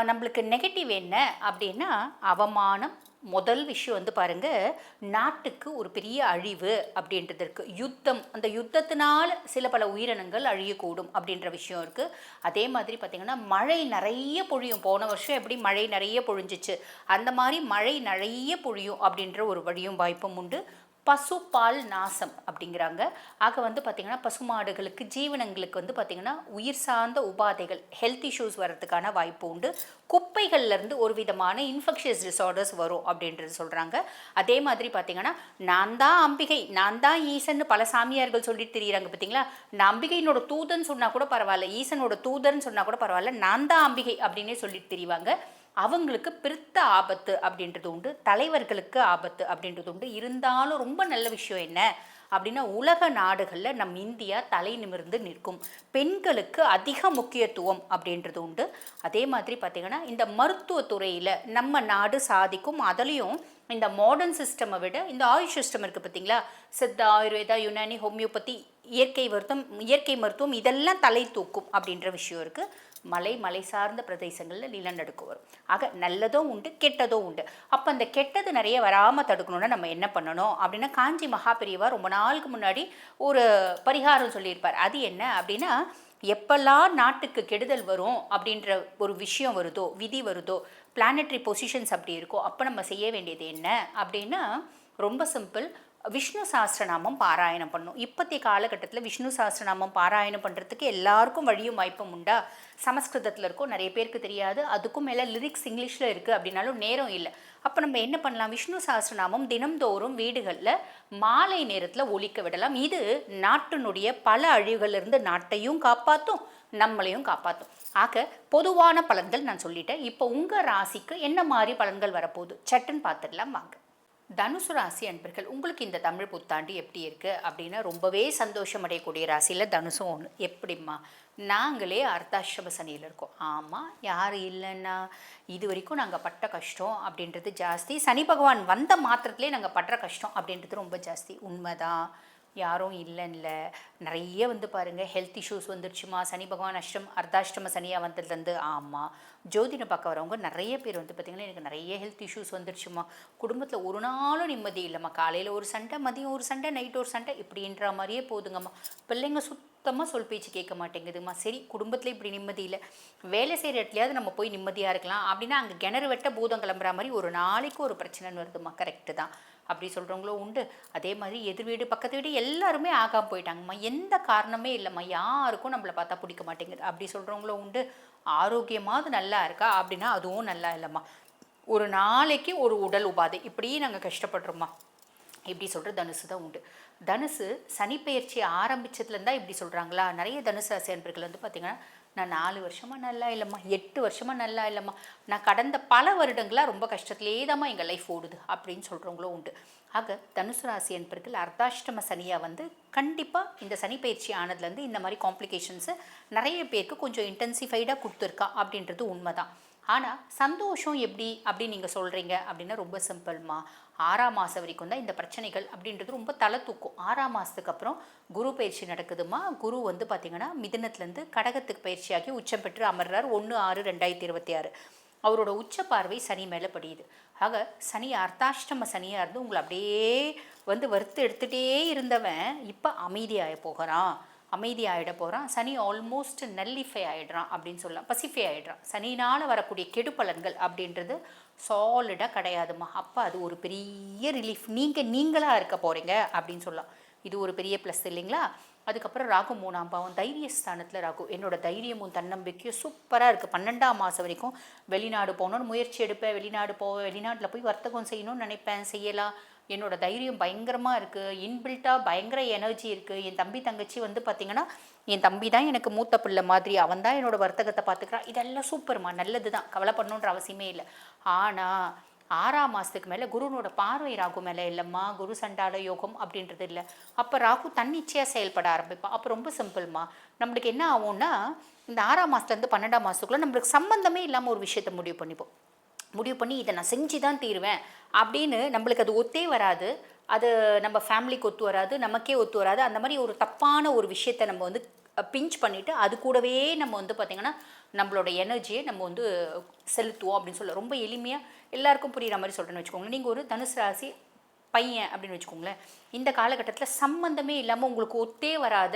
நம்மளுக்கு நெகட்டிவ் என்ன அப்படின்னா அவமானம். முதல் விஷயம் வந்து பாருங்க, நாட்டுக்கு ஒரு பெரிய அழிவு அப்படின்றது இருக்குது. யுத்தம், அந்த யுத்தத்தினால சில பல உயிரினங்கள் அழியக்கூடும் அப்படின்ற விஷயம் இருக்குது. அதே மாதிரி பார்த்திங்கன்னா மழை நிறைய பொழியும். போன வருஷம் எப்படி மழை நிறைய பொழிஞ்சிச்சு, அந்த மாதிரி மழை நிறைய பொழியும் அப்படின்ற ஒரு வழியும் வாய்ப்பும் உண்டு. பசுப்பால் நாசம் அப்படிங்கிறாங்க. ஆக வந்து பார்த்திங்கன்னா பசுமாடுகளுக்கு, ஜீவனங்களுக்கு வந்து பார்த்திங்கன்னா உயிர் சார்ந்த உபாதைகள், ஹெல்த் இஷ்யூஸ் வர்றதுக்கான வாய்ப்பு உண்டு. குப்பைகள்லேருந்து ஒரு விதமான இன்ஃபெக்ஷியஸ் டிஸார்டர்ஸ் வரும் அப்படின்றது சொல்கிறாங்க. அதே மாதிரி பார்த்திங்கன்னா நான் தான் அம்பிகை, நான் தான் ஈசன்னு பல சாமியார்கள் சொல்லிட்டு தெரியுறாங்க பார்த்திங்களா. நான் அம்பிகையினோட தூதன்னு சொன்னால் கூட பரவாயில்ல, ஈசனோட தூதர்ன்னு சொன்னால் கூட பரவாயில்ல, நான் தான் அம்பிகை அப்படின்னே சொல்லிட்டு தெரிவாங்க. அவங்களுக்கு பிரித்த ஆபத்து அப்படின்றது உண்டு, தலைவர்களுக்கு ஆபத்து அப்படின்றது உண்டு. இருந்தாலும் ரொம்ப நல்ல விஷயம் என்ன அப்படின்னா உலக நாடுகளில் நம் இந்தியா தலை நிமிர்ந்து நிற்கும். பெண்களுக்கு அதிக முக்கியத்துவம் அப்படின்றது உண்டு. அதே மாதிரி பார்த்திங்கன்னா இந்த மருத்துவத்துறையில் நம்ம நாடு சாதிக்கும். அதுலேயும் இந்த மாடர்ன் சிஸ்டமை விட இந்த ஆயுஷ் சிஸ்டம் இருக்குது பார்த்திங்களா, சித்தா, ஆயுர்வேதா, யுனானி, ஹோமியோபதி, இயற்கை மருத்துவம் இதெல்லாம் தலை தூக்கும் அப்படின்ற விஷயம் இருக்குது. மலை சார்ந்த பிரதேசங்களில் நிலநடுக்கு வரும். ஆக நல்லதும் உண்டு, கெட்டதும் உண்டு. அப்போ அந்த கெட்டது நிறைய வராமல் தடுக்கணும்னா நம்ம என்ன பண்ணணும் அப்படின்னா காஞ்சி மகா பெரியவா ரொம்ப நாளுக்கு முன்னாடி ஒரு பரிகாரம் சொல்லியிருப்பார். அது என்ன அப்படின்னா எப்பெல்லாம் நாட்டுக்கு கெடுதல் வரும் அப்படின்ற ஒரு விஷயம் வருதோ, விதி வருதோ, பிளானட்டரி பொசிஷன்ஸ் அப்படி இருக்கோ, அப்போ நம்ம செய்ய வேண்டியது என்ன அப்படின்னா ரொம்ப சிம்பிள். விஷ்ணு சாஸ்திரநாமம் பாராயணம் பண்ணும். இப்போதைய காலகட்டத்தில் விஷ்ணு சாஸ்திரநாமம் பாராயணம் பண்ணுறதுக்கு எல்லாருக்கும் வழியும் வாய்ப்பும் உண்டா? சமஸ்கிருதத்தில் இருக்கும், நிறைய பேருக்கு தெரியாது. அதுக்கும் மேலே லிரிக்ஸ் இங்கிலீஷில் இருக்குது அப்படின்னாலும் நேரம் இல்லை. அப்போ நம்ம என்ன பண்ணலாம்? விஷ்ணு சாஸ்திரநாமம் தினம்தோறும் வீடுகளில் மாலை நேரத்தில் ஒலிக்க விடலாம். இது நாட்டினுடைய பல அழிவுகளிலிருந்து நாட்டையும் காப்பாற்றும், நம்மளையும் காப்பாற்றும். ஆக பொதுவான பலன்கள் நான் சொல்லிட்டேன். இப்போ உங்கள் ராசிக்கு என்ன மாதிரி பலன்கள் வரப்போகுது சட்டுன்னு பார்த்துடலாம் வாங்க. தனுசு ராசி அன்பர்கள், உங்களுக்கு இந்த தமிழ் புத்தாண்டு எப்படி இருக்குது அப்படின்னா ரொம்பவே சந்தோஷம் அடையக்கூடிய ராசியில் தனுசும் ஒன்று. எப்படிம்மா? நாங்களே அர்த்தாஷ்டம சனியில் இருக்கோம். ஆமாம், யார் இல்லைன்னா இது வரைக்கும் நாங்கள் பட்ட கஷ்டம் அப்படின்றது ஜாஸ்தி. சனி பகவான் வந்த மாத்திரத்துலேயே நாங்கள் படுற கஷ்டம் அப்படின்றது ரொம்ப ஜாஸ்தி. உண்மைதான், யாரும் இல்லைன்ல. நிறைய பாருங்கள் ஹெல்த் இஷ்யூஸ் வந்துருச்சுமா. சனி பகவான் அர்த்தாஷ்டம சனியாக வந்ததுலேருந்து. ஆமாம், ஜோதிடம் பார்க்க வரவங்க நிறைய பேர் பார்த்திங்கன்னா எனக்கு நிறைய ஹெல்த் இஷ்யூஸ் வந்துருச்சுமா, குடும்பத்தில் ஒரு நாளும் நிம்மதி இல்லைம்மா, காலையில் ஒரு சண்டை, மதியம் ஒரு சண்டை, நைட் ஒரு சண்டை, இப்படின்ற மாதிரியே போதுங்கம்மா. பிள்ளைங்க சுத்தமாக சொல் பேச்சு கேட்க மாட்டேங்குதுமா. சரி, குடும்பத்தில் இப்படி நிம்மதி இல்லை, வேலை செய்கிற இடத்துலையாவது நம்ம போய் நிம்மதியாக இருக்கலாம் அப்படின்னா அங்கே கிணறு வெட்ட பூதம் கிளம்புற மாதிரி ஒரு நாளைக்கு ஒரு பிரச்சனைன்னு வருதுமா. கரெக்டு தான், அப்படி சொல்கிறவங்களும் உண்டு. அதே மாதிரி எதிர் வீடு பக்கத்து வீடு எல்லாருமே ஆகாமல் போயிட்டாங்கம்மா, எந்த காரணமே இல்லைம்மா, யாருக்கும் நம்மளை பார்த்தா பிடிக்க மாட்டேங்குது அப்படி சொல்கிறவங்களும் உண்டு. ஆரோக்கியமாவது நல்லா இருக்கா அப்படின்னா அதுவும் நல்லா இல்லைம்மா. ஒரு நாளைக்கு ஒரு உடல் உபாதை, இப்படி நாங்கள் கஷ்டப்படுறோம்மா, இப்படி சொல்கிற தனுசு தான் உண்டு. தனுசு சனிப்பெயர்ச்சி ஆரம்பித்ததுலேருந்தா இப்படி சொல்கிறாங்களா? நிறைய தனுசு ராசி அன்பர்கள் பார்த்திங்கன்னா நான் 4 வருஷமாக நல்லா இல்லைம்மா, 8 வருஷமாக நல்லா இல்லைம்மா, நான் கடந்த பல வருடங்களாக ரொம்ப கஷ்டத்துலேயே தான்மா எங்கள் லைஃப் ஓடுது அப்படின்னு சொல்கிறவங்களும் உண்டு. ஆக தனுசு ராசி என்பர்கள் அர்த்தாஷ்டம சனியாக கண்டிப்பாக இந்த சனிப்பயிற்சி ஆனதுலேருந்து இந்த மாதிரி காம்ப்ளிகேஷன்ஸு நிறைய பேருக்கு கொஞ்சம் இன்டென்சிஃபைடாக கொடுத்துருக்கா அப்படின்றது உண்மைதான். ஆனால் சந்தோஷம் எப்படி அப்படின்னு நீங்கள் சொல்கிறீங்க அப்படின்னா ரொம்ப சிம்பிள்மா. 6ஆம் மாதம் வரைக்கும் தான் இந்த பிரச்சனைகள் அப்படின்றது ரொம்ப தலை தூக்கும். 6ஆம் மாதத்துக்கு அப்புறம் குரு பயிற்சி நடக்குதுமா. குரு பார்த்திங்கன்னா மிதுனத்துலேருந்து கடகத்துக்கு பயிற்சியாகி உச்சம் பெற்று அமர்றார் 1/6/2026. அவரோட உச்ச பார்வை சனி மேலே படியுது. ஆக சனி அர்த்தாஷ்டம சனியாக இருந்து உங்களை அப்படியே வறுத்து எடுத்துகிட்டே இருந்தவன் இப்போ அமைதியாக போகிறான், அமைதி ஆகிட போகிறான். சனி ஆல்மோஸ்ட் நல்லிஃபை ஆகிடுறான் அப்படின்னு சொல்லலாம், பசிஃபை ஆகிடுறான். சனினால் வரக்கூடிய கெடுபலன்கள் அப்படின்றது சாலிடாக கிடையாதுமா. அப்போ அது ஒரு பெரிய ரிலீஃப், நீங்களாக இருக்க போகிறீங்க அப்படின்னு சொல்லலாம். இது ஒரு பெரிய ப்ளஸ் இல்லைங்களா? அதுக்கப்புறம் ராகு 3ஆம் பாவம் தைரியஸ்தானத்தில் ராகு. என்னோட தைரியமும் தன்னம்பிக்கையும் சூப்பராக இருக்குது. 12ஆம் மாதம் வரைக்கும் வெளிநாடு போகணுன்னு முயற்சி எடுப்பேன், வெளிநாடு போவேன், வெளிநாட்டில் போய் வர்த்தகம் செய்யணும்னு நினைப்பேன், செய்யலாம். என்னோட தைரியம் பயங்கரமாக இருக்குது, இன்பில்ட்டாக பயங்கர எனர்ஜி இருக்குது. என் தம்பி தங்கச்சி பார்த்திங்கன்னா என் தம்பி தான் எனக்கு மூத்த பிள்ளை மாதிரி, அவன் தான் என்னோடய வர்த்தகத்தை பார்த்துக்கிறான். இதெல்லாம் சூப்பர்மா, நல்லது தான், கவலைப்படணுன்ற அவசியமே இல்லை. ஆனால் 6ஆம் மாதத்துக்கு மேலே குருனோட பார்வை ராகு மேலே இல்லைம்மா, குரு சண்டால யோகம் அப்படின்றது இல்லை. அப்போ ராகு தன்னிச்சையாக செயல்பட ஆரம்பிப்பான். அப்போ ரொம்ப சிம்பிள்மா, நம்மளுக்கு என்ன ஆகும்னா இந்த 6ஆம் மாதத்துலேருந்து 12ஆம் மாதத்துக்குள்ளே நம்மளுக்கு சம்மந்தமே இல்லாமல் ஒரு விஷயத்தை முடிவு பண்ணி இதை நான் செஞ்சு தான் தீருவேன் அப்படின்னு நம்மளுக்கு அது ஒத்தே வராது, அது நம்ம ஃபேமிலிக்கு ஒத்து வராது, நமக்கே ஒத்து வராது. அந்த மாதிரி ஒரு தப்பான ஒரு விஷயத்தை நம்ம பிஞ்ச் பண்ணிவிட்டு அது கூடவே நம்ம பார்த்திங்கன்னா நம்மளோட எனர்ஜியை நம்ம செலுத்துவோம் அப்படின்னு சொல்ல ரொம்ப எளிமையாக எல்லாருக்கும் புரிகிற மாதிரி சொல்கிறேன்னு வச்சுக்கோங்களேன். நீங்கள் ஒரு தனுசு ராசி பையன் அப்படின்னு வச்சுக்கோங்களேன். இந்த காலகட்டத்தில் சம்மந்தமே இல்லாமல் உங்களுக்கு ஒத்தே வராத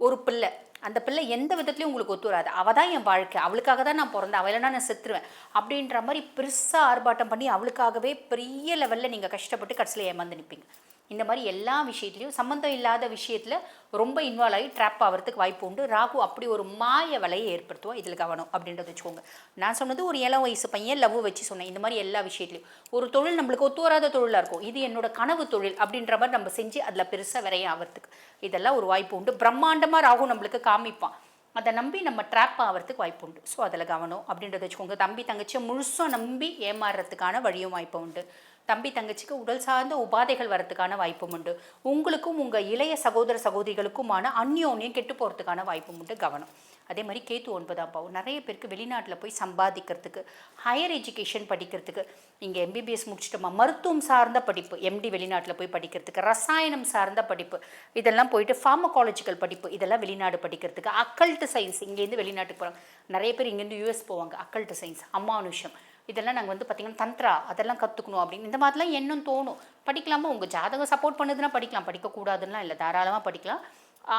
ஒரு பிள்ளை, அந்த பிள்ளை எந்த விதத்துலையும் உங்களுக்கு ஒத்து வராது, அவள் தான் என் வாழ்க்கை, அவளுக்காக தான் நான் பிறந்தேன், அவளைனா நான் செத்துருவேன் அப்படின்ற மாதிரி பெருசாக ஆர்ப்பாட்டம் பண்ணி அவளுக்காகவே பெரிய லெவலில் நீங்கள் கஷ்டப்பட்டு கடைசியில் ஏமாந்து நிற்பீங்க. இந்த மாதிரி எல்லா விஷயத்துலையும் சம்மந்தம் இல்லாத விஷயத்தில் ரொம்ப இன்வால்வ் ஆகி ட்ராப் ஆகிறதுக்கு வாய்ப்பு உண்டு. ராகு அப்படி ஒரு மாய வலையை ஏற்படுத்துவோம், இதில் கவனம் அப்படின்றத வச்சுக்கோங்க. நான் சொன்னது ஒரு 7 வயசு பையன் லவ் வச்சு சொன்னேன். இந்த மாதிரி எல்லா விஷயத்துலையும் ஒரு தொழில் நம்மளுக்கு ஒத்து வராத தொழிலாக இருக்கும், இது என்னோட கனவு தொழில் அப்படின்ற மாதிரி நம்ம செஞ்சு அதில் பெருசாக விரைய ஆகிறதுக்கு இதெல்லாம் ஒரு வாய்ப்பு உண்டு. பிரம்மாண்டமாக ராகு நம்மளுக்கு காமிப்பான், அதை நம்பி நம்ம ட்ராப் ஆகிறதுக்கு வாய்ப்பு உண்டு. ஸோ அதில் கவனம் அப்படின்றத வச்சுக்கோங்க. தம்பி தங்கச்சியை முழுசாக நம்பி ஏமாறுறதுக்கான வழியும் வாய்ப்பு உண்டு. தம்பி தங்கச்சிக்கு உடல் சார்ந்த உபாதைகள் வரதுக்கான வாய்ப்பும் உண்டு. உங்களுக்கும் உங்கள் இளைய சகோதர சகோதரிகளுக்குமான அந்யோன்யம் கெட்டு போகிறதுக்கான வாய்ப்பும் உண்டு. கவனம். அதே மாதிரி கேத்து 9ஆம் பாவம். நிறைய பேருக்கு வெளிநாட்டில் போய் சம்பாதிக்கிறதுக்கு, ஹையர் எஜுகேஷன் படிக்கிறதுக்கு, இங்கே எம்பிபிஎஸ் முடிச்சிட்டோமா, மருத்துவம் சார்ந்த படிப்பு, எம்டி வெளிநாட்டில் போய் படிக்கிறதுக்கு, ரசாயனம் சார்ந்த படிப்பு, இதெல்லாம் போயிட்டு ஃபார்மகாலஜிக்கல் படிப்பு, இதெல்லாம் வெளிநாடு படிக்கிறதுக்கு, அக்கல்ட் சயின்ஸ் இங்கேருந்து வெளிநாட்டுக்கு போகிறாங்க. நிறைய பேர் இங்கேருந்து யூஎஸ் போவாங்க. அக்கல்ட் சயின்ஸ், அமானுஷம், இதெல்லாம் நாங்கள் பார்த்திங்கன்னா தந்த்ரா அதெல்லாம் கற்றுக்கணும் அப்படின்னு இந்த மாதிரிலாம் எண்ணம் தோணும். படிக்கலாமா? உங்கள் ஜாதகம் சப்போர்ட் பண்ணுதுன்னா படிக்கலாம், படிக்கக்கூடாதுன்னா இல்லை, தாராளமாக படிக்கலாம்.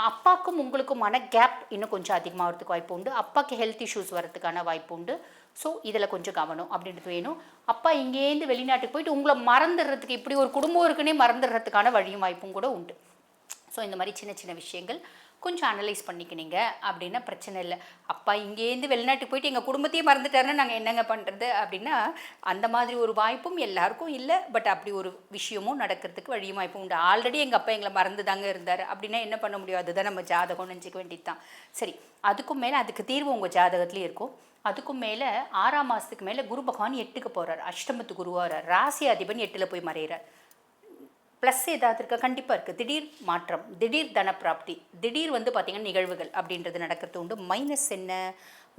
அப்பாவுக்கும் உங்களுக்குமான கேப் இன்னும் கொஞ்சம் அதிகமாகிறதுக்கு வாய்ப்பு உண்டு. அப்பாவுக்கு ஹெல்த் இஷ்யூஸ் வரதுக்கான வாய்ப்பு உண்டு. ஸோ இதில் கொஞ்சம் கவனம் அப்படின்றது வேணும். அப்பா இங்கேருந்து வெளிநாட்டுக்கு போயிட்டு உங்களை மறந்துடுறதுக்கு, இப்படி ஒரு குடும்பம் இருக்குன்னே மறந்துடுறதுக்கான வழியும் வாய்ப்பும் கூட உண்டு. ஸோ இந்த மாதிரி சின்ன சின்ன விஷயங்கள் கொஞ்சம் அனலைஸ் பண்ணிக்கினீங்க அப்படின்னா பிரச்சனை இல்லை. அப்பா இங்கேருந்து வெளிநாட்டுக்கு போயிட்டு எங்கள் குடும்பத்தையே மறந்துட்டாருன்னா நாங்கள் என்னங்க பண்ணுறது அப்படின்னா அந்த மாதிரி ஒரு வாய்ப்பும் எல்லாருக்கும் இல்லை. பட் அப்படி ஒரு விஷயமும் நடக்கிறதுக்கு வழியும் வாய்ப்பும் உண்டு. ஆல்ரெடி எங்கள் அப்பா எங்களை மறந்து தாங்க இருந்தார் அப்படின்னா என்ன பண்ண முடியும்? அதுதான் நம்ம ஜாதகம் நினச்சிக்க வேண்டியது தான். சரி, அதுக்கும் மேலே அதுக்கு தீர்வு உங்கள் ஜாதகத்துலேயே இருக்கும். அதுக்கும் மேலே 6ஆம் மாதத்துக்கு மேலே குரு பகவான் 8க்கு போகிறார், அஷ்டமத்து குருவாகிறார், ராசி அதிபன் 8ல் போய் மறைகிறார். ப்ளஸ் ஏதாவது இருக்கா? கண்டிப்பாக இருக்குது. திடீர் மாற்றம், திடீர் தனப்பிராப்தி, திடீர் பார்த்திங்கன்னா நிகழ்வுகள் அப்படின்றது நடக்கிறது உண்டு. மைனஸ் என்ன?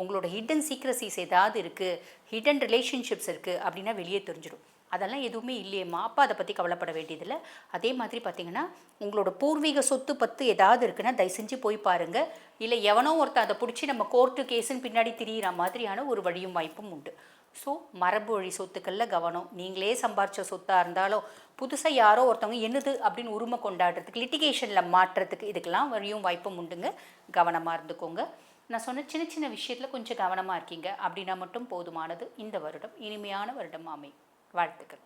உங்களோட ஹிடன் சீக்ரஸிஸ் ஏதாவது இருக்குது, ஹிடன் ரிலேஷன்ஷிப்ஸ் இருக்குது அப்படின்னா வெளியே தெரிஞ்சிடும். அதெல்லாம் எதுவுமே இல்லையம்மா, அப்பா அதை பற்றி கவலைப்பட வேண்டியதில்லை. அதே மாதிரி பார்த்திங்கன்னா உங்களோட பூர்வீக சொத்து பத்து ஏதாவது இருக்குன்னா தயவு செஞ்சு போய் பாருங்கள். இல்லை எவனோ ஒருத்தர் அதை பிடிச்சி நம்ம கோர்ட்டு கேஸுன்னு பின்னாடி திரியிற மாதிரியான ஒரு வழியும் வாய்ப்பும் உண்டு. ஸோ மரபு வழி சொத்துக்களில் கவனம். நீங்களே சம்பாரித்த சொத்தாக இருந்தாலும் புதுசாக யாரோ ஒருத்தவங்க என்னது அப்படின்னு உரிமை கொண்டாடுறதுக்கு, லிட்டிகேஷனில் மாற்றுறதுக்கு, இதுக்கெல்லாம் வழியும் வாய்ப்பும் உண்டுங்க. கவனமாக இருந்துக்கோங்க. நான் சொன்ன சின்ன சின்ன விஷயத்தில் கொஞ்சம் கவனமாக இருக்கீங்க அப்படின்னா மட்டும் போதுமானது. இந்த வருடம் இனிமையான வருடம் அமையும். வாழ்த்துக்கள்.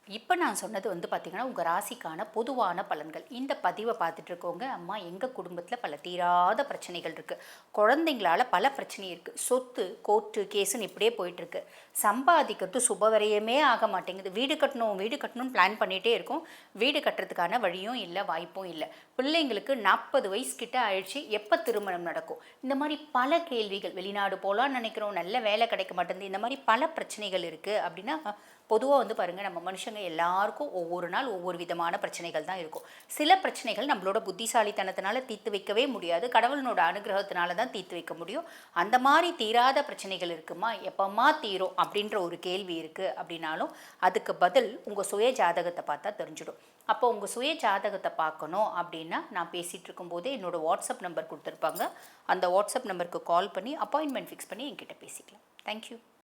இப்போ நான் சொன்னது பார்த்திங்கன்னா உங்கள் ராசிக்கான பொதுவான பலன்கள். இந்த பதிவை பார்த்துட்டு இருக்கவங்க, அம்மா எங்கள் குடும்பத்தில் பல தீராத பிரச்சனைகள் இருக்குது, குழந்தைங்களால் பல பிரச்சனை இருக்குது, சொத்து கோர்ட்டு கேஸுன்னு இப்படியே போயிட்டுருக்கு, சம்பாதிக்கிறது சுபவரையுமே ஆக மாட்டேங்குது, வீடு கட்டணும்னு பிளான் பண்ணிகிட்டே இருக்கும், வீடு கட்டுறதுக்கான வழியும் இல்லை, வாய்ப்பும் இல்லை, பிள்ளைங்களுக்கு 40 வயசு கிட்ட ஆயிடுச்சு, எப்போ திருமணம் நடக்கும், இந்த மாதிரி பல கேள்விகள், வெளிநாடு போகலான்னு நினைக்கிறோம், நல்ல வேலை கிடைக்க மாட்டேங்குது, இந்த மாதிரி பல பிரச்சனைகள் இருக்குது அப்படின்னா பொதுவாக பாருங்கள், நம்ம மனுஷங்க எல்லாருக்கும் ஒவ்வொரு நாள் ஒவ்வொரு விதமான பிரச்சனைகள் தான் இருக்கும். சில பிரச்சனைகள் நம்மளோட புத்திசாலித்தனத்தினால தீர்த்து வைக்கவே முடியாது, கடவுளனோட அனுகிரகத்தினால தான் தீர்த்து வைக்க முடியும். அந்த மாதிரி தீராத பிரச்சனைகள் இருக்குமா, எப்பமா தீரும் அப்படின்ற ஒரு கேள்வி இருக்குது அப்படின்னாலும் அதுக்கு பதில் உங்கள் சுய ஜாதகத்தை பார்த்தா தெரிஞ்சிடும். அப்போ உங்கள் சுய ஜாதகத்தை பார்க்கணும் அப்படின்னா நான் பேசிகிட்டு இருக்கும்போதே என்னோடய வாட்ஸ்அப் நம்பர் கொடுத்துருப்பாங்க, அந்த வாட்ஸ்அப் நம்பருக்கு கால் பண்ணி அப்பாயின்மெண்ட் ஃபிக்ஸ் பண்ணி என்கிட்ட பேசிக்கலாம். தேங்க்யூ.